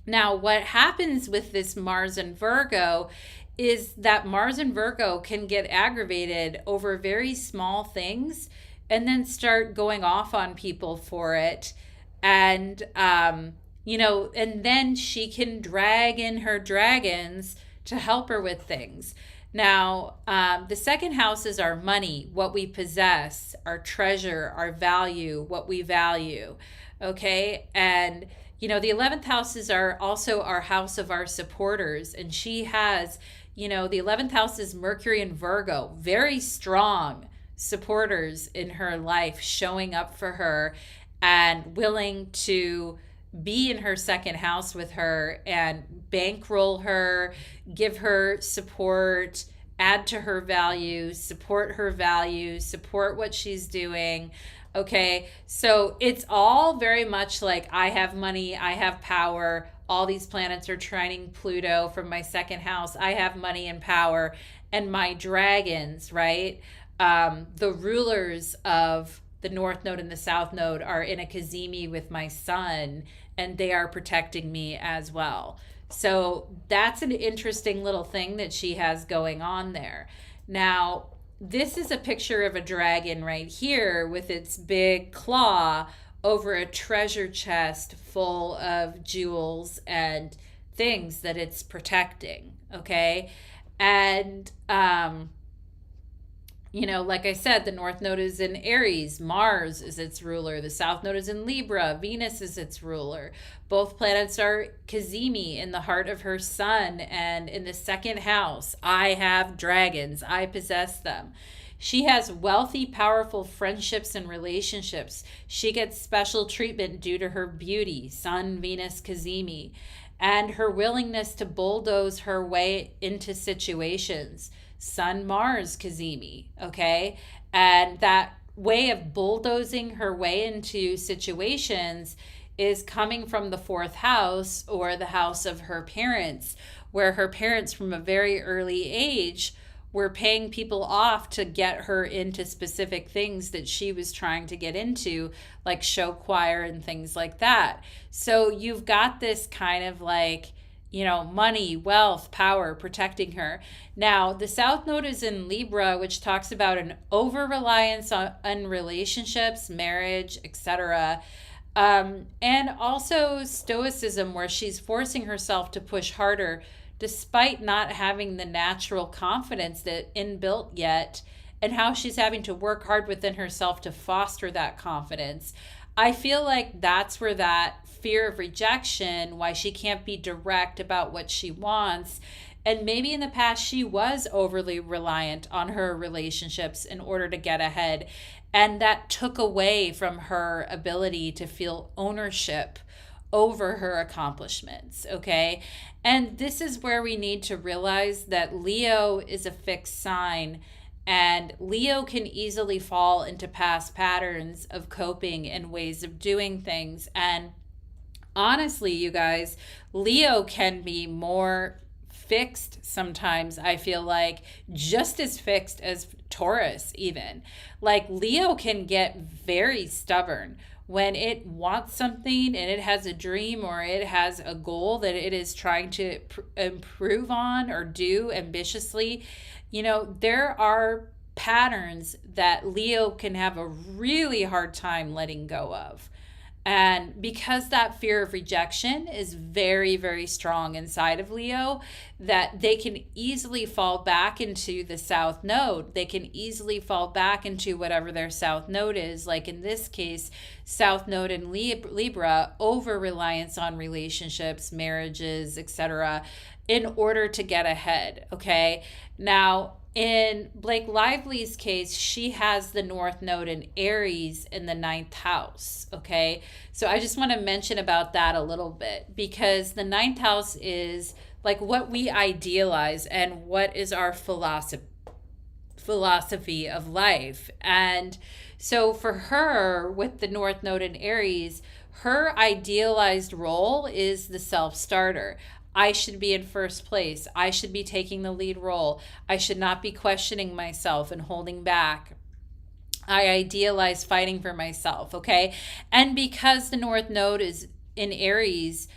Speaker 1: Now, what happens with this Mars and Virgo is that Mars and Virgo can get aggravated over very small things and then start going off on people for it. And, and then she can drag in her dragons to help her with things. Now, the second house is our money, what we possess, our treasure, our value, what we value. Okay. And, the 11th houses are also our house of our supporters. And she has, the 11th house is Mercury and Virgo, very strong supporters in her life, showing up for her and willing to be in her second house with her and bankroll her, give her support, add to her values, support what she's doing. Okay, so it's all very much like I have money, I have power. All these planets are trining Pluto from my second house. I have money and power. And my dragons, right? The rulers of the North Node and the South Node are in a Cazimi with my sun, and they are protecting me as well. So that's an interesting little thing that she has going on there. Now, this is a picture of a dragon right here with its big claw over a treasure chest full of jewels and things that it's protecting, okay? And, like I said, the North Node is in Aries. Mars is its ruler. The South Node is in Libra. Venus is its ruler. Both planets are Cazimi in the heart of her sun and in the second house. I have dragons. I possess them. She has wealthy, powerful friendships and relationships. She gets special treatment due to her beauty, Sun, Venus, Cazimi, and her willingness to bulldoze her way into situations, Sun, Mars, Cazimi, okay? And that way of bulldozing her way into situations is coming from the fourth house, or the house of her parents, where her parents from a very early age were paying people off to get her into specific things that she was trying to get into, like show choir and things like that. So you've got this kind of like, money, wealth, power protecting her. Now, the South Node is in Libra, which talks about an over-reliance on relationships, marriage, etc. And also stoicism, where she's forcing herself to push harder despite not having the natural confidence that inbuilt yet, and how she's having to work hard within herself to foster that confidence. I feel like that's where that fear of rejection, why she can't be direct about what she wants. And maybe in the past she was overly reliant on her relationships in order to get ahead. And that took away from her ability to feel ownership over her accomplishments, okay? And this is where we need to realize that Leo is a fixed sign, and Leo can easily fall into past patterns of coping and ways of doing things. And honestly, you guys, Leo can be more fixed sometimes, I feel like, just as fixed as Taurus even. Like Leo can get very stubborn when it wants something and it has a dream or it has a goal that it is trying to improve on or do ambitiously. There are patterns that Leo can have a really hard time letting go of. And because that fear of rejection is very, very strong inside of Leo, that they can easily fall back into the South Node. They can easily fall back into whatever their South Node is. Like in this case, South Node in Libra, over reliance on relationships, marriages, etc., in order to get ahead. Okay. Now, in Blake Lively's case, she has the North Node in Aries in the 9th house, okay? So I just want to mention about that a little bit, because the 9th house is like what we idealize and what is our philosophy of life. And so for her, with the North Node in Aries, her idealized role is the self-starter. I should be in first place. I should be taking the lead role. I should not be questioning myself and holding back. I idealize fighting for myself, okay? And because the North Node is in Aries,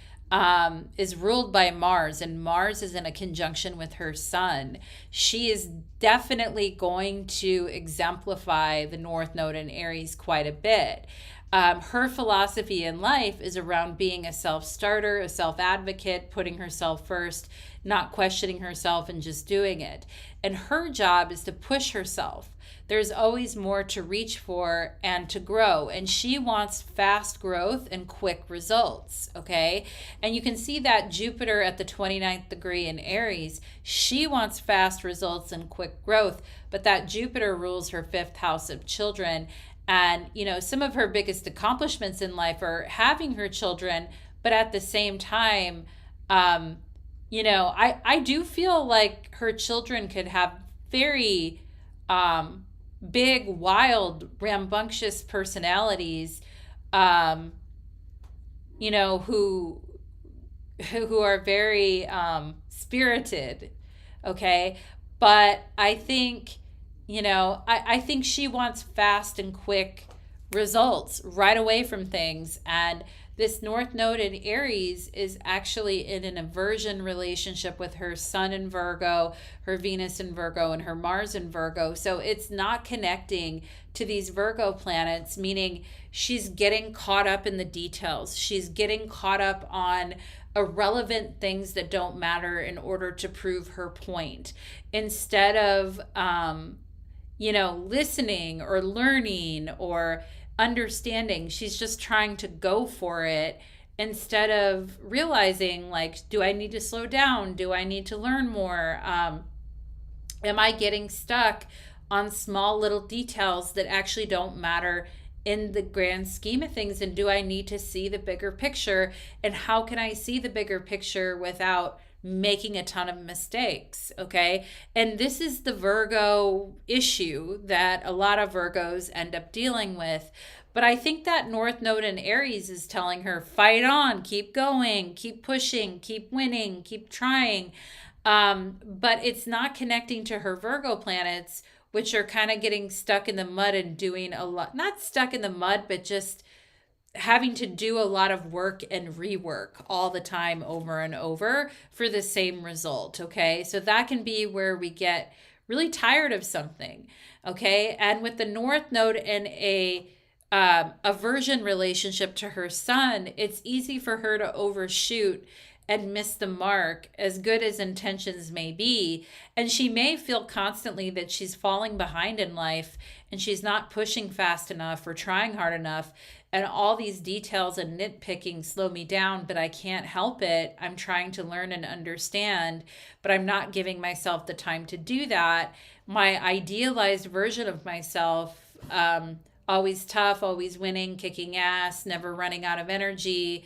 Speaker 1: is ruled by Mars, and Mars is in a conjunction with her Sun, she is definitely going to exemplify the North Node in Aries quite a bit. Her philosophy in life is around being a self-starter, a self-advocate, putting herself first, not questioning herself and just doing it. And her job is to push herself. There's always more to reach for and to grow. And she wants fast growth and quick results, okay? And you can see that Jupiter at the 29th degree in Aries, she wants fast results and quick growth, but that Jupiter rules her 5th house of children. And, some of her biggest accomplishments in life are having her children, but at the same time, I do feel like her children could have very big, wild, rambunctious personalities, who are very spirited, okay? But I think, I think she wants fast and quick results right away from things. And this North Node in Aries is actually in an aversion relationship with her Sun in Virgo, her Venus in Virgo, and her Mars in Virgo. So it's not connecting to these Virgo planets, meaning she's getting caught up in the details. She's getting caught up on irrelevant things that don't matter in order to prove her point, instead of listening or learning or understanding. She's just trying to go for it instead of realizing, like, do I need to slow down? Do I need to learn more? Am I getting stuck on small little details that actually don't matter in the grand scheme of things? And do I need to see the bigger picture? And how can I see the bigger picture without making a ton of mistakes? Okay. And this is the Virgo issue that a lot of Virgos end up dealing with. But I think that North Node in Aries is telling her, fight on, keep going, keep pushing, keep winning, keep trying. But it's not connecting to her Virgo planets, which are kind of getting stuck in the mud and doing a lot, not stuck in the mud, but just having to do a lot of work and rework all the time over and over for the same result. Okay. So that can be where we get really tired of something. Okay. And with the North Node in a aversion relationship to her sun, it's easy for her to overshoot and miss the mark, as good as intentions may be. And she may feel constantly that she's falling behind in life and she's not pushing fast enough or trying hard enough. And all these details and nitpicking slow me down, but I can't help it. I'm trying to learn and understand, but I'm not giving myself the time to do that. My idealized version of myself, always tough, always winning, kicking ass, never running out of energy,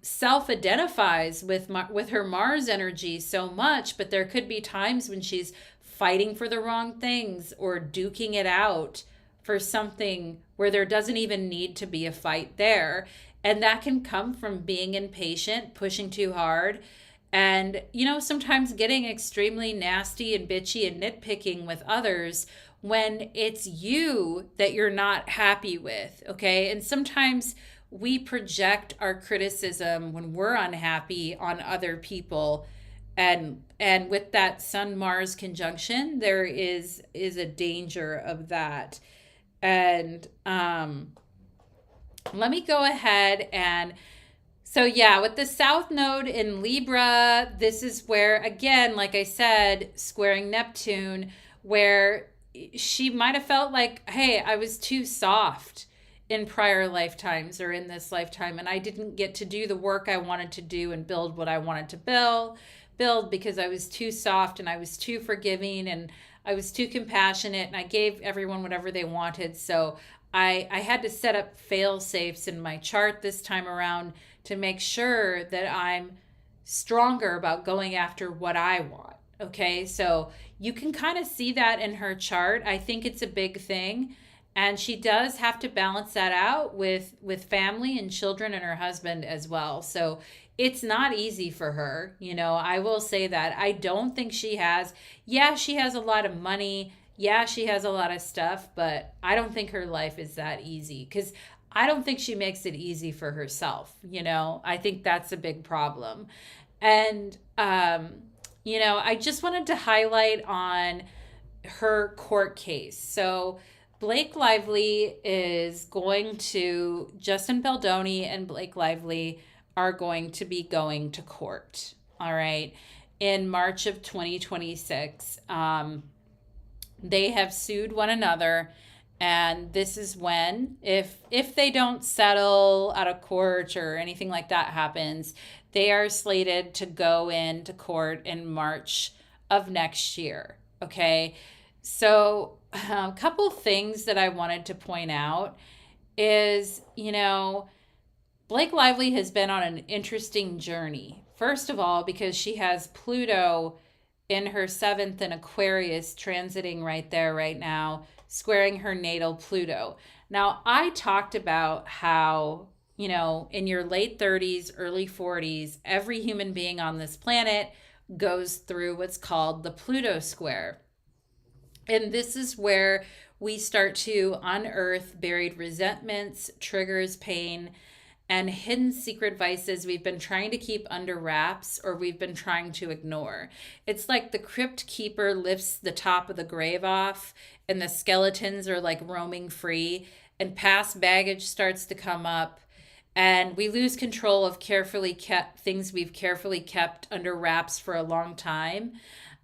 Speaker 1: self-identifies with her Mars energy so much, but there could be times when she's fighting for the wrong things or duking it out for something where there doesn't even need to be a fight there. And that can come from being impatient, pushing too hard, and, sometimes getting extremely nasty and bitchy and nitpicking with others when it's you that you're not happy with. Okay. And sometimes we project our criticism when we're unhappy on other people, and with that Sun Mars conjunction, there is a danger of that. And let me go ahead and with the South Node in Libra, this is where, again, like I said, squaring Neptune, where she might have felt like, hey, I was too soft in prior lifetimes or in this lifetime, and I didn't get to do the work I wanted to do and build what I wanted to build because I was too soft and I was too forgiving and I was too compassionate and I gave everyone whatever they wanted. So I had to set up fail safes in my chart this time around to make sure that I'm stronger about going after what I want. Okay, so you can kind of see that in her chart. I think it's a big thing. And she does have to balance that out with family and children and her husband as well. So it's not easy for her. I will say that. I don't think she has a lot of money. Yeah, she has a lot of stuff, but I don't think her life is that easy because I don't think she makes it easy for herself. I think that's a big problem. And, I just wanted to highlight on her court case. So Blake Lively is going to, Justin Baldoni and Blake Lively are going to be going to court, all right, in March of 2026. They have sued one another, and this is when, if they don't settle out of court or anything like that happens, they are slated to go into court in March of next year, okay? So a couple things that I wanted to point out is, Blake Lively has been on an interesting journey. First of all, because she has Pluto in her 7th in Aquarius transiting right there right now, squaring her natal Pluto. Now, I talked about how, in your late 30s, early 40s, every human being on this planet goes through what's called the Pluto square. And this is where we start to unearth buried resentments, triggers, pain, and hidden secret vices we've been trying to keep under wraps or we've been trying to ignore. It's like the crypt keeper lifts the top of the grave off and the skeletons are like roaming free and past baggage starts to come up and we lose control of things we've carefully kept under wraps for a long time.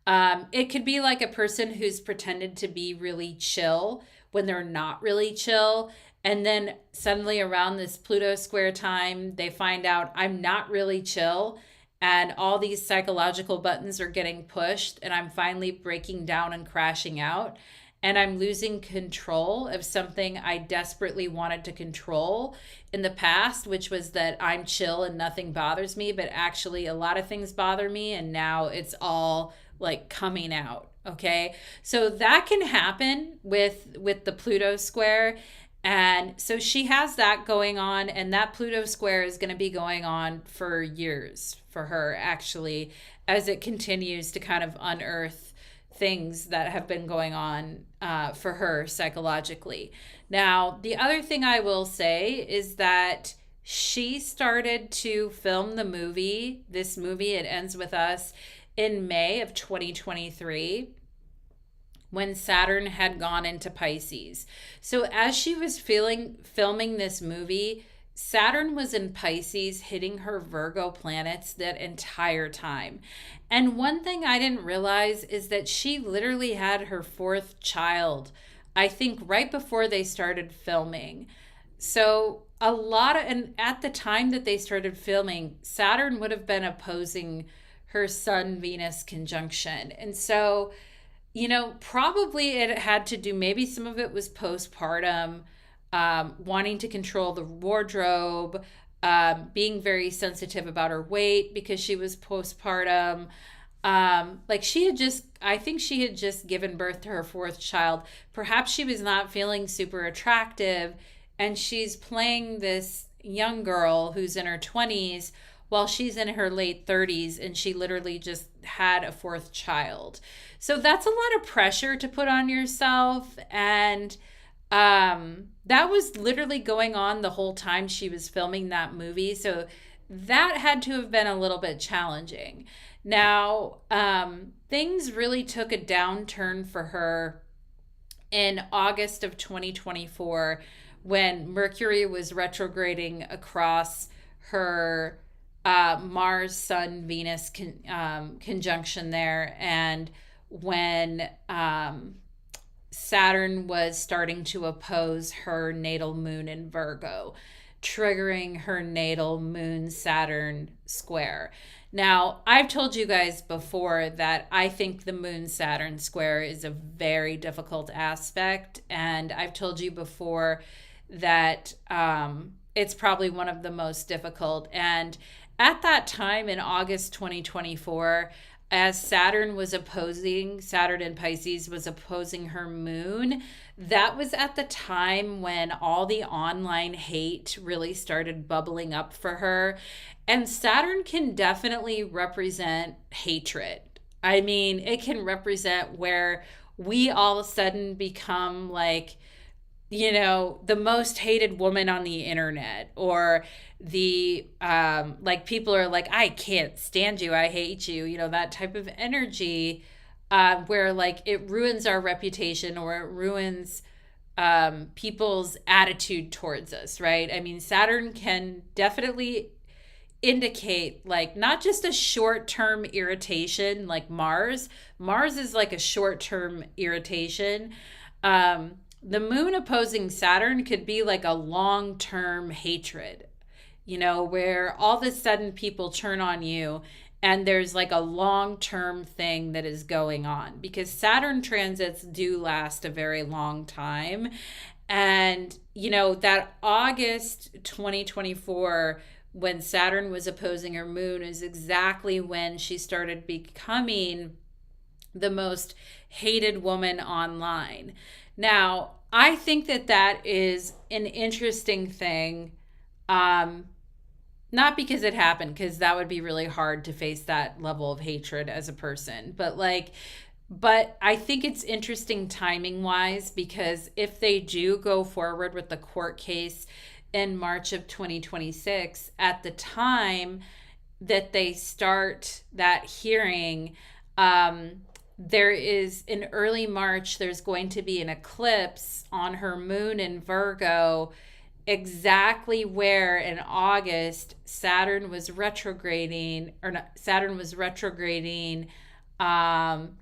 Speaker 1: It could be like a person who's pretended to be really chill when they're not really chill. And then suddenly around this Pluto square time, they find out I'm not really chill. and all these psychological buttons are getting pushed, and I'm finally breaking down and crashing out, and I'm losing control of something I desperately wanted to control in the past, which was that I'm chill and nothing bothers me, but actually a lot of things bother me, and now it's all like coming out. Okay, so that can happen with the Pluto square. And so she has that going on, and that Pluto square is going to be going on for years for her, actually, as it continues to kind of unearth things that have been going on for her psychologically. Now, the other thing I will say is that she started to film this movie, It Ends With Us, in May of 2023, when Saturn had gone into Pisces. So as she was filming this movie, Saturn was in Pisces, hitting her Virgo planets that entire time. And one thing I didn't realize is that she literally had her fourth child, I think right before they started filming. So and at the time that they started filming, Saturn would have been opposing her Sun Venus conjunction. And so, probably it had to do, maybe some of it was postpartum, wanting to control the wardrobe, being very sensitive about her weight because she was postpartum. I think she had just given birth to her fourth child. Perhaps she was not feeling super attractive, and she's playing this young girl who's in her 20s while she's in her late 30s, and she literally just had a fourth child. So that's a lot of pressure to put on yourself. And that was literally going on the whole time she was filming that movie. So that had to have been a little bit challenging. Now, things really took a downturn for her in August of 2024, when Mercury was retrograding across her Mars, Sun, Venus conjunction there, and when Saturn was starting to oppose her natal moon in Virgo, triggering her natal moon Saturn square. Now, I've told you guys before that I think the moon Saturn square is a very difficult aspect, and I've told you before that it's probably one of the most difficult. And at that time in August 2024, as Saturn in Pisces was opposing her moon, that was at the time when all the online hate really started bubbling up for her. And Saturn can definitely represent hatred. I mean, it can represent where we all of a sudden become like, the most hated woman on the internet, or the people are like, I can't stand you, I hate you, that type of energy, where like it ruins our reputation, or it ruins people's attitude towards us, right? I mean, Saturn can definitely indicate like not just a short-term irritation like Mars is like a short-term irritation. The moon opposing Saturn could be like a long-term hatred, where all of a sudden people turn on you, and there's like a long-term thing that is going on, because Saturn transits do last a very long time. And, that August 2024, when Saturn was opposing her moon, is exactly when she started becoming the most hated woman online. Now, I think that is an interesting thing, not because it happened, because that would be really hard to face that level of hatred as a person, but I think it's interesting timing wise, because if they do go forward with the court case in March of 2026, at the time that they start that hearing, there is in early March, there's going to be an eclipse on her moon in Virgo, exactly where in August Saturn was retrograding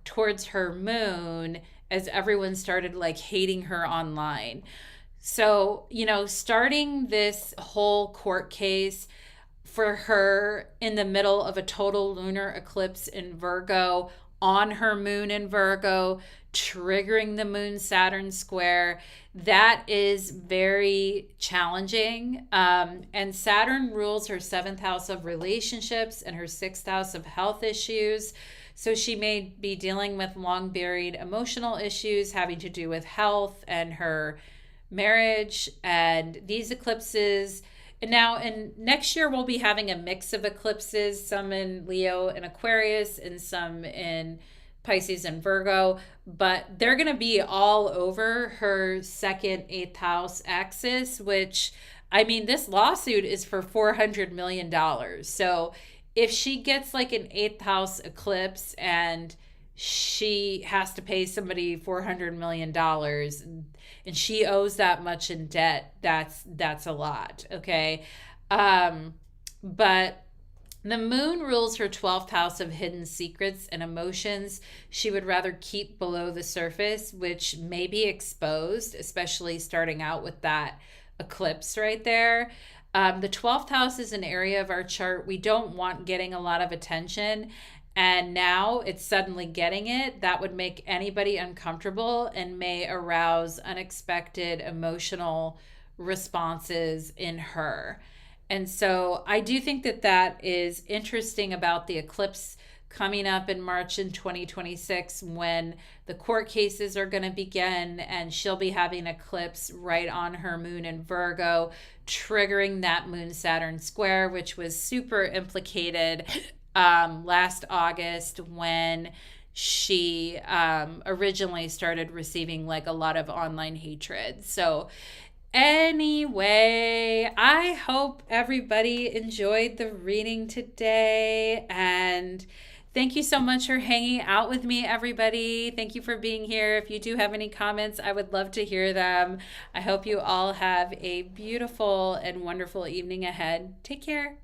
Speaker 1: towards her moon, as everyone started like hating her online. So, starting this whole court case for her in the middle of a total lunar eclipse in Virgo, on her moon in Virgo, triggering the moon Saturn square. That is very challenging. And Saturn rules her seventh house of relationships and her sixth house of health issues. So she may be dealing with long buried emotional issues having to do with health and her marriage. And these eclipses, and now in next year we'll be having a mix of eclipses, some in Leo and Aquarius and some in Pisces and Virgo, but they're going to be all over her second eighth house axis, which, I mean, this lawsuit is for $400 million. So if she gets like an eighth house eclipse and she has to pay somebody $400 million and she owes that much in debt, that's a lot. Okay. But the moon rules her 12th house of hidden secrets and emotions she would rather keep below the surface, which may be exposed, especially starting out with that eclipse right there. The 12th house is an area of our chart we don't want getting a lot of attention. And now it's suddenly getting it. That would make anybody uncomfortable and may arouse unexpected emotional responses in her. And so I do think that that is interesting about the eclipse coming up in March in 2026, when the court cases are going to begin and she'll be having an eclipse right on her moon in Virgo, triggering that moon Saturn square, which was super implicated last August when she originally started receiving like a lot of online hatred. So anyway, I hope everybody enjoyed the reading today, and thank you so much for hanging out with me, everybody. Thank you for being here. If you do have any comments, I would love to hear them. I hope you all have a beautiful and wonderful evening ahead. Take care.